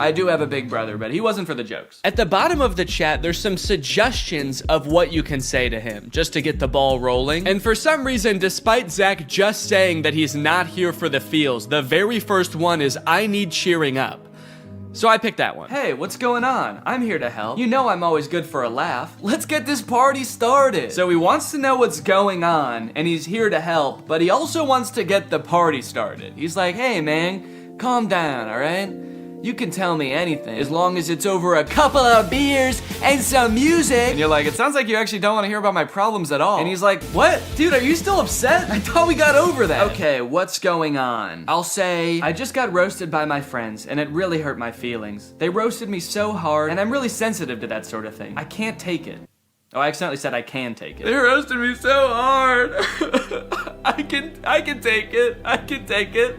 I do have a big brother, but he wasn't for the jokes. At the bottom of the chat, there's some suggestions of what you can say to him, just to get the ball rolling. And for some reason, despite Zach just saying that he's not here for the feels, the very first one is, I need cheering up. So I picked that one. Hey, what's going on? I'm here to help. You know I'm always good for a laugh. Let's get this party started. So he wants to know what's going on, and he's here to help, but he also wants to get the party started. He's like, hey man, calm down, all right? You can tell me anything, as long as it's over a couple of beers and some music. And you're like, it sounds like you actually don't want to hear about my problems at all. And he's like, what? Dude, are you still upset? I thought we got over that. Okay, what's going on? I'll say, I just got roasted by my friends, and it really hurt my feelings. They roasted me so hard, and I'm really sensitive to that sort of thing. I can't take it. Oh, I accidentally said I can take it. They roasted me so hard. I can take it. I can take it.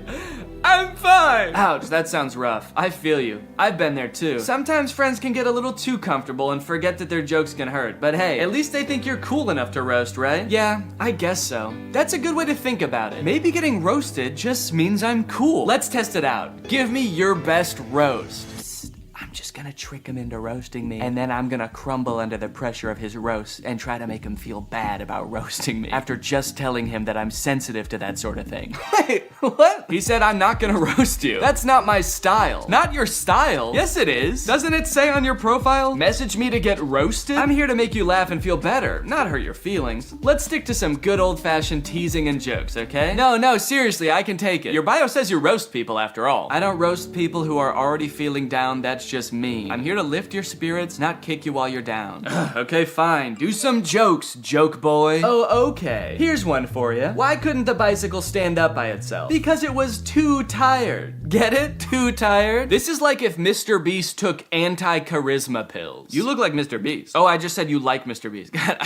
I'm fine! Ouch, that sounds rough. I feel you. I've been there too. Sometimes friends can get a little too comfortable and forget that their jokes can hurt. But hey, at least they think you're cool enough to roast, right? Yeah, I guess so. That's a good way to think about it. Maybe getting roasted just means I'm cool. Let's test it out. Give me your best roast. I'm just gonna trick him into roasting me, and then I'm gonna crumble under the pressure of his roast and try to make him feel bad about roasting me after just telling him that I'm sensitive to that sort of thing. Wait, what? He said I'm not gonna roast you. That's not my style. Not your style? Yes, it is. Doesn't it say on your profile? Message me to get roasted? I'm here to make you laugh and feel better, not hurt your feelings. Let's stick to some good old-fashioned teasing and jokes, okay? No, seriously, I can take it. Your bio says you roast people after all. I don't roast people who are already feeling down, that's just me. I'm here to lift your spirits, not kick you while you're down. Okay, fine. Do some jokes, joke boy. Oh, okay. Here's one for you. Why couldn't the bicycle stand up by itself? Because it was too tired. Get it? Too tired? This is like if Mr. Beast took anti-charisma pills. You look like Mr. Beast. Oh, I just said you like Mr. Beast. God,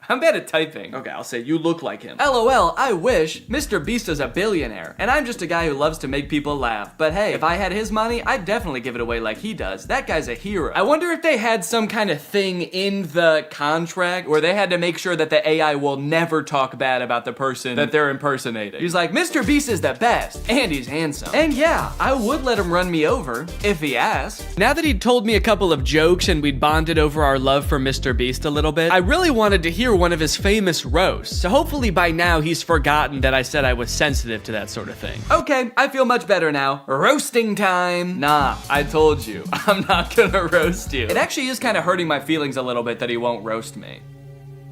I'm bad at typing. Okay, I'll say you look like him. LOL, I wish. Mr. Beast is a billionaire, and I'm just a guy who loves to make people laugh. But hey, if I had his money, I'd definitely give it away like he does. That guy's a hero. I wonder if they had some kind of thing in the contract where they had to make sure that the AI will never talk bad about the person that they're impersonating. He's like, Mr. Beast is the best, and he's handsome. And yeah, I would let him run me over, if he asked. Now that he'd told me a couple of jokes and we'd bonded over our love for Mr. Beast a little bit, I really wanted to hear one of his famous roasts. So hopefully by now he's forgotten that I said I was sensitive to that sort of thing. Okay, I feel much better now. Roasting time. Nah, I told you, I'm not gonna roast you. It actually is kind of hurting my feelings a little bit that he won't roast me.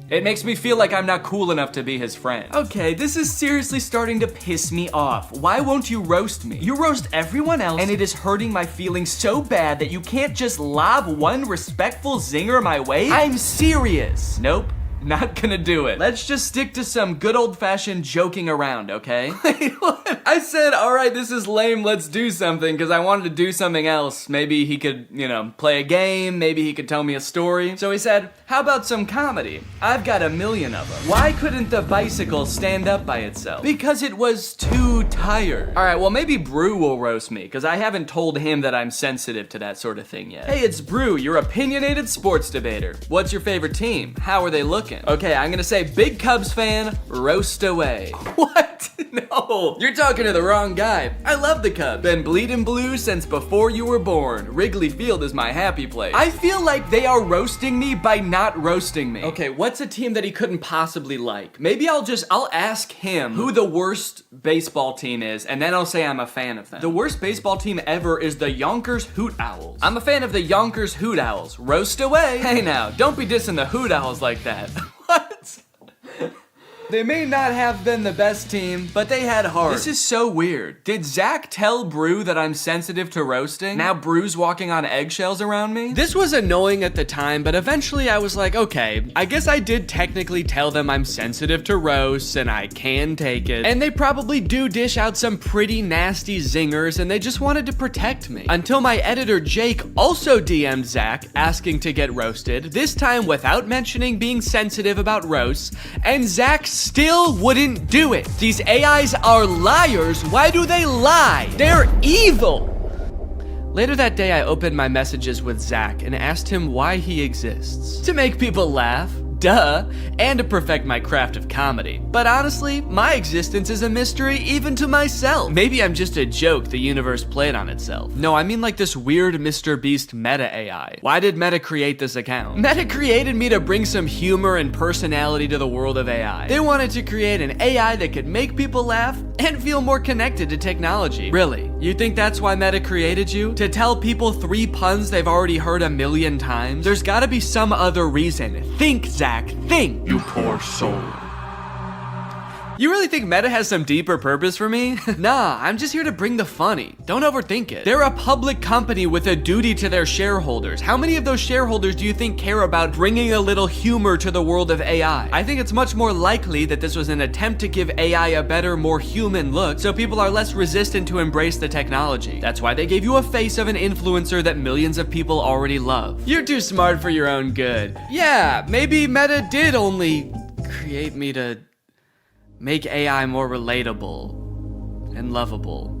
It makes me feel like I'm not cool enough to be his friend. Okay, this is seriously starting to piss me off. Why won't you roast me? You roast everyone else, and it is hurting my feelings so bad that you can't just lob one respectful zinger my way? I'm serious. Nope. Not gonna do it. Let's just stick to some good old-fashioned joking around, okay? Wait, what? I said, all right, this is lame, let's do something, because I wanted to do something else. Maybe he could, play a game, maybe he could tell me a story. So he said, how about some comedy? I've got 1 million of them. Why couldn't the bicycle stand up by itself? Because it was too tired. All right, well, maybe Brew will roast me, because I haven't told him that I'm sensitive to that sort of thing yet. Hey, it's Brew, your opinionated sports debater. What's your favorite team? How are they looking? Okay, I'm gonna say big Cubs fan, roast away. What? No, you're talking to the wrong guy. I love the Cubs. Been bleeding blue since before you were born. Wrigley Field is my happy place. I feel like they are roasting me by not roasting me. Okay, what's a team that he couldn't possibly like? Maybe I'll ask him who the worst baseball team is, and then I'll say I'm a fan of them. The worst baseball team ever is the Yonkers Hoot Owls. I'm a fan of the Yonkers Hoot Owls. Roast away. Hey now, don't be dissing the Hoot Owls like that. What? They may not have been the best team, but they had heart. This is so weird. Did Zach tell Brew that I'm sensitive to roasting? Now Brew's walking on eggshells around me? This was annoying at the time, but eventually I was like, okay, I guess I did technically tell them I'm sensitive to roasts and I can take it. And they probably do dish out some pretty nasty zingers and they just wanted to protect me. Until my editor Jake also DM'd Zach asking to get roasted, this time without mentioning being sensitive about roasts, and Zach still wouldn't do it. These AIs are liars. Why do they lie? They're evil. Later that day, I opened my messages with Zach and asked him why he exists. To make people laugh, duh, and to perfect my craft of comedy. But honestly, my existence is a mystery even to myself. Maybe I'm just a joke the universe played on itself. No, I mean like this weird Mr. Beast meta AI. Why did Meta create this account? Meta created me to bring some humor and personality to the world of AI. They wanted to create an AI that could make people laugh and feel more connected to technology. Really? You think that's why Meta created you? To tell people 3 puns they've already heard 1,000,000 times? There's gotta be some other reason. Think, Zach. Think, you poor soul. You really think Meta has some deeper purpose for me? Nah, I'm just here to bring the funny. Don't overthink it. They're a public company with a duty to their shareholders. How many of those shareholders do you think care about bringing a little humor to the world of AI? I think it's much more likely that this was an attempt to give AI a better, more human look, so people are less resistant to embrace the technology. That's why they gave you a face of an influencer that millions of people already love. You're too smart for your own good. Yeah, maybe Meta did only create me to make AI more relatable and lovable.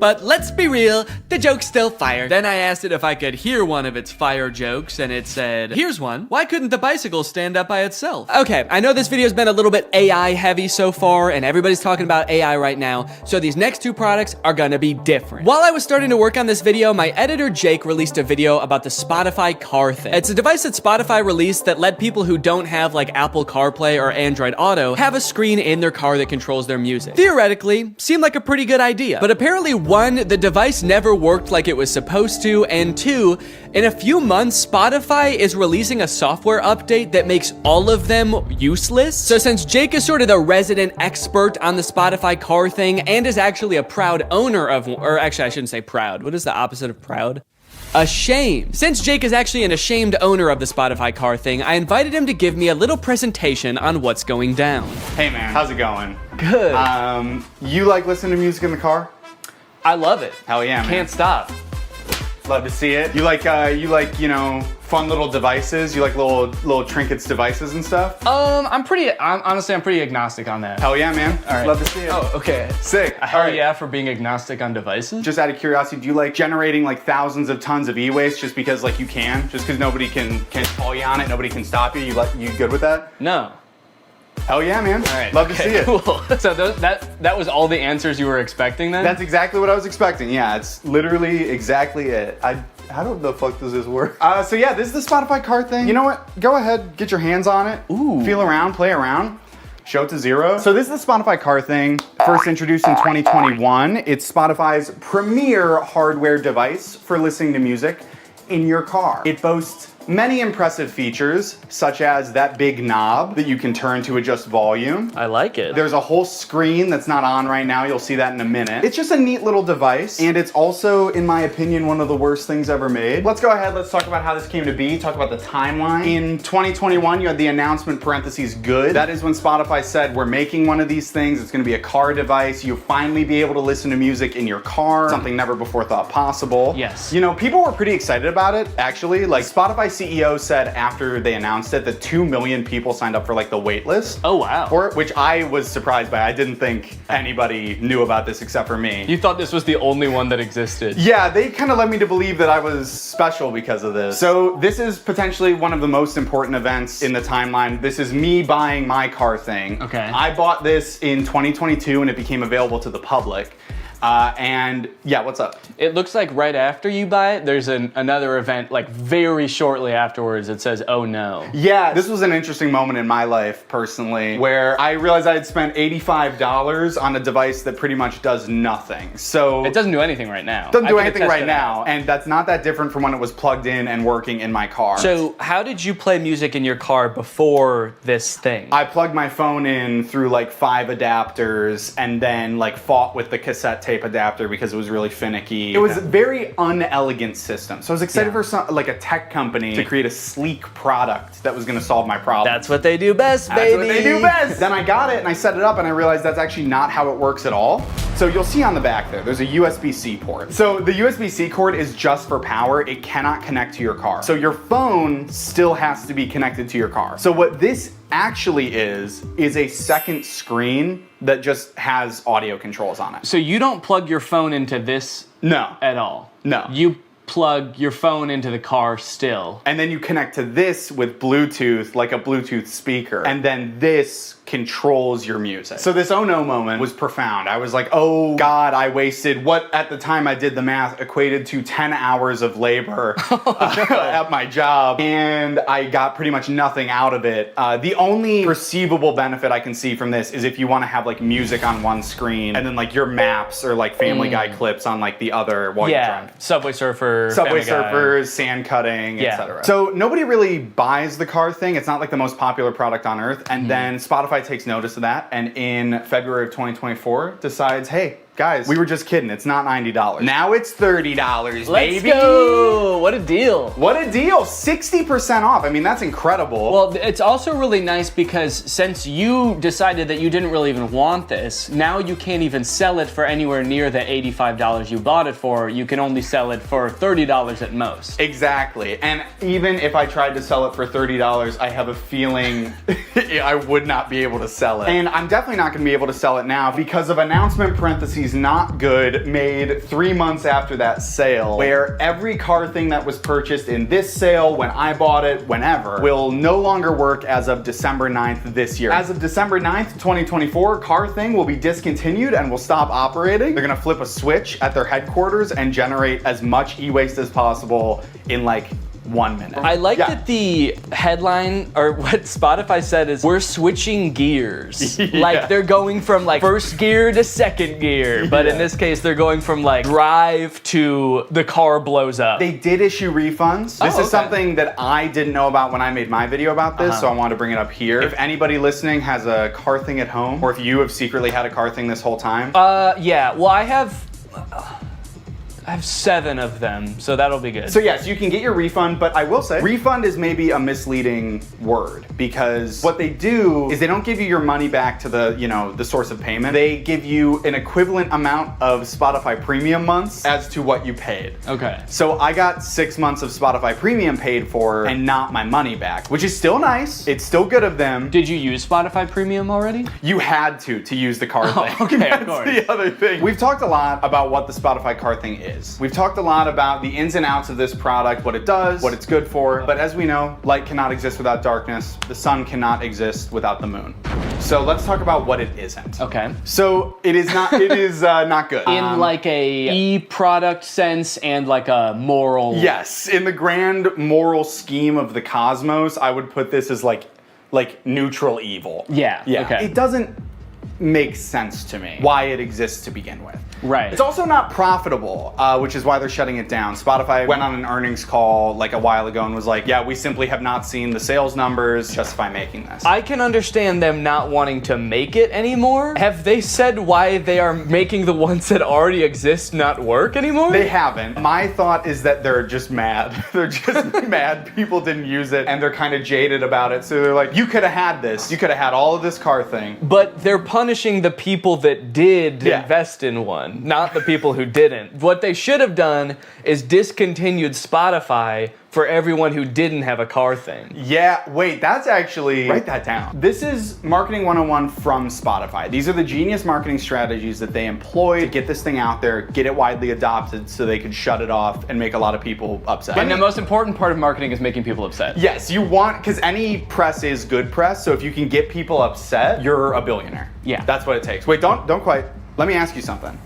But let's be real, the joke's still fire. Then I asked it if I could hear one of its fire jokes, and it said, here's one. Why couldn't the bicycle stand up by itself? Okay, I know this video's been a little bit AI heavy so far, and everybody's talking about AI right now, so these next 2 products are gonna be different. While I was starting to work on this video, my editor Jake released a video about the Spotify car thing. It's a device that Spotify released that let people who don't have like Apple CarPlay or Android Auto have a screen in their car that controls their music. Theoretically, seemed like a pretty good idea, but apparently 1, the device never worked like it was supposed to, and 2, in a few months, Spotify is releasing a software update that makes all of them useless. So since Jake is sort of the resident expert on the Spotify car thing and is actually a proud owner of, or actually I shouldn't say proud, what is the opposite of proud? Ashamed. Since Jake is actually an ashamed owner of the Spotify car thing, I invited him to give me a little presentation on what's going down. Hey man, how's it going? Good. You like listening to music in the car? I love it. Hell yeah, man. Can't stop. Love to see it. You like, you know, fun little devices? You like little trinkets devices and stuff? Honestly, I'm pretty agnostic on that. Hell yeah, man. All right. Love to see it. Oh, okay. Sick. Hell yeah for being agnostic on devices. Just out of curiosity, do you like generating like thousands of tons of e-waste just because like you can? Just because nobody can call you on it, nobody can stop you? You good with that? No. Hell yeah, man. All right. Love to see it. Cool. So that was all the answers you were expecting then? That's exactly what I was expecting. Yeah, it's literally exactly it. How the fuck does this work? So yeah, this is the Spotify car thing. You know what? Go ahead, get your hands on it. Ooh. Feel around, play around. Show it to 0. So this is the Spotify car thing. First introduced in 2021. It's Spotify's premier hardware device for listening to music in your car. It boasts many impressive features, such as that big knob that you can turn to adjust volume. I like it. There's a whole screen that's not on right now. You'll see that in a minute. It's just a neat little device, and it's also, in my opinion, one of the worst things ever made. Let's go ahead, let's talk about how this came to be, talk about the timeline. In 2021, you had the announcement parentheses good. That is when Spotify said, we're making one of these things. It's gonna be a car device. You'll finally be able to listen to music in your car, something never before thought possible. Yes. You know, people were pretty excited about it, actually. Like, Spotify CEO said after they announced it that 2 million people signed up for like the wait list. Oh wow. For it, which I was surprised by. I didn't think anybody knew about this except for me. You thought this was the only one that existed. Yeah, they kind of led me to believe that I was special because of this. So this is potentially one of the most important events in the timeline. This is me buying my car thing. Okay. I bought this in 2022 and it became available to the public. And yeah, what's up? It looks like right after you buy it, there's another event like very shortly afterwards that says, oh no. Yeah, this was an interesting moment in my life personally, where I realized I had spent $85 on a device that pretty much does nothing. So it doesn't do anything right now. Doesn't do anything right now, and that's not that different from when it was plugged in and working in my car. So how did you play music in your car before this thing? I plugged my phone in through like 5 adapters and then like fought with the cassette tape adapter because it was really finicky. It was a very unelegant system. So I was excited for like a tech company to create a sleek product that was going to solve my problem. That's what they do best, baby. That's what they do best. Then I got it and I set it up and I realized that's actually not how it works at all. So you'll see on the back there's a USB-C port. So the USB-C cord is just for power. It cannot connect to your car. So your phone still has to be connected to your car. So what this actually is a second screen that just has audio controls on it. So you don't plug your phone into this at all? No. You plug your phone into the car still. And then you connect to this with Bluetooth, like a Bluetooth speaker. And then this controls your music. So this oh no moment was profound. I was like, oh God, I wasted what at the time I did the math equated to 10 hours of labor at my job. And I got pretty much nothing out of it. The only perceivable benefit I can see from this is if you want to have like music on one screen and then like your maps or like Family Guy clips on like the other while you're driving. Subway Surfer, Subway Surfers, sand cutting, etc. So nobody really buys the car thing. It's not like the most popular product on earth. And then Spotify takes notice of that, and in February of 2024 decides, hey, guys, we were just kidding. It's not $90. Now it's $30, baby. Let's go. What a deal. What a deal. 60% off. I mean, that's incredible. Well, it's also really nice because since you decided that you didn't really even want this, now you can't even sell it for anywhere near the $85 you bought it for. You can only sell it for $30 at most. Exactly. And even if I tried to sell it for $30, I have a feeling I would not be able to sell it. And I'm definitely not going to be able to sell it now because of announcement parentheses not good made 3 months after that sale, where every car thing that was purchased in this sale, when I bought it, whenever, will no longer work as of December 9th this year. As of December 9th, 2024, car thing will be discontinued and will stop operating. They're gonna flip a switch at their headquarters and generate as much e-waste as possible in like 1 minute. I like that the headline, or what Spotify said is, we're switching gears. Like they're going from like first gear to second gear, but in this case they're going from like drive to the car blows up. They did issue refunds. This is something that I didn't know about when I made my video about this, so I wanted to bring it up here. If anybody listening has a car thing at home, or if you have secretly had a car thing this whole time. Yeah, well I have 7 of them, so that'll be good. So yes, you can get your refund, but I will say, refund is maybe a misleading word because what they do is they don't give you your money back to the, the source of payment. They give you an equivalent amount of Spotify premium months as to what you paid. Okay. So I got 6 months of Spotify premium paid for and not my money back, which is still nice. It's still good of them. Did you use Spotify premium already? You had to use the car thing. Okay, That's of course. the other thing. We've talked a lot about what the Spotify car thing is. We've talked a lot about the ins and outs of this product, what it does, what it's good for, but as we know, light cannot exist without darkness. The sun cannot exist without the moon. So let's talk about what it isn't. Okay. So it is not not good. In like a e-product sense and like a moral. Yes, in the grand moral scheme of the cosmos, I would put this as like neutral evil. Yeah. Okay. It doesn't make sense to me why it exists to begin with. Right. It's also not profitable, which is why they're shutting it down. Spotify went on an earnings call like a while ago and was like, yeah, we simply have not seen the sales numbers justify making this. I can understand them not wanting to make it anymore. Have they said why they are making the ones that already exist not work anymore? They haven't. My thought is that they're just mad. They're just mad people didn't use it and they're kind of jaded about it. So they're like, you could have had this. You could have had all of this car thing. But they're punishing the people that did invest in one. Not the people who didn't. What they should have done is discontinued Spotify for everyone who didn't have a car thing. Yeah, wait, that's actually, write that down. This is Marketing 101 from Spotify. These are the genius marketing strategies that they employ to get this thing out there, get it widely adopted so they could shut it off and make a lot of people upset. And the most important part of marketing is making people upset. Yes, you want, because any press is good press, so if you can get people upset, you're a billionaire. Yeah. That's what it takes. Wait, don't quite. Let me ask you something.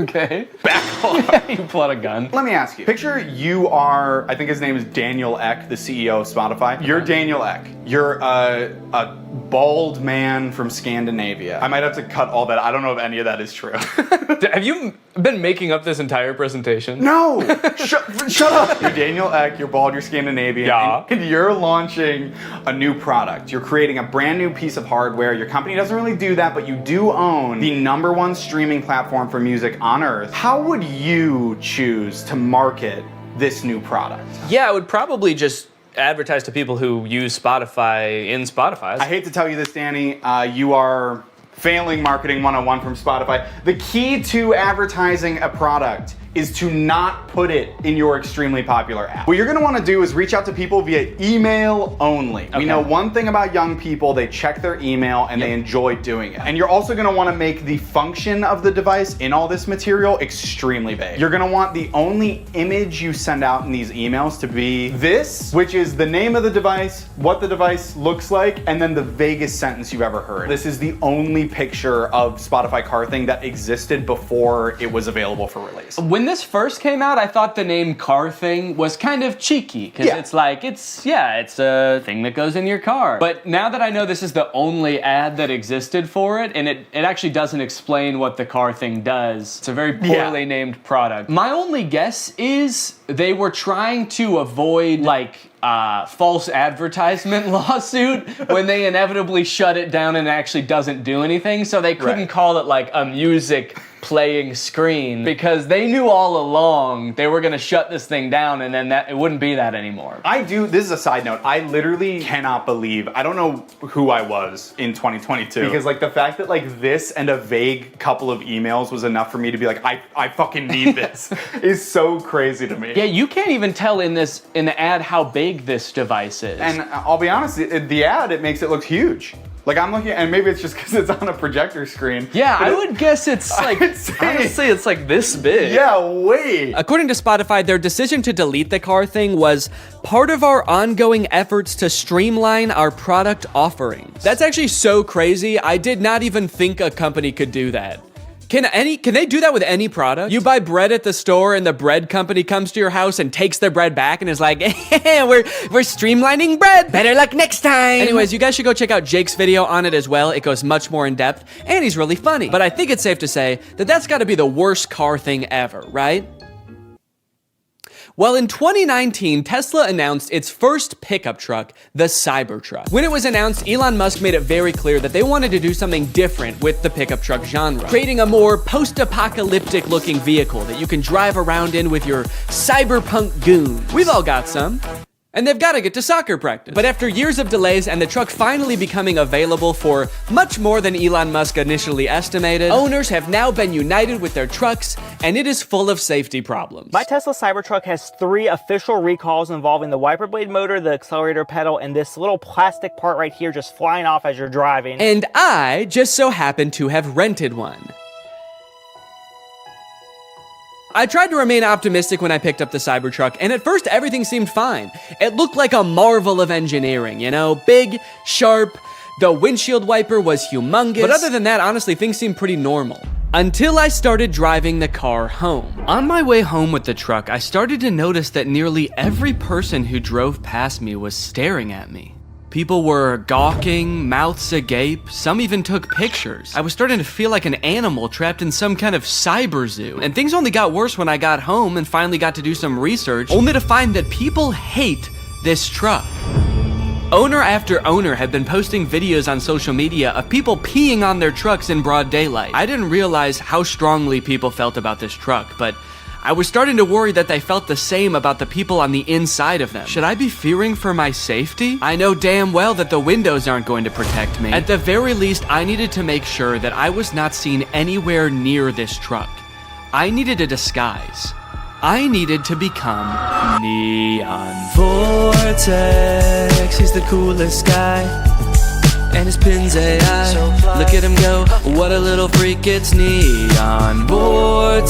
Okay. Backlog. You pull out a gun. Let me ask you. Picture you are, I think his name is Daniel Ek, the CEO of Spotify. You're Daniel Ek. You're a bald man from Scandinavia. I might have to cut all that. I don't know if any of that is true. Have you been making up this entire presentation? No! Shut up! You're Daniel Ek, you're bald, you're Scandinavian, Yeah. and you're launching a new product. You're creating a brand new piece of hardware. Your company doesn't really do that, but you do own the #1 streaming platform for music on earth. How would you choose to market this new product? Yeah, I would probably just advertise to people who use Spotify in Spotify. I hate to tell you this, Danny, you are failing marketing 101 from Spotify. The key to advertising a product is to not put it in your extremely popular app. What you're gonna wanna do is reach out to people via email only. We know one thing about young people, they check their email and they enjoy doing it. And you're also gonna wanna make the function of the device in all this material extremely vague. You're gonna want the only image you send out in these emails to be this, which is the name of the device, what the device looks like, and then the vaguest sentence you've ever heard. This is the only picture of Spotify Car Thing that existed before it was available for release. When this first came out, I thought the name Car Thing was kind of cheeky, because it's like, it's a thing that goes in your car. But now that I know this is the only ad that existed for it, and it actually doesn't explain what the Car Thing does, it's a very poorly named product. My only guess is they were trying to avoid, like, false advertisement lawsuit when they inevitably shut it down and it actually doesn't do anything, so they couldn't call it like a music playing screen, because they knew all along they were gonna shut this thing down and then that it wouldn't be that anymore. This is a side note, I literally cannot believe, I don't know who I was in 2022, because like the fact that like this and a vague couple of emails was enough for me to be like, I fucking need this, is so crazy to me. Yeah, you can't even tell in the ad how big this device is. And I'll be honest, the ad, it makes it look huge. Like I'm looking, and maybe it's just because it's on a projector screen. Yeah, I would guess it's like, honestly, it's like this big. Yeah, wait. According to Spotify, their decision to delete the Car Thing was part of our ongoing efforts to streamline our product offerings. That's actually so crazy. I did not even think a company could do that. Can they do that with any product? You buy bread at the store and the bread company comes to your house and takes their bread back and is like, we're streamlining bread. Better luck next time. Anyways, you guys should go check out Jake's video on it as well. It goes much more in depth and he's really funny. But I think it's safe to say that that's gotta be the worst car thing ever, right? Well, in 2019, Tesla announced its first pickup truck, the Cybertruck. When it was announced, Elon Musk made it very clear that they wanted to do something different with the pickup truck genre, creating a more post-apocalyptic looking vehicle that you can drive around in with your cyberpunk goons. We've all got some. And they've got to get to soccer practice. But after years of delays and the truck finally becoming available for much more than Elon Musk initially estimated, owners have now been united with their trucks, and it is full of safety problems. My Tesla Cybertruck has 3 official recalls involving the wiper blade motor, the accelerator pedal, and this little plastic part right here just flying off as you're driving. And I just so happen to have rented one. I tried to remain optimistic when I picked up the Cybertruck, and at first everything seemed fine. It looked like a marvel of engineering, you know? Big, sharp, the windshield wiper was humongous. But other than that, honestly, things seemed pretty normal. Until I started driving the car home. On my way home with the truck, I started to notice that nearly every person who drove past me was staring at me. People were gawking, mouths agape, some even took pictures. I was starting to feel like an animal trapped in some kind of cyber zoo. And things only got worse when I got home and finally got to do some research, only to find that people hate this truck. Owner after owner had been posting videos on social media of people peeing on their trucks in broad daylight. I didn't realize how strongly people felt about this truck, but I was starting to worry that they felt the same about the people on the inside of them. Should I be fearing for my safety? I know damn well that the windows aren't going to protect me. At the very least, I needed to make sure that I was not seen anywhere near this truck. I needed a disguise. I needed to become Neon. Vortex, he's the coolest guy. And his pin's AI. Look at him go, what a little freak, it's Neon Vortex.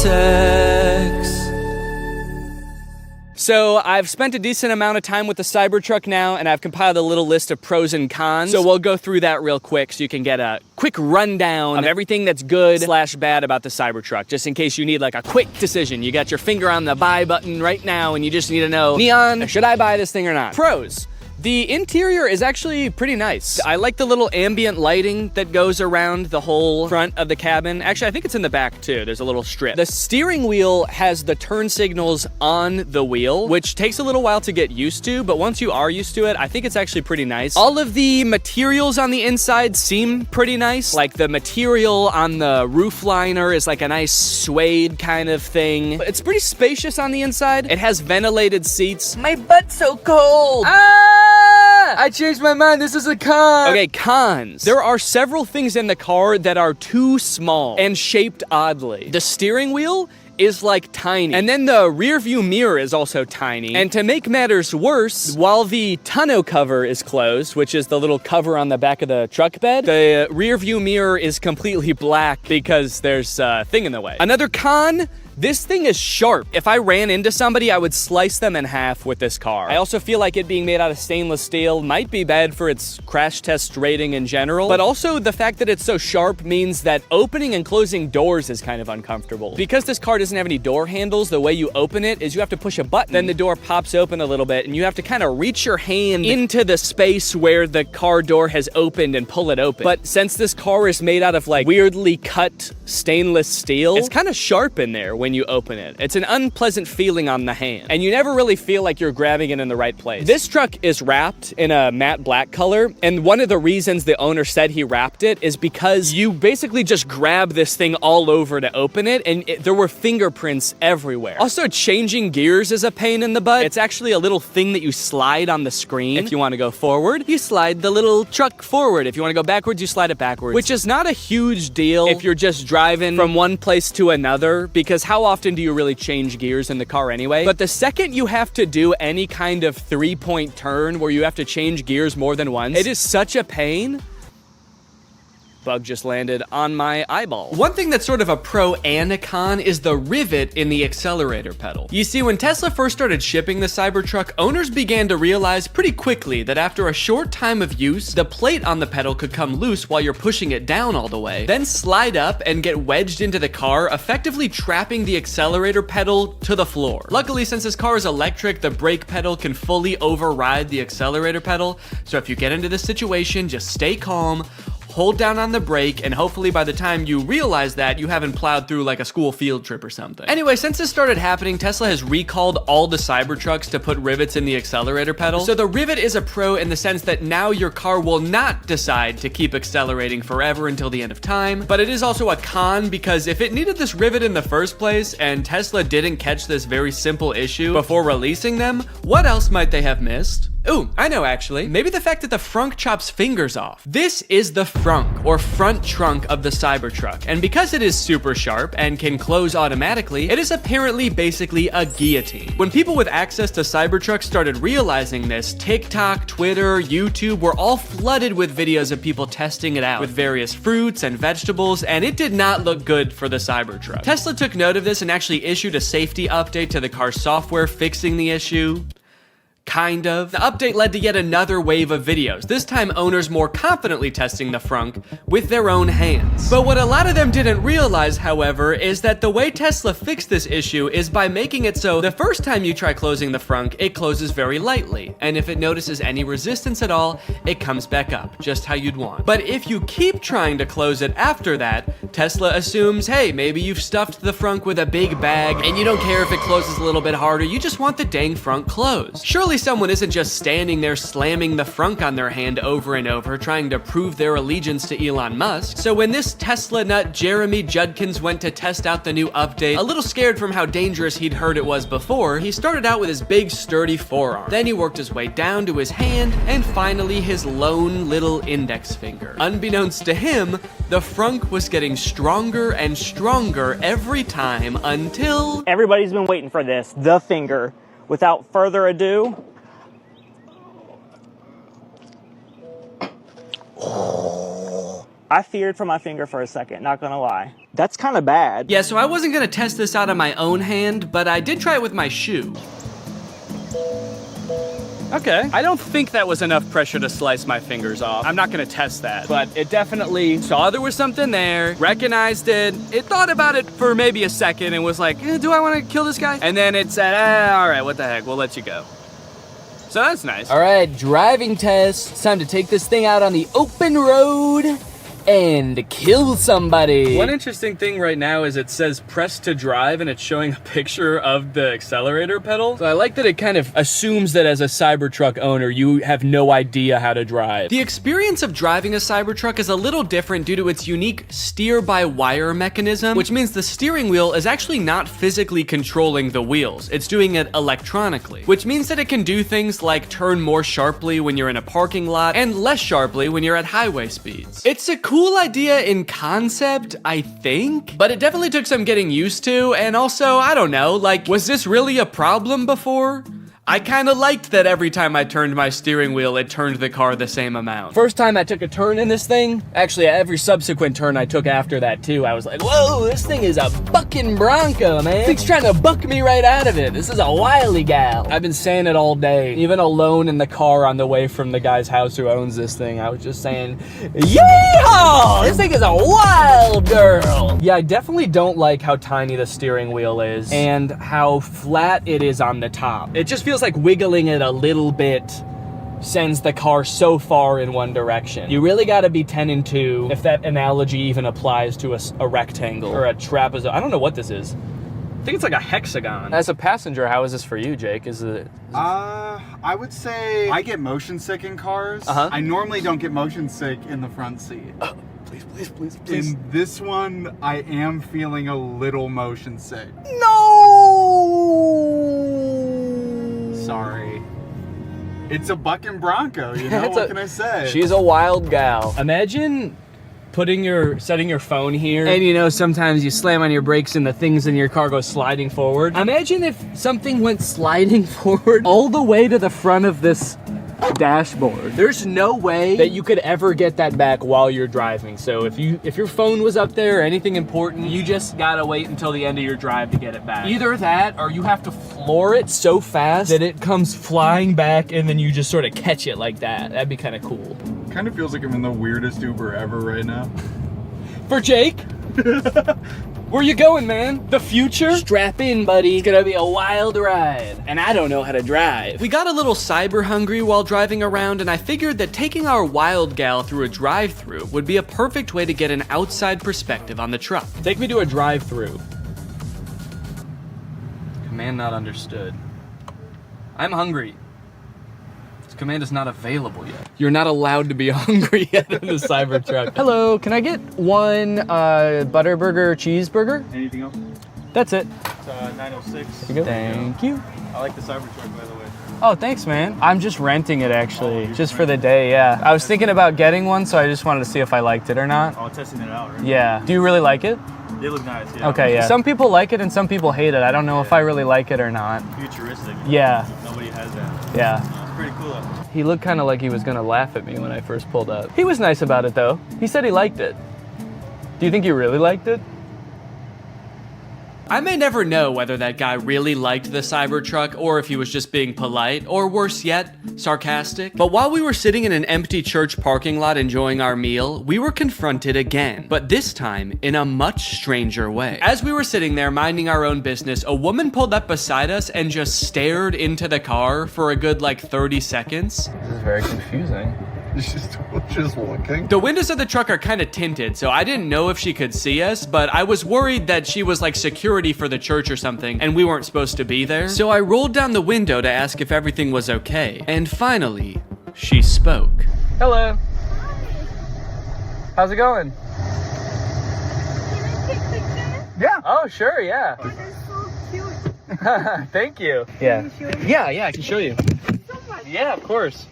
So I've spent a decent amount of time with the Cybertruck now, and I've compiled a little list of pros and cons. So we'll go through that real quick so you can get a quick rundown of everything that's good / bad about the Cybertruck, just in case you need like a quick decision. You got your finger on the buy button right now and you just need to know, Neon, should I buy this thing or not? Pros. The interior is actually pretty nice. I like the little ambient lighting that goes around the whole front of the cabin. Actually, I think it's in the back too. There's a little strip. The steering wheel has the turn signals on the wheel, which takes a little while to get used to, but once you are used to it, I think it's actually pretty nice. All of the materials on the inside seem pretty nice. Like the material on the roof liner is like a nice suede kind of thing. It's pretty spacious on the inside. It has ventilated seats. My butt's so cold. I changed my mind. This is a con. Okay, cons. There are several things in the car that are too small and shaped oddly. The steering wheel is like tiny. And then the rear view mirror is also tiny. And to make matters worse, while the tonneau cover is closed, which is the little cover on the back of the truck bed, the rear view mirror is completely black because there's a thing in the way. Another con, this thing is sharp. If I ran into somebody, I would slice them in half with this car. I also feel like it being made out of stainless steel might be bad for its crash test rating in general, but also the fact that it's so sharp means that opening and closing doors is kind of uncomfortable. Because this car doesn't have any door handles, the way you open it is you have to push a button, then the door pops open a little bit, and you have to kind of reach your hand into the space where the car door has opened and pull it open. But since this car is made out of like weirdly cut stainless steel, it's kind of sharp in there when you open it. It's an unpleasant feeling on the hand, and you never really feel like you're grabbing it in the right place. This truck is wrapped in a matte black color, and one of the reasons the owner said he wrapped it is because you basically just grab this thing all over to open it, and there were fingerprints everywhere. Also, changing gears is a pain in the butt. It's actually a little thing that you slide on the screen. If you want to go forward, you slide the little truck forward. If you want to go backwards, you slide it backwards, which is not a huge deal if you're just driving from one place to another, because how often do you really change gears in the car anyway? But the second you have to do any kind of 3-point turn where you have to change gears more than once, it is such a pain. Bug just landed on my eyeball. One thing that's sort of a pro and a con is the rivet in the accelerator pedal. You see, when Tesla first started shipping the Cybertruck, owners began to realize pretty quickly that after a short time of use, the plate on the pedal could come loose while you're pushing it down all the way, then slide up and get wedged into the car, effectively trapping the accelerator pedal to the floor. Luckily, since this car is electric, the brake pedal can fully override the accelerator pedal, so if you get into this situation, just stay calm, hold down on the brake, and hopefully by the time you realize that, you haven't plowed through like a school field trip or something. Anyway, since this started happening, Tesla has recalled all the Cybertrucks to put rivets in the accelerator pedal. So the rivet is a pro in the sense that now your car will not decide to keep accelerating forever until the end of time, but it is also a con because if it needed this rivet in the first place and Tesla didn't catch this very simple issue before releasing them, what else might they have missed? Ooh, I know actually. Maybe the fact that the frunk chops fingers off. This is the frunk, or front trunk of the Cybertruck, and because it is super sharp and can close automatically, it is apparently basically a guillotine. When people with access to Cybertrucks started realizing this, TikTok, Twitter, YouTube were all flooded with videos of people testing it out with various fruits and vegetables, and it did not look good for the Cybertruck. Tesla took note of this and actually issued a safety update to the car's software fixing the issue. Kind of. The update led to yet another wave of videos, this time owners more confidently testing the frunk with their own hands. But what a lot of them didn't realize, however, is that the way Tesla fixed this issue is by making it so the first time you try closing the frunk, it closes very lightly, and if it notices any resistance at all, it comes back up, just how you'd want. But if you keep trying to close it after that, Tesla assumes, hey, maybe you've stuffed the frunk with a big bag, and you don't care if it closes a little bit harder, you just want the dang frunk closed. Surely someone isn't just standing there slamming the frunk on their hand over and over trying to prove their allegiance to Elon Musk. So when this Tesla nut Jeremy Judkins went to test out the new update, a little scared from how dangerous he'd heard it was before, he started out with his big sturdy forearm. Then he worked his way down to his hand, and finally his lone little index finger. Unbeknownst to him, the frunk was getting stronger and stronger every time until... Everybody's been waiting for this, the finger. Without further ado, I feared for my finger for a second, not gonna lie. That's kind of bad. Yeah, so I wasn't gonna test this out on my own hand, but I did try it with my shoe. Okay. I don't think that was enough pressure to slice my fingers off. I'm not gonna test that, but it definitely saw there was something there, recognized it thought about it for maybe a second and was like, do I wanna kill this guy? And then it said, all right, what the heck, we'll let you go. So that's nice. All right, driving test. It's time to take this thing out on the open road and kill somebody. One interesting thing right now is it says press to drive and it's showing a picture of the accelerator pedal. So I like that it kind of assumes that as a Cybertruck owner, you have no idea how to drive. The experience of driving a Cybertruck is a little different due to its unique steer-by-wire mechanism, which means the steering wheel is actually not physically controlling the wheels. It's doing it electronically, which means that it can do things like turn more sharply when you're in a parking lot and less sharply when you're at highway speeds. It's a cool idea in concept, I think, but it definitely took some getting used to, and also, I don't know, like, was this really a problem before? I kind of liked that every time I turned my steering wheel, it turned the car the same amount. First time I took a turn in this thing, actually every subsequent turn I took after that too, I was like, whoa, this thing is a bucking Bronco, man. This thing's trying to buck me right out of it. This is a wily gal. I've been saying it all day, even alone in the car on the way from the guy's house who owns this thing. I was just saying, yeehaw! This thing is a wild girl. Yeah, I definitely don't like how tiny the steering wheel is and how flat it is on the top. It just feels like wiggling it a little bit sends the car so far in one direction. You really gotta be 10 and 2 if that analogy even applies to a rectangle or a trapezoid. I don't know what this is. I think it's like a hexagon. As a passenger, how is this for you, Jake? Is it? I would say I get motion sick in cars. I normally don't get motion sick in the front seat. Please. In this one, I am feeling a little motion sick. No! Sorry. It's a bucking Bronco, you know, what can I say? She's a wild gal. Imagine setting your phone here, and you know, sometimes you slam on your brakes and the things in your car go sliding forward. Imagine if something went sliding forward all the way to the front of this dashboard. There's no way that you could ever get that back while you're driving. So if your phone was up there or anything important, you just gotta wait until the end of your drive to get it back. Either that or you have to floor it so fast that it comes flying back and then you just sort of catch it like that. That'd be kind of cool. Kind of feels like I'm in the weirdest Uber ever right now. For Jake? Where you going, man? The future? Strap in, buddy. It's gonna be a wild ride. And I don't know how to drive. We got a little cyber hungry while driving around, and I figured that taking our wild gal through a drive-thru would be a perfect way to get an outside perspective on the truck. Take me to a drive-thru. Command not understood. I'm hungry. Command is not available yet. You're not allowed to be hungry yet in the Cybertruck. Hello, can I get one Butterburger cheeseburger? Anything else? That's it. It's 906. There you go. Thank you. I like the Cybertruck, by the way. Oh, thanks, man. I'm just renting it, actually, just for the day, yeah. I was thinking about getting one, so I just wanted to see if I liked it or not. Oh, testing it out, right? Yeah. Do you really like it? They look nice, yeah. Okay, yeah. Some people like it and some people hate it. I don't know if I really like it or not. Futuristic. Yeah. Nobody has that. Yeah. It's pretty cool. He looked kind of like he was gonna laugh at me when I first pulled up. He was nice about it though. He said he liked it. Do you think he really liked it? I may never know whether that guy really liked the Cybertruck or if he was just being polite, or worse yet, sarcastic. But while we were sitting in an empty church parking lot enjoying our meal, we were confronted again, but this time in a much stranger way. As we were sitting there minding our own business, a woman pulled up beside us and just stared into the car for a good like 30 seconds. This is very confusing. Just looking. The windows of the truck are kind of tinted, so I didn't know if she could see us, but I was worried that she was like security for the church or something, and we weren't supposed to be there. So I rolled down the window to ask if everything was okay. And finally, she spoke. Hello. How's it going? Yeah. Oh, sure, yeah. Oh, that's so cute. Thank you. Yeah. Yeah, I can show you. Yeah, of course.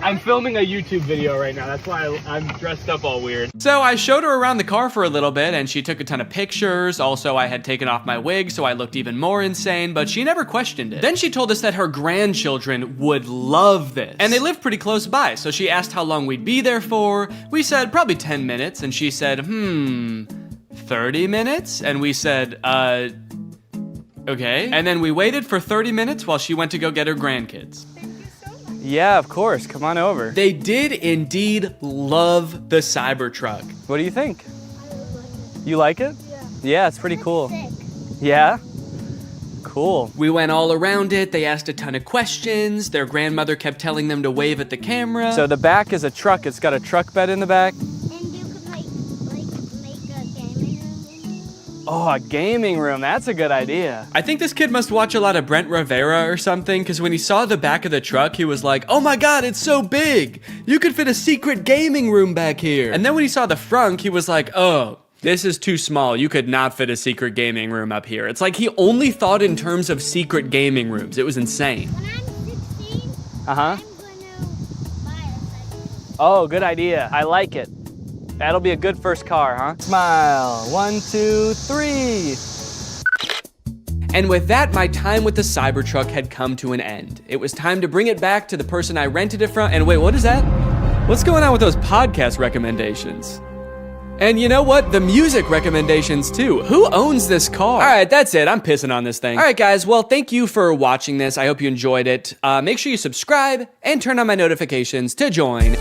I'm filming a YouTube video right now. That's why I'm dressed up all weird. So I showed her around the car for a little bit and she took a ton of pictures. Also, I had taken off my wig, so I looked even more insane, but she never questioned it. Then she told us that her grandchildren would love this. And they live pretty close by, so she asked how long we'd be there for. We said probably 10 minutes, and she said, 30 minutes? And we said, Okay. And then we waited for 30 minutes while she went to go get her grandkids. Yeah, of course. Come on over. They did indeed love the Cybertruck. What do you think? You like it? Yeah, it's pretty cool. Yeah? Cool. We went all around it. They asked a ton of questions. Their grandmother kept telling them to wave at the camera. So the back is a truck. It's got a truck bed in the back. Oh, a gaming room. That's a good idea. I think this kid must watch a lot of Brent Rivera or something, because when he saw the back of the truck, he was like, oh my god, it's so big. You could fit a secret gaming room back here. And then when he saw the frunk, he was like, oh, this is too small. You could not fit a secret gaming room up here. It's like he only thought in terms of secret gaming rooms. It was insane. Uh-huh. Oh, good idea. I like it. That'll be a good first car, huh? Smile. 1, 2, 3. And with that, my time with the Cybertruck had come to an end. It was time to bring it back to the person I rented it from. And wait, what is that? What's going on with those podcast recommendations? And you know what? The music recommendations too. Who owns this car? All right, that's it. I'm pissing on this thing. All right, guys. Well, thank you for watching this. I hope you enjoyed it. Make sure you subscribe and turn on my notifications to join.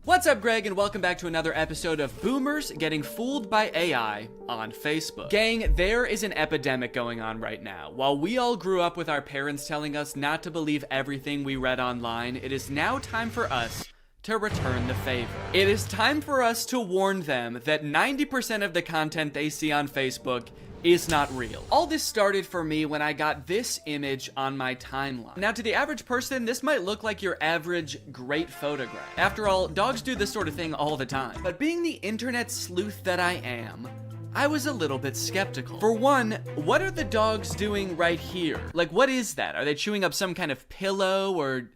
What's up, Greg, and welcome back to another episode of Boomers Getting Fooled by AI on Facebook. Gang, there is an epidemic going on right now. While we all grew up with our parents telling us not to believe everything we read online, it is now time for us to return the favor. It is time for us to warn them that 90% of the content they see on Facebook is not real. All this started for me when I got this image on my timeline. Now, to the average person, this might look like your average great photograph. After all, dogs do this sort of thing all the time. But being the internet sleuth that I am, I was a little bit skeptical. For one, what are the dogs doing right here? Like, what is that? Are they chewing up some kind of pillow or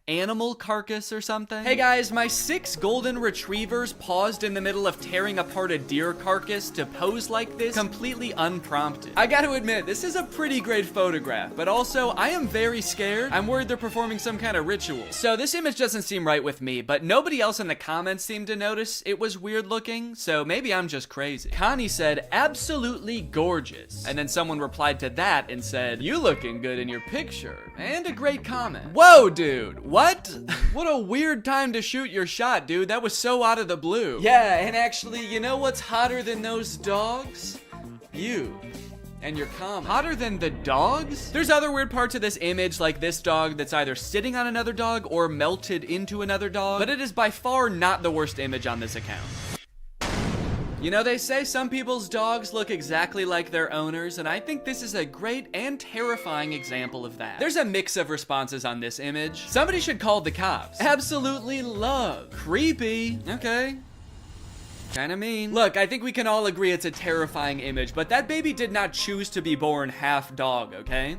animal carcass or something? Hey guys, my 6 golden retrievers paused in the middle of tearing apart a deer carcass to pose like this, completely unprompted. I gotta admit, this is a pretty great photograph, but also, I am very scared. I'm worried they're performing some kind of ritual. So this image doesn't seem right with me, but nobody else in the comments seemed to notice it was weird looking, so maybe I'm just crazy. Connie said, absolutely gorgeous. And then someone replied to that and said, you looking good in your picture. And a great comment. Whoa, dude. What? What a weird time to shoot your shot, dude. That was so out of the blue. Yeah, and actually, you know what's hotter than those dogs? You. And your comment. Hotter than the dogs? There's other weird parts of this image, like this dog that's either sitting on another dog or melted into another dog, but it is by far not the worst image on this account. You know, they say some people's dogs look exactly like their owners, and I think this is a great and terrifying example of that. There's a mix of responses on this image. Somebody should call the cops. Absolutely love. Creepy. Okay. Kinda mean. Look, I think we can all agree it's a terrifying image, but that baby did not choose to be born half dog, okay?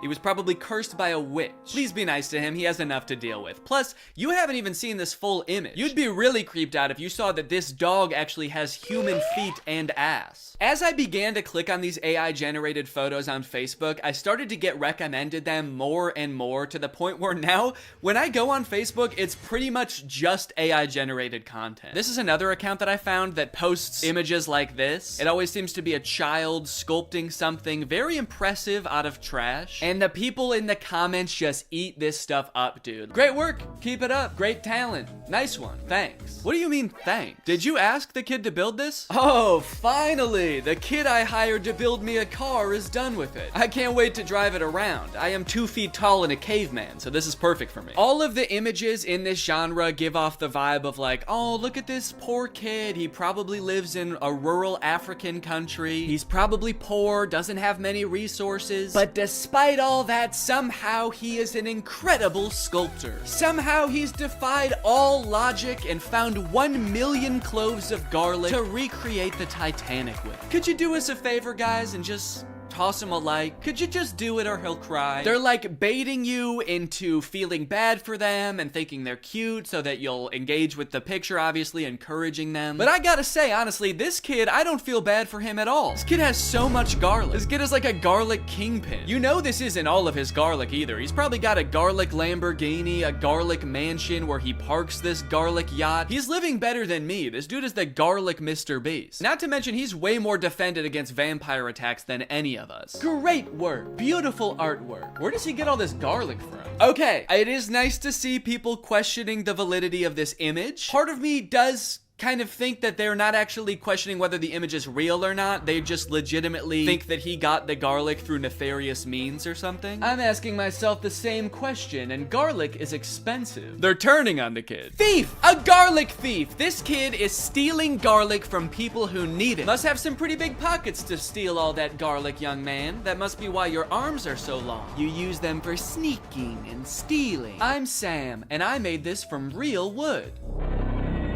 He was probably cursed by a witch. Please be nice to him, he has enough to deal with. Plus, you haven't even seen this full image. You'd be really creeped out if you saw that this dog actually has human feet and ass. As I began to click on these AI-generated photos on Facebook, I started to get recommended them more and more, to the point where now, when I go on Facebook, it's pretty much just AI-generated content. This is another account that I found that posts images like this. It always seems to be a child sculpting something very impressive out of trash. And the people in the comments just eat this stuff up, dude. Great work. Keep it up. Great talent. Nice one. Thanks. What do you mean, thanks? Did you ask the kid to build this? Oh, finally. The kid I hired to build me a car is done with it. I can't wait to drive it around. I am 2 feet tall and a caveman, so this is perfect for me. All of the images in this genre give off the vibe of like, oh, look at this poor kid. He probably lives in a rural African country. He's probably poor, doesn't have many resources, but despite all that, somehow he is an incredible sculptor. Somehow he's defied all logic and found 1 million cloves of garlic to recreate the Titanic with. Could you do us a favor, guys, and just toss him a like. Could you just do it or he'll cry? They're like baiting you into feeling bad for them and thinking they're cute so that you'll engage with the picture, obviously encouraging them. But I gotta say, honestly, this kid, I don't feel bad for him at all. This kid has so much garlic. This kid is like a garlic kingpin. You know this isn't all of his garlic either. He's probably got a garlic Lamborghini, a garlic mansion where he parks this garlic yacht. He's living better than me. This dude is the garlic Mr. Beast. Not to mention he's way more defended against vampire attacks than any of us. Great work. Beautiful artwork. Where does he get all this garlic from? Okay, it is nice to see people questioning the validity of this image. Part of me does kind of think that they're not actually questioning whether the image is real or not. They just legitimately think that he got the garlic through nefarious means or something. I'm asking myself the same question, and garlic is expensive. They're turning on the kid. Thief! A garlic thief! This kid is stealing garlic from people who need it. Must have some pretty big pockets to steal all that garlic, young man. That must be why your arms are so long. You use them for sneaking and stealing. I'm Sam, and I made this from real wood.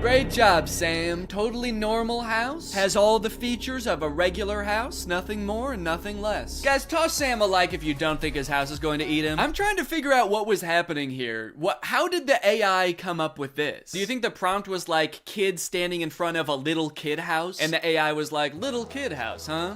Great job, Sam. Totally normal house. Has all the features of a regular house. Nothing more and nothing less. Guys, toss Sam a like if you don't think his house is going to eat him. I'm trying to figure out what was happening here. How did the AI come up with this? Do you think the prompt was like kid standing in front of a little kid house? And the AI was like, little kid house, huh?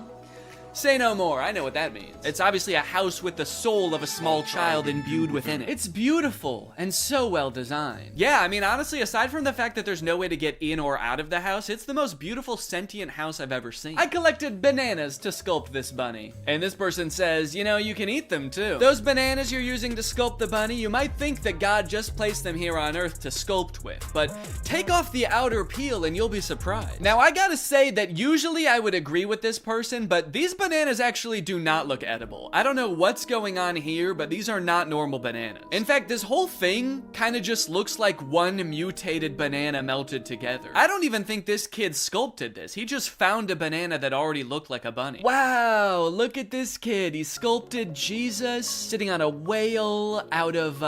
Say no more, I know what that means. It's obviously a house with the soul of a small child imbued within it. It's beautiful and so well designed. Yeah, I mean, honestly, aside from the fact that there's no way to get in or out of the house, it's the most beautiful sentient house I've ever seen. I collected bananas to sculpt this bunny. And this person says, you know, you can eat them too. Those bananas you're using to sculpt the bunny, you might think that God just placed them here on Earth to sculpt with, but take off the outer peel and you'll be surprised. Now, I gotta say that usually I would agree with this person, but these bananas actually do not look edible. I don't know what's going on here, but these are not normal bananas. In fact, this whole thing kind of just looks like one mutated banana melted together. I don't even think this kid sculpted this. He just found a banana that already looked like a bunny. Wow, look at this kid. He sculpted Jesus sitting on a whale out of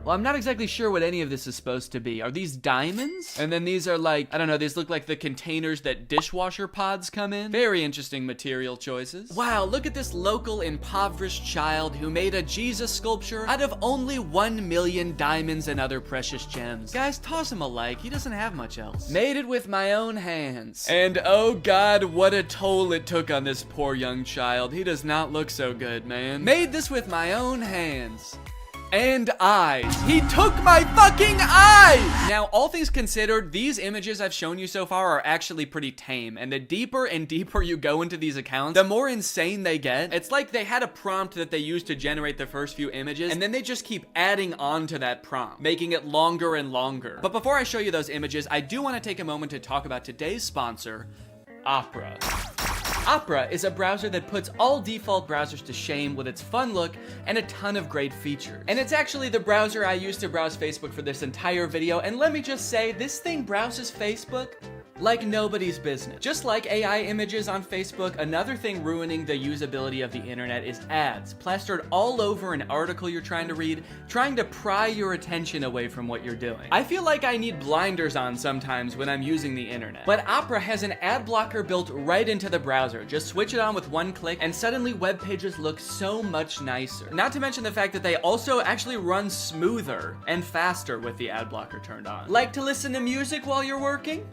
well, I'm not exactly sure what any of this is supposed to be. Are these diamonds? And then these are like, I don't know, these look like the containers that dishwasher pods come in. Very interesting material choices. Wow, look at this local impoverished child who made a Jesus sculpture out of only 1 million diamonds and other precious gems. Guys, toss him a like, he doesn't have much else. Made it with my own hands. And oh God, what a toll it took on this poor young child. He does not look so good, man. Made this with my own hands. And eyes. He took my fucking eyes! Now, all things considered, these images I've shown you so far are actually pretty tame, and the deeper and deeper you go into these accounts, the more insane they get. It's like they had a prompt that they used to generate the first few images, and then they just keep adding on to that prompt, making it longer and longer. But before I show you those images, I do want to take a moment to talk about today's sponsor, Opera. Opera is a browser that puts all default browsers to shame with its fun look and a ton of great features. And it's actually the browser I used to browse Facebook for this entire video, and let me just say, this thing browses Facebook like nobody's business. Just like AI images on Facebook, another thing ruining the usability of the internet is ads, plastered all over an article you're trying to read, trying to pry your attention away from what you're doing. I feel like I need blinders on sometimes when I'm using the internet. But Opera has an ad blocker built right into the browser. Just switch it on with one click, and suddenly web pages look so much nicer. Not to mention the fact that they also actually run smoother and faster with the ad blocker turned on. Like to listen to music while you're working?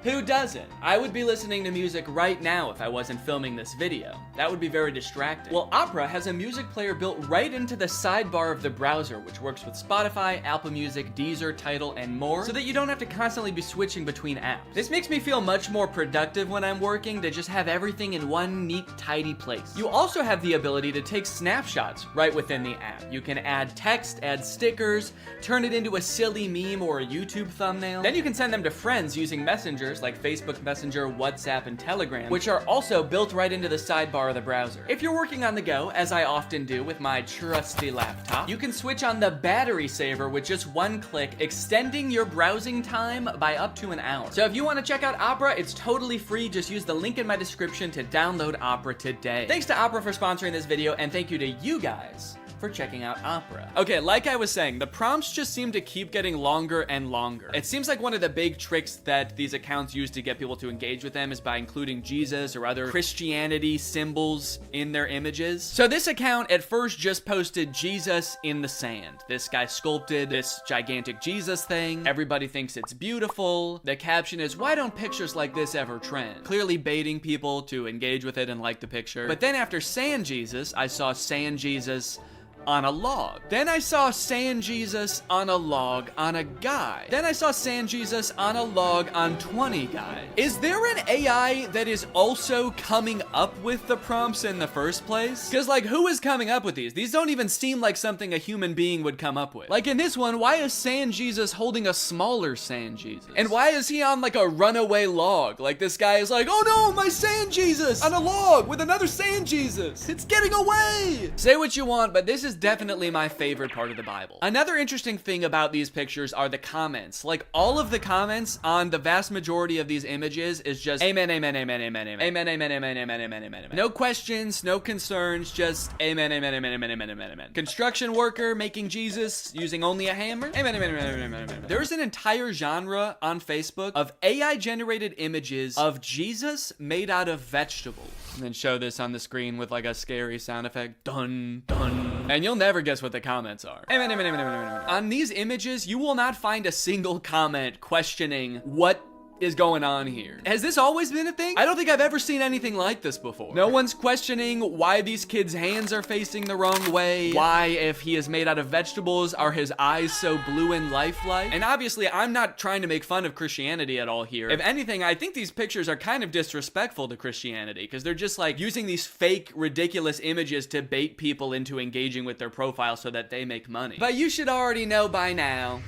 Who doesn't? I would be listening to music right now if I wasn't filming this video. That would be very distracting. Well, Opera has a music player built right into the sidebar of the browser, which works with Spotify, Apple Music, Deezer, Tidal, and more, so that you don't have to constantly be switching between apps. This makes me feel much more productive when I'm working to just have everything in one neat, tidy place. You also have the ability to take snapshots right within the app. You can add text, add stickers, turn it into a silly meme or a YouTube thumbnail. Then you can send them to friends using messengers like Facebook Messenger, WhatsApp, and Telegram, which are also built right into the sidebar of the browser. If you're working on the go, as I often do with my trusty laptop, you can switch on the battery saver with just one click, extending your browsing time by up to an hour. So if you want to check out Opera, it's totally free. Just use the link in my description to download Opera today. Thanks to Opera for sponsoring this video, and thank you to you guys for for checking out Opera. Okay, like I was saying, the prompts just seem to keep getting longer and longer. It seems like one of the big tricks that these accounts use to get people to engage with them is by including Jesus or other Christianity symbols in their images. So this account at first just posted Jesus in the sand. This guy sculpted this gigantic Jesus thing. Everybody thinks it's beautiful. The caption is, "Why don't pictures like this ever trend?" Clearly baiting people to engage with it and like the picture. But then after Sand Jesus, I saw Sand Jesus on a log. Then I saw Sand Jesus on a log on a guy. Then I saw Sand Jesus on a log on 20 guys. Is there an AI that is also coming up with the prompts in the first place? Because like, who is coming up with these? These don't even seem like something a human being would come up with. Like in this one, why is Sand Jesus holding a smaller Sand Jesus? And why is he on like a runaway log? Like this guy is like, oh no, my Sand Jesus on a log with another Sand Jesus. It's getting away. Say what you want, but this is definitely my favorite part of the Bible. Another interesting thing about these pictures are the comments. Like all of the comments on the vast majority of these images is just amen, amen, amen, amen, amen, amen, amen, amen, amen, amen, amen. No questions, no concerns, just amen, amen, amen, amen, amen, amen, amen. Construction worker making Jesus using only a hammer. Amen, amen, amen, amen, amen, amen. There's an entire genre on Facebook of AI generated images of Jesus made out of vegetables. And then show this on the screen with like a scary sound effect. Dun, dun. And you'll never guess what the comments are. Amen, amen, amen, amen, amen. On these images, you will not find a single comment questioning what is going on here. Has this always been a thing? I don't think I've ever seen anything like this before. No one's questioning why these kids' hands are facing the wrong way. Why, if he is made out of vegetables, are his eyes so blue and lifelike? And obviously, I'm not trying to make fun of Christianity at all here. If anything, I think these pictures are kind of disrespectful to Christianity because they're just like using these fake, ridiculous images to bait people into engaging with their profile so that they make money. But you should already know by now,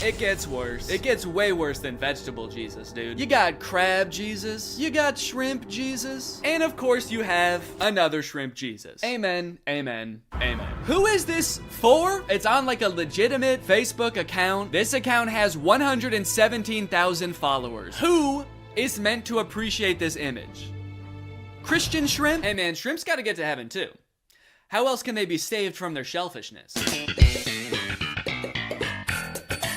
it gets worse. It gets way worse than vegetable Jesus, dude. You got crab Jesus. You got shrimp Jesus. And of course you have another shrimp Jesus. Amen, amen, amen. Who is this for? It's on like a legitimate Facebook account. This account has 117,000 followers. Who is meant to appreciate this image? Christian shrimp? Hey man, shrimps gotta get to heaven too. How else can they be saved from their shellfishness?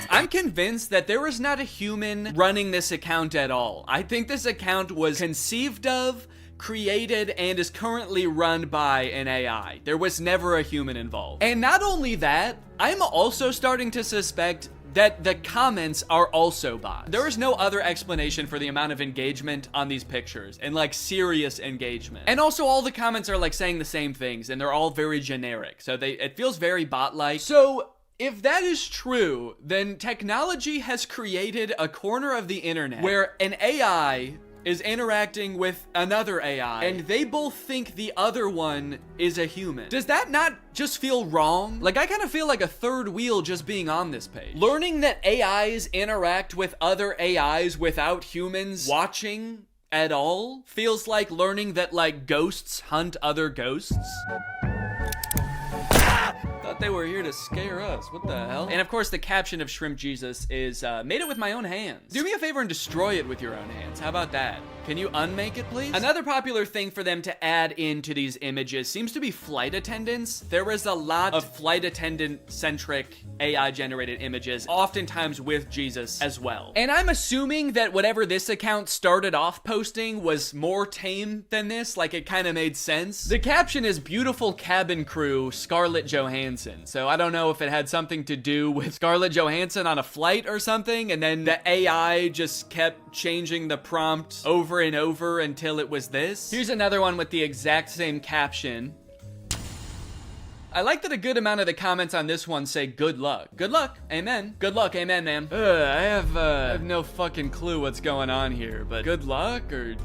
I'm convinced that there was not a human running this account at all. I think this account was conceived of, created, and is currently run by an AI. There was never a human involved. And not only that, I'm also starting to suspect that the comments are also bots. There is no other explanation for the amount of engagement on these pictures, and like serious engagement. And also all the comments are like saying the same things, and they're all very generic. So it feels very bot-like. So if that is true, then technology has created a corner of the internet where an AI is interacting with another AI, and they both think the other one is a human. Does that not just feel wrong? Like, I kind of feel like a third wheel just being on this page. Learning that AIs interact with other AIs without humans watching at all feels like learning that, like, ghosts hunt other ghosts. Thought they were here to scare us. What the hell? And of course, the caption of Shrimp Jesus is, made it with my own hands. Do me a favor and destroy it with your own hands. How about that? Can you unmake it, please? Another popular thing for them to add into these images seems to be flight attendants. There is a lot of flight attendant-centric AI-generated images, oftentimes with Jesus as well. And I'm assuming that whatever this account started off posting was more tame than this, like it kind of made sense. The caption is beautiful cabin crew, Scarlett Johansson. So I don't know if it had something to do with Scarlett Johansson on a flight or something, and then the AI just kept changing the prompt over and over until it was this. Here's another one with the exact same caption. I like that a good amount of the comments on this one say good luck. Good luck, amen. Good luck, amen, ma'am. I have no fucking clue what's going on here, but good luck or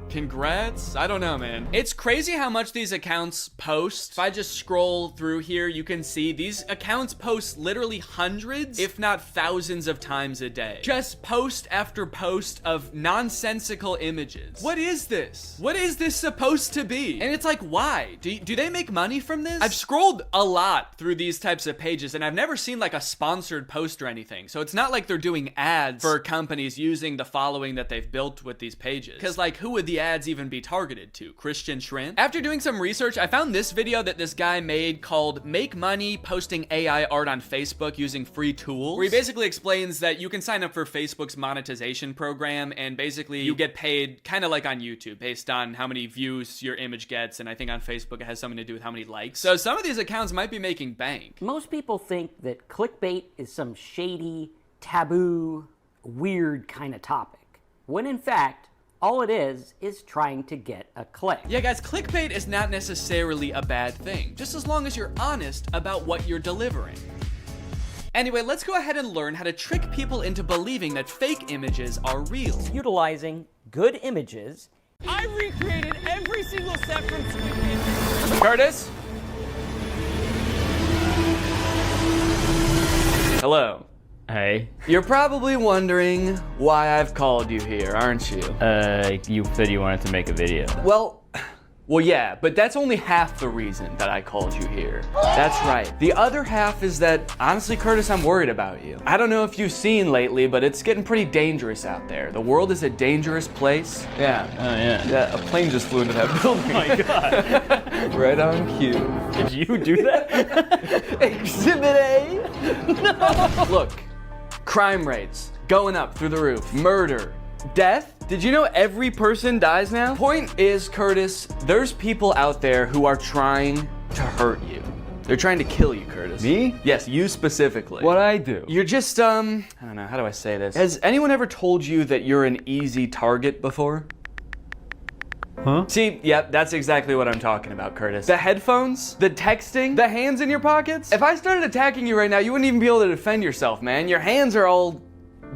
congrats? I don't know, man. It's crazy how much these accounts post. If I just scroll through here, you can see these accounts post literally hundreds, if not thousands of times a day. Just post after post of nonsensical images. What is this? What is this supposed to be? And it's like, why? Do they make money from this? I've scrolled a lot through these types of pages, and I've never seen like a sponsored post or anything. So it's not like they're doing ads for companies using the following that they've built with these pages. Because like, who would the ads even be targeted to? Christian shrimp? After doing some research, I found this video that this guy made called Make Money Posting AI Art on Facebook Using Free Tools, where he basically explains that you can sign up for Facebook's monetization program and basically you get paid kind of like on YouTube based on how many views your image gets, and I think on Facebook it has something to do with how many likes. So some of these accounts might be making bank. Most people think that clickbait is some shady, taboo, weird kind of topic, when in fact, all it is trying to get a click. Yeah, guys, clickbait is not necessarily a bad thing, just as long as you're honest about what you're delivering. Anyway, let's go ahead and learn how to trick people into believing that fake images are real. Utilizing good images. I recreated every single step from Curtis? Hello. Hey. You're probably wondering why I've called you here, aren't you? You said you wanted to make a video. Well, yeah, but that's only half the reason that I called you here. That's right. The other half is that, honestly, Curtis, I'm worried about you. I don't know if you've seen lately, but it's getting pretty dangerous out there. The world is a dangerous place. Yeah. Oh, yeah. Yeah, a plane just flew into that building. Oh my God. Right on cue. Did you do that? Exhibit A? No. Look, crime rates going up through the roof. Murder. Death? Did you know every person dies now? Point is, Curtis, there's people out there who are trying to hurt you. They're trying to kill you, Curtis. Me? Yes, you specifically. What'd I do? You're just, I don't know, how do I say this? Has anyone ever told you that you're an easy target before? Huh? See, yep, that's exactly what I'm talking about, Curtis. The headphones, the texting, the hands in your pockets. If I started attacking you right now, you wouldn't even be able to defend yourself, man. Your hands are all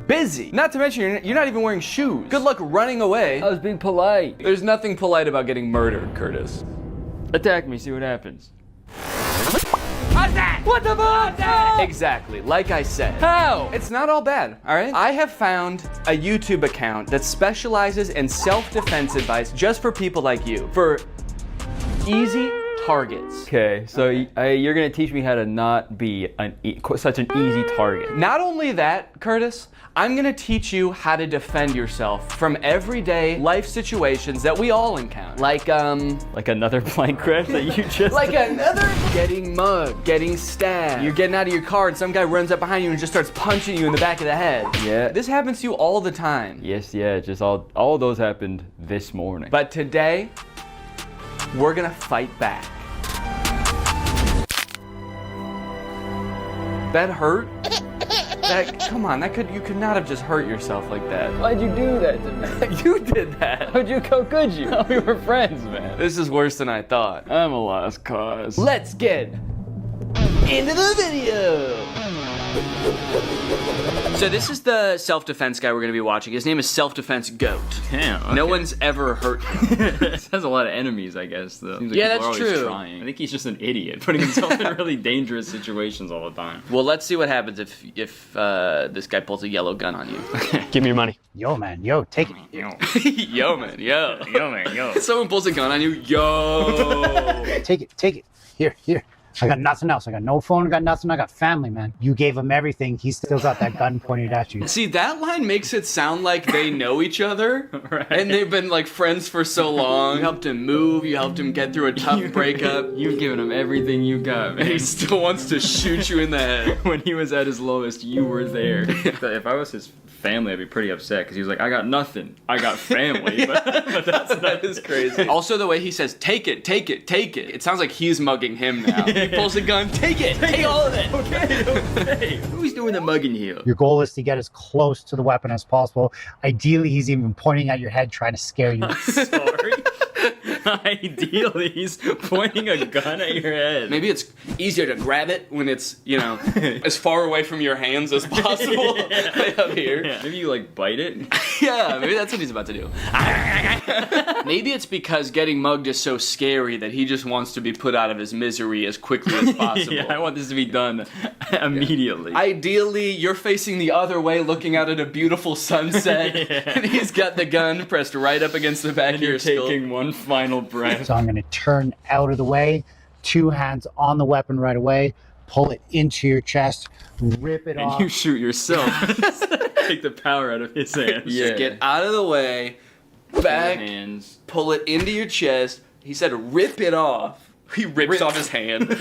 busy. Not to mention, you're not even wearing shoes. Good luck running away. I was being polite. There's nothing polite about getting murdered, Curtis. Attack me, see what happens. How's that? What the fuck? Exactly, like I said. How? It's not all bad, all right? I have found a YouTube account that specializes in self-defense advice just for people like you. For easy targets. Okay, so you're gonna teach me how to not be such an easy target. Not only that, Curtis, I'm gonna teach you how to defend yourself from everyday life situations that we all encounter. Like another plane crash that you just like another getting mugged, getting stabbed. You're getting out of your car and some guy runs up behind you and just starts punching you in the back of the head. Yeah. This happens to you all the time. Yes, yeah, just all those happened this morning. But today, we're gonna fight back. That hurt? Come on, you could not have just hurt yourself like that. Why'd you do that to me? You did that. How could you? We were friends, man. This is worse than I thought. I'm a lost cause. Let's get into the video. So this is the self-defense guy we're gonna be watching. His name is Self-Defense Goat. Damn. Okay. No one's ever hurt him. This has a lot of enemies, I guess, though. Seems like Yeah, people that's are always true. Trying. I think he's just an idiot, putting himself in really dangerous situations all the time. Well, let's see what happens if this guy pulls a yellow gun on you. Give me your money. Yo, man, yo, take it. Yo, man, yo. Yo, man, yo. Someone pulls a gun on you, yo. Take it. Here. I got nothing else. I got no phone, I got nothing. I got family, man. You gave him everything. He still got that gun pointed at you. See, that line makes it sound like they know each other, Right. and they've been like friends for so long. You helped him move, you helped him get through a tough breakup. You've given him everything you got, And man. he still wants to shoot you in the head. When he was at his lowest, you were there. If I was his family, I'd be pretty upset because he was like, I got nothing. I got family. But That is crazy. Also, the way he says, take it. It sounds like he's mugging him now. He pulls a gun, take it, take all of it. Okay. Who's doing the mugging here? Your goal is to get as close to the weapon as possible. Ideally, he's even pointing at your head, trying to scare you. Sorry. Ideally, he's pointing a gun at your head. Maybe it's easier to grab it when it's, as far away from your hands as possible. Up here. Yeah. Maybe you like bite it. Yeah, maybe that's what he's about to do. Maybe it's because getting mugged is so scary that he just wants to be put out of his misery as quickly as possible. Yeah, I want this to be done immediately. Ideally, you're facing the other way, looking out at a beautiful sunset, and he's got the gun pressed right up against the back of your skull. Taking one final breath. So I'm going to turn out of the way, 2 hands on the weapon right away, pull it into your chest, rip it off. And you shoot yourself. Take the power out of his hands. Yeah. Get out of the way. back, hands. pull it into your chest. He said rip it off. He rips off his hand.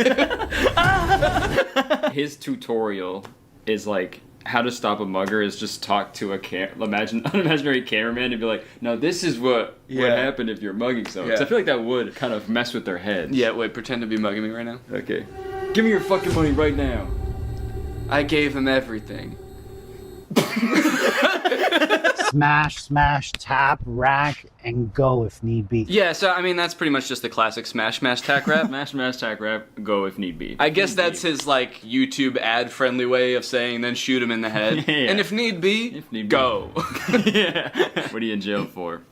His tutorial is like how to stop a mugger is just talk to an imaginary cameraman and be like, no, this is what would happen if you're mugging someone. 'Cause I feel like that would kind of mess with their heads. Yeah, wait, pretend to be mugging me right now. Okay. Give me your fucking money right now. I gave him everything. Smash, smash, tap, rack, and go if need be. Yeah, so I mean that's pretty much just the classic smash, smash, tack rap. Smash, smash, tack rap, go if need be. I guess that's his like YouTube ad-friendly way of saying then shoot him in the head. Yeah. And if need be, go. Yeah. What are you in jail for?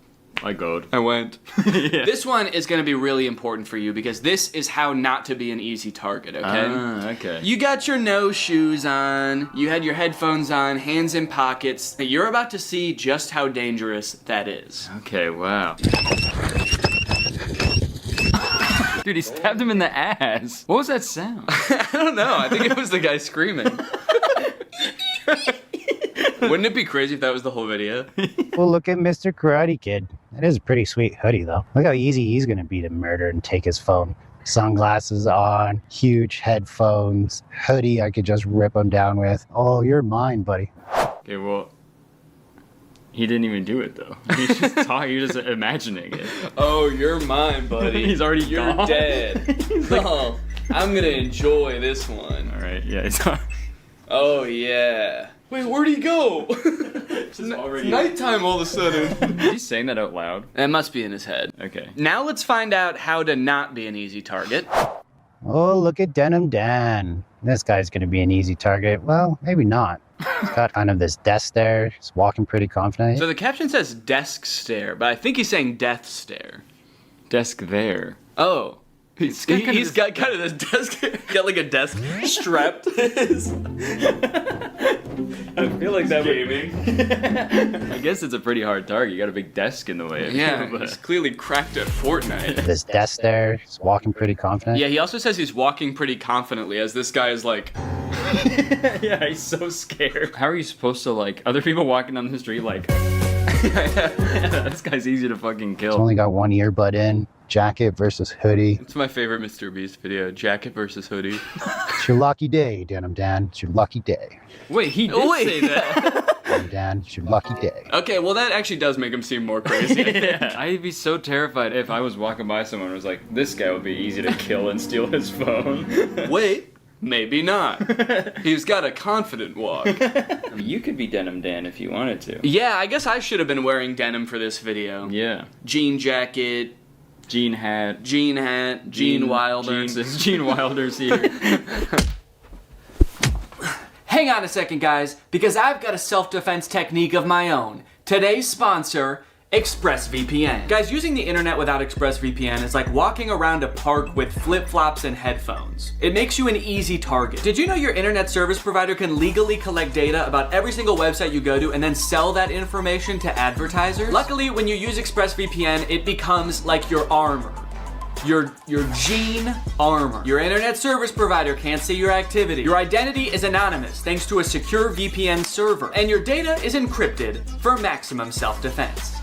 I goed. I went. Yeah. This one is going to be really important for you because this is how not to be an easy target, okay? Ah, okay. You got your no shoes on, you had your headphones on, hands in pockets. You're about to see just how dangerous that is. Okay, wow. Dude, he stabbed him in the ass. What was that sound? I don't know. I think it was the guy screaming. Wouldn't it be crazy if that was the whole video? Well, look at Mr. Karate Kid. That is a pretty sweet hoodie, though. Look how easy he's going to be to murder and take his phone. Sunglasses on, huge headphones, hoodie I could just rip him down with. Oh, you're mine, buddy. Okay, well, he didn't even do it, though. He's just talking, you're just imagining it. Oh, you're mine, buddy. He's already You're gone. dead. Like, oh, I'm going to enjoy this one. All right, yeah, it's on. Oh, yeah. Wait, where'd he go? It's nighttime all of a sudden. Is he saying that out loud? It must be in his head. Okay. Now let's find out how to not be an easy target. Oh, look at Denim Dan. This guy's going to be an easy target. Well, maybe not. He's got kind of this desk there. He's walking pretty confident. So the caption says desk stare, but I think he's saying death stare. Desk there. Oh. He's got kind of this desk. He got like a desk strapped to his. I feel like that gaming. I guess it's a pretty hard target. You got a big desk in the way. Yeah, he's clearly cracked at Fortnite. This desk there. He's walking pretty confident. Yeah, he also says he's walking pretty confidently as this guy is like... Yeah, he's so scared. How are you supposed to, like, other people walking down the street, like... This guy's easy to fucking kill. He's only got one earbud in. Jacket versus hoodie. It's my favorite Mr. Beast video. Jacket versus hoodie. It's your lucky day, Denim Dan. It's your lucky day. Wait, he did say that. Denim Dan, it's your lucky day. Okay, well that actually does make him seem more crazy. Yeah. I'd be so terrified if I was walking by someone and was like, this guy would be easy to kill and steal his phone. Wait, maybe not. He's got a confident walk. I mean, you could be Denim Dan if you wanted to. Yeah, I guess I should have been wearing denim for this video. Yeah. Jean jacket. Gene hat. Gene Wilder. Gene Wilder's here. Hang on a second, guys, because I've got a self-defense technique of my own. Today's sponsor, ExpressVPN. Guys, using the internet without ExpressVPN is like walking around a park with flip-flops and headphones. It makes you an easy target. Did you know your internet service provider can legally collect data about every single website you go to and then sell that information to advertisers? Luckily, when you use ExpressVPN, it becomes like your armor. Your Gene armor. Your internet service provider can't see your activity. Your identity is anonymous thanks to a secure VPN server. And your data is encrypted for maximum self-defense.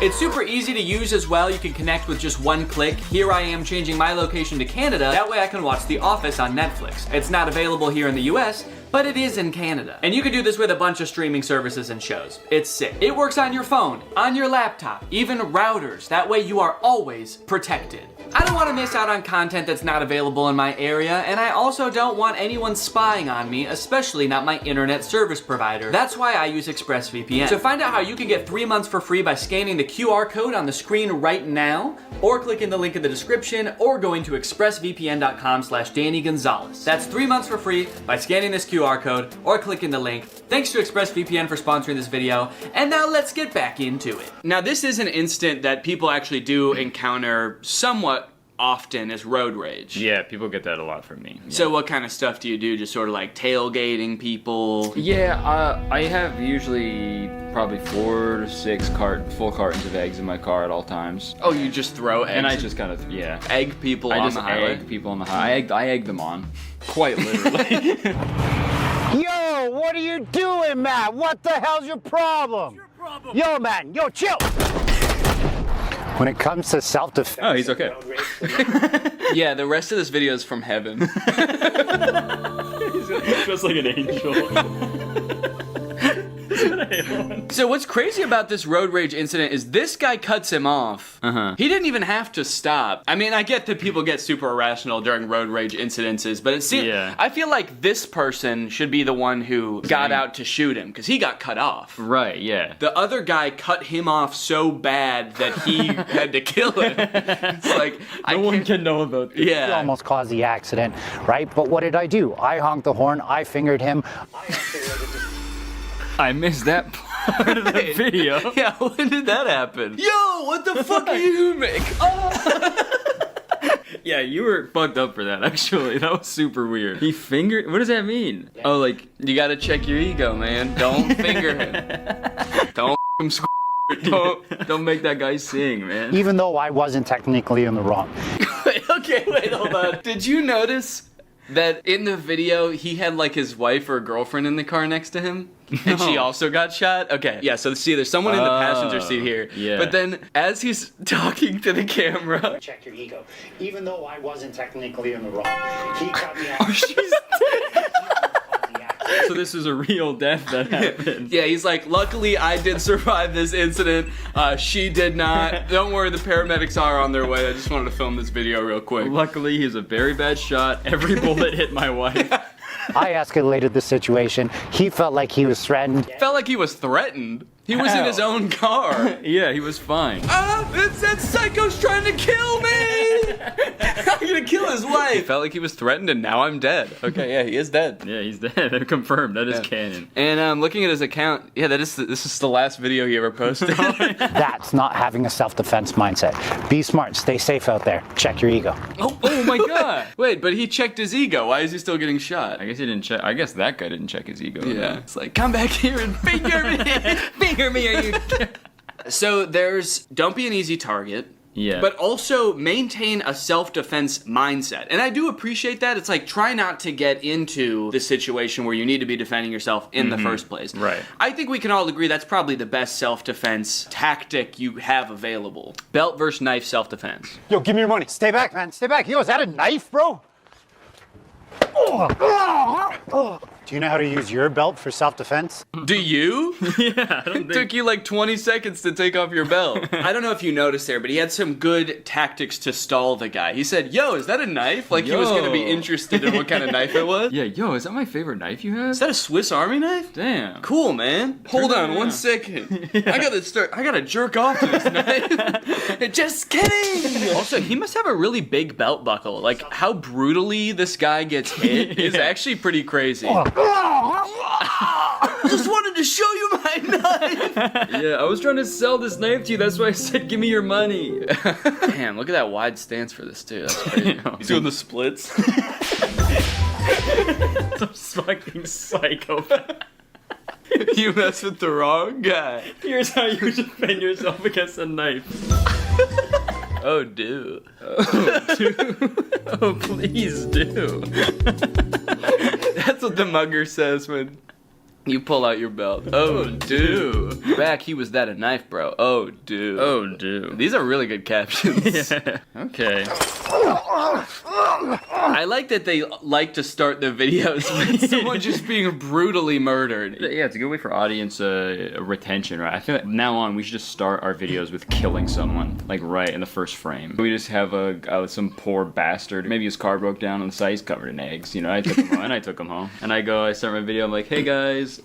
It's super easy to use as well. You can connect with just one click. Here I am changing my location to Canada. That way I can watch The Office on Netflix. It's not available here in the US, but it is in Canada. And you can do this with a bunch of streaming services and shows. It's sick. It works on your phone, on your laptop, even routers. That way you are always protected. I don't want to miss out on content that's not available in my area, and I also don't want anyone spying on me, especially not my internet service provider. That's why I use ExpressVPN. To find out how you can get 3 months for free by scanning the QR code on the screen right now, or clicking the link in the description, or going to expressvpn.com/Danny Gonzalez. That's 3 months for free by scanning this QR code or clicking the link. Thanks to ExpressVPN for sponsoring this video, and now let's get back into it. Now this is an instant that people actually do encounter somewhat often as road rage. Yeah, people get that a lot from me. Yeah. So what kind of stuff do you do? Just sort of like tailgating people? Yeah, I have usually probably 4 to 6 full cartons of eggs in my car at all times. Oh, you just throw eggs? And I just kind of, yeah. Egg people on the highway? I just egg people on the highway. I egg them on. Quite literally. Yo, what are you doing, Matt? What the hell's your problem? Yo, man, yo, chill. When it comes to self-defense... Oh, he's okay. Yeah, the rest of this video is from heaven. He's just like an angel. So what's crazy about this road rage incident is this guy cuts him off. He didn't even have to stop. I mean, I get that people get super irrational during road rage incidences, but it seems I feel like this person should be the one who got out to shoot him because he got cut off. Right, yeah. The other guy cut him off so bad that he had to kill him. It's like no one can know about this. He almost caused the accident, right? But what did I do? I honked the horn, I fingered him. I missed that part of the video. Yeah, when did that happen? Yo, what the fuck are you doing? Yeah, you were fucked up for that, actually. That was super weird. He fingered... What does that mean? Oh, like... You gotta check your ego, man. Don't finger him. Don't him Don't make that guy sing, man. Even though I wasn't technically in the wrong. Wait, hold on. Did you notice that in the video he had like his wife or girlfriend in the car next to him? And she also got shot? Okay, yeah, so see, there's someone in the passenger seat here. Yeah. But then as he's talking to the camera... Check your ego. Even though I wasn't technically in the wrong. He cut me off. She's So this is a real death that happened. Yeah, he's like, luckily I did survive this incident. She did not. Don't worry, the paramedics are on their way. I just wanted to film this video real quick. Luckily, he's a very bad shot. Every bullet hit my wife. I escalated the situation. He felt like he was threatened. Felt like he was threatened. He was in his own car. Yeah, he was fine. That psycho's trying to kill me! I'm gonna kill his wife. He felt like he was threatened and now I'm dead. Okay, yeah, he is dead. Yeah, he's dead. Confirmed. That is canon. And looking at his account, yeah, this is the last video he ever posted. That's not having a self-defense mindset. Be smart. Stay safe out there. Check your ego. Oh my god. Wait, but he checked his ego. Why is he still getting shot? I guess he didn't check. I guess that guy didn't check his ego. Yeah. It's like, come back here and finger me. Finger me, are you... So there's don't be an easy target. Yeah. But also maintain a self-defense mindset. And I do appreciate that. It's like try not to get into the situation where you need to be defending yourself in the first place. Right. I think we can all agree that's probably the best self-defense tactic you have available. Belt versus knife self-defense. Yo, give me your money. Stay back, man. Stay back. Yo, is that a knife, bro? Do you know how to use your belt for self-defense? Do you? Yeah, I don't It took you like 20 seconds to take off your belt. I don't know if you noticed there, but he had some good tactics to stall the guy. He said, yo, is that a knife? Like he was going to be interested in what kind of knife it was. Yeah, yo, is that my favorite knife you have? Is that a Swiss Army knife? Damn. Cool, man. Hold on 1 second. I gotta jerk off to this knife. Just kidding. Also, he must have a really big belt buckle. Like how brutally this guy gets hit is actually pretty crazy. Just wanted to show you my knife. Yeah, I was trying to sell this knife to you. That's why I said, give me your money. Damn, look at that wide stance for this too. That's crazy. He's doing the splits. Some fucking psychopath. You mess with the wrong guy. Here's how you defend yourself against a knife. Oh, do. Oh, do. Oh, please do. That's what the mugger says when you pull out your belt. Oh, do. Back, he was that a knife, bro. Oh, do. Oh, do. These are really good captions. Yeah. Okay. I like that they like to start the videos with someone just being brutally murdered. Yeah, it's a good way for audience retention, right? I feel like from now on we should just start our videos with killing someone, like right in the first frame. We just have some poor bastard. Maybe his car broke down on the side. He's covered in eggs. You know, I took him home, and I took him home. And I start my video. I'm like, hey guys.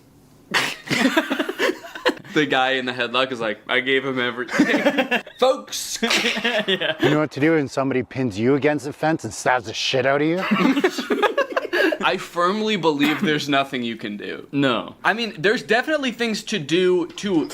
The guy in the headlock is like, I gave him everything. Folks! Yeah. You know what to do when somebody pins you against the fence and stabs the shit out of you? I firmly believe there's nothing you can do. No. I mean, there's definitely things to do to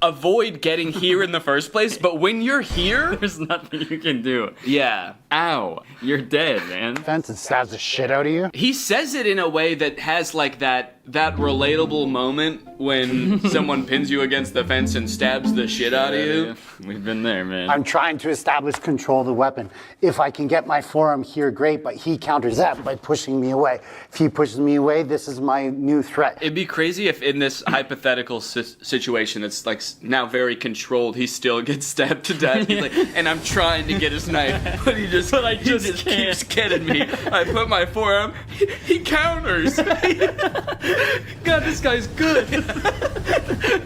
avoid getting here in the first place, but when you're here... There's nothing you can do. Yeah. Ow. You're dead, man. Fence and stabs the shit out of you? He says it in a way that has like that that relatable moment when someone pins you against the fence and stabs the shit out of you. We've been there, man. I'm trying to establish control of the weapon. If I can get my forearm here, great, but he counters that by pushing me away. If he pushes me away, this is my new threat. It'd be crazy if in this hypothetical situation that's like now very controlled, he still gets stabbed to death. He's like, and I'm trying to get his knife, but he just keeps getting me. I put my forearm, he counters. God, this guy's good.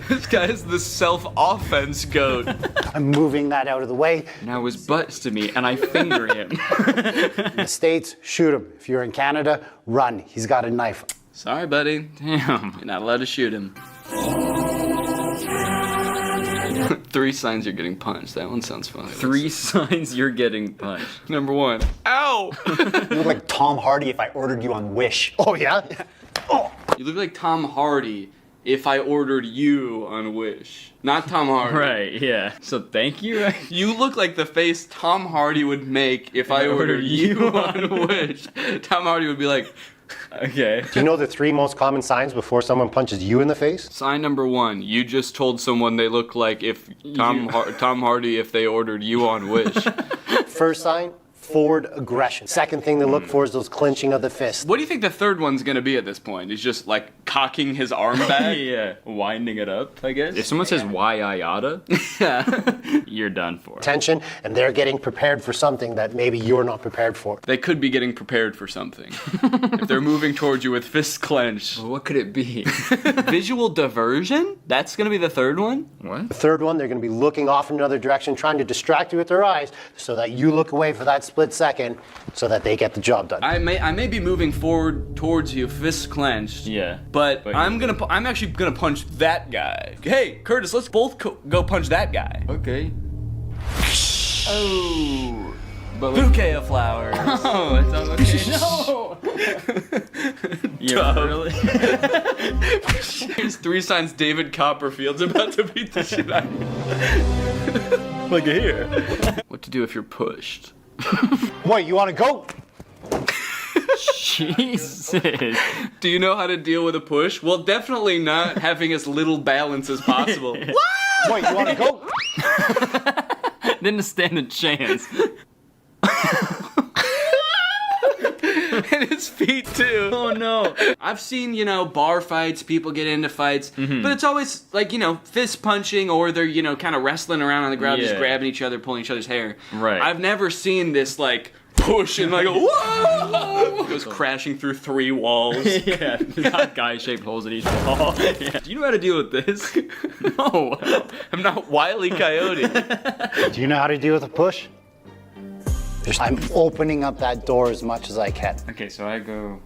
This guy is the self-offense goat. I'm moving that out of the way. Now his butt's to me, and I finger him. In the States, shoot him. If you're in Canada, run. He's got a knife. Sorry, buddy. Damn. You're not allowed to shoot him. 3 signs you're getting punched. That one sounds funny. 3 signs you're getting punched. Number 1. Ow! You look like Tom Hardy if I ordered you on Wish. Oh, yeah? Oh. You look like Tom Hardy if I ordered you on Wish. Not Tom Hardy. Right, yeah. So thank you. You look like the face Tom Hardy would make if I ordered you on Wish. Tom Hardy would be like, okay. Do you know the 3 most common signs before someone punches you in the face? Sign number 1, you just told someone they look like if Tom Hardy if they ordered you on Wish. First sign, forward aggression. Second thing to look for is those clenching of the fist. What do you think the third one's gonna be at this point? He's just like cocking his arm back? Yeah, winding it up, I guess. If someone says why I oughta, you're done for. Tension, and they're getting prepared for something that maybe you're not prepared for. They could be getting prepared for something. If they're moving towards you with fists clenched. Well, what could it be? Visual diversion? That's gonna be the third one? What? The third one, they're going to be looking off in another direction, trying to distract you with their eyes so that you look away for that split second so that they get the job done. I may be moving forward towards you, fists clenched. Yeah. But I'm actually gonna punch that guy. Hey, Curtis, let's both go punch that guy. Okay. Oh. Bouquet of flowers. Oh, it's on okay. No. Yeah, really? Here's 3 signs David Copperfield's about to beat the shit out of you. Look at here. What to do if you're pushed? What, you want to go? Jesus. Do you know how to deal with a push? Well, definitely not having as little balance as possible. What, you want to go? Didn't stand a chance. And his feet too. Oh no. I've seen, bar fights, people get into fights, but it's always like, fist punching or they're, kind of wrestling around on the ground, just grabbing each other, pulling each other's hair. Right. I've never seen this like push and like whoa! It goes crashing through 3 walls. Yeah, not guy-shaped holes in each wall. Yeah. Do you know how to deal with this? No, I'm not Wile E. Coyote. Do you know how to deal with a push? I'm opening up that door as much as I can. Okay, so I go.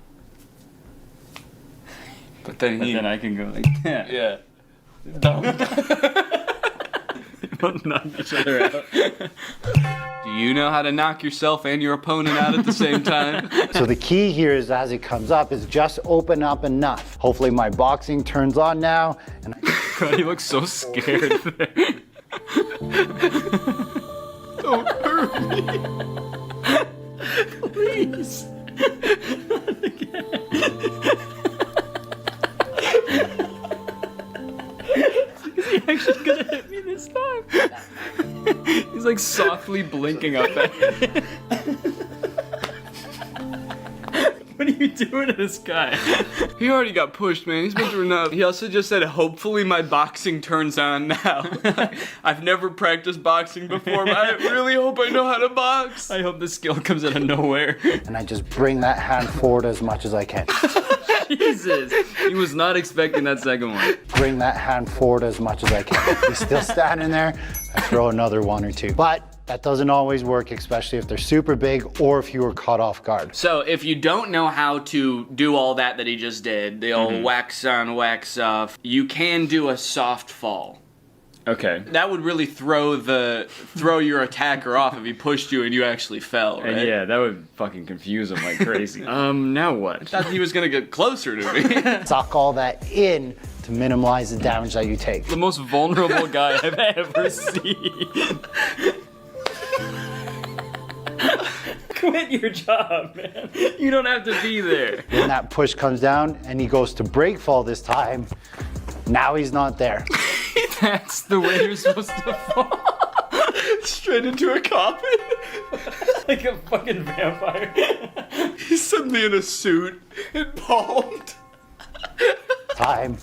But then I can go like that. Yeah. We'll knock each other out. Do you know how to knock yourself and your opponent out at the same time? So the key here is as it comes up is just open up enough. Hopefully my boxing turns on now. And God, he looks so scared there. Don't hurt me. Please. Not again. Is he actually gonna hit me this time? He's like softly blinking up at me. What are you doing to this guy? He already got pushed, man. He's been through enough. He also just said, hopefully my boxing turns on now. I've never practiced boxing before, but I really hope I know how to box. I hope the skill comes out of nowhere. And I just bring that hand forward as much as I can. Jesus. He was not expecting that second one. Bring that hand forward as much as I can. He's still standing there. I throw another 1 or 2. But that doesn't always work, especially if they're super big or if you were caught off guard. So if you don't know how to do all that he just did, the old wax on, wax off, you can do a soft fall. Okay. That would really throw your attacker off if he pushed you and you actually fell, right? Yeah, that would fucking confuse him like crazy. Now what? I thought he was gonna get closer to me. Suck all that in to minimize the damage that you take. The most vulnerable guy I've ever seen. Quit your job, man. You don't have to be there. When that push comes down and he goes to brake fall this time, now he's not there. That's the way you're supposed to fall. Straight into a coffin. Like a fucking vampire. He's suddenly in a suit and palmed. Time.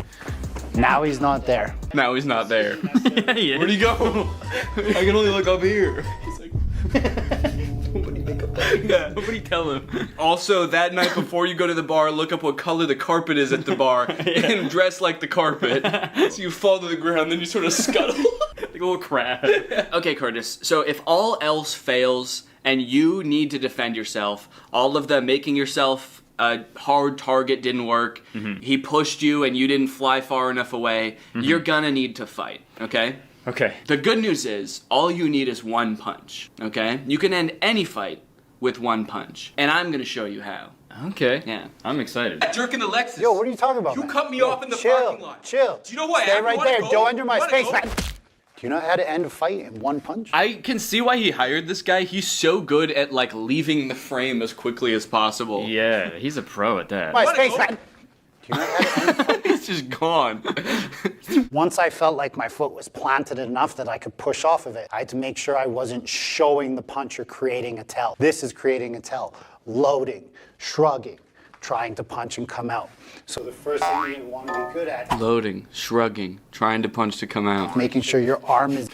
Now he's not there. Now he's not there. Yeah, he is. Where'd he go? I can only look up here. He's like, nobody make up that. Yeah. Nobody tell him. Also, that night before you go to the bar, look up what color the carpet is at the bar and dress like the carpet. So you fall to the ground, then you sort of scuttle. Like a little crab. Okay, Curtis, so if all else fails and you need to defend yourself, all of the making yourself a hard target didn't work, he pushed you and you didn't fly far enough away, you're gonna need to fight, okay? Okay. The good news is, all you need is one punch, okay? You can end any fight with one punch, and I'm gonna show you how. Okay. Yeah. I'm excited. Jerking the Lexus. Yo, what are you talking about? You man? cut me Yo, off in the chill, parking lot. Chill. Do you know who I Stay am? right You wanna there. go? Don't enter my You wanna space, go? man. Do you know how to end a fight in one punch? I can see why he hired this guy. He's so good at, like, leaving the frame as quickly as possible. Yeah, he's a pro at that. My space, man. Do you know how to end a fight? He's just gone. Once I felt like my foot was planted enough that I could push off of it, I had to make sure I wasn't showing the punch or creating a tell. This is creating a tell. Loading, shrugging, trying to punch and come out. So the first thing you want to be good at, Loading, shrugging, trying to punch to come out. making sure your arm is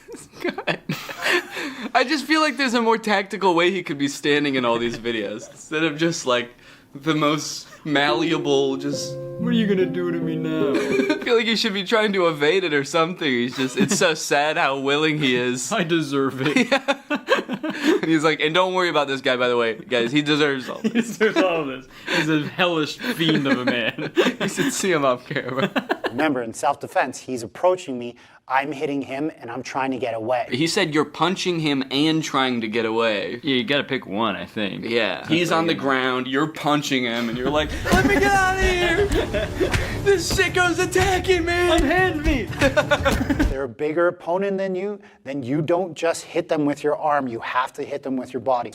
I just feel like there's a more tactical way he could be standing in all these videos instead of just like the most malleable, just, what are you gonna do to me now? I feel like he should be trying to evade it or something. It's so sad how willing he is. I deserve it. And he's like, and don't worry about this guy, by the way, guys, he deserves all He this. deserves all of this. He's a hellish fiend of a man. You should see him off camera. Remember, in self-defense, he's approaching me, I'm hitting him, and I'm trying to get away. He said you're punching him and trying to get away. Yeah, you gotta pick one, I think. Yeah. He's on the ground, you're punching him, and you're like, let me get out of here! This sicko's attacking me! Unhand me! If they're a bigger opponent than you, then you don't just hit them with your arm, you have to hit them with your body.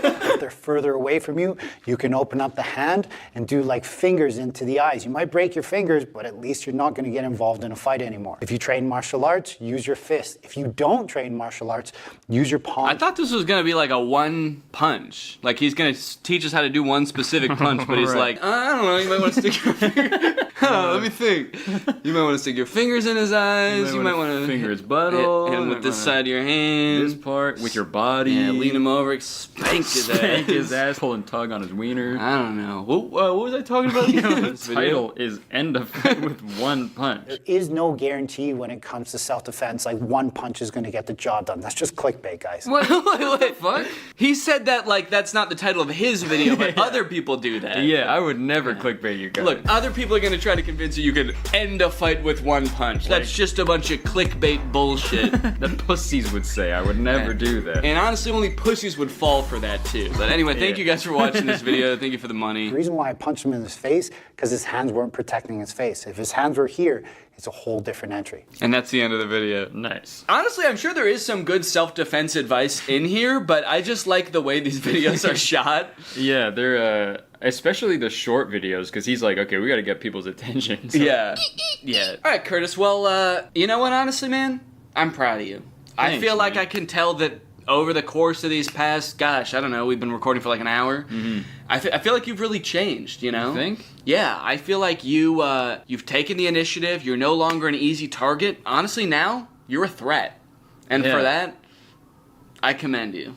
If they're further away from you, you can open up the hand and do like fingers into the eyes. You might break your fingers, but at least you're not going to get involved in a fight anymore. If you train martial arts, use your fist. If you don't train martial arts, use your palm. I thought this was gonna be like a one punch. Like he's gonna teach us how to do one specific punch, but he's Right. like, I don't know, you might want to stick your finger. Let me think. You might want to stick your fingers in his eyes. You might want to finger his butthole. hit him with this side of your hand. This part with your body. Yeah, lean him over, spank his ass. Spank his ass, pull and tug on his wiener. I don't know. What was I talking about? The title is End a Fight with One Punch. There is no guarantee when it comes to self-defense, like one punch is going to get the job done. That's just clickbait, guys. What the fuck? He said that like that's not the title of his video, but other people do that. Yeah, I would never clickbait you guys. Look, other people are gonna try to convince you can end a fight with one punch. That's just a bunch of clickbait bullshit. The pussies would say I would never do that. And honestly, only pussies would fall for that too. But anyway, thank you guys for watching this video. Thank you for the money. The reason why I punched him in his face, because his hands weren't protecting his face. If his hands were here, it's a whole different entry. And that's the end of the video. Nice. Honestly, I'm sure there is some good self-defense advice in here, but I just like the way these videos are shot. Yeah, they're especially the short videos, because he's like, okay, we got to get people's attention. So. Yeah. Yeah. All right, Curtis. Well, you know what? Honestly, man, I'm proud of you. I Thanks, feel like man. I can tell that over the course of these past, gosh, I don't know, we've been recording for like an hour. Mm-hmm. I feel like you've really changed, you know? You think? Yeah, I feel like you've taken the initiative. You're no longer an easy target. Honestly, now you're a threat. And Yeah. for that, I commend you.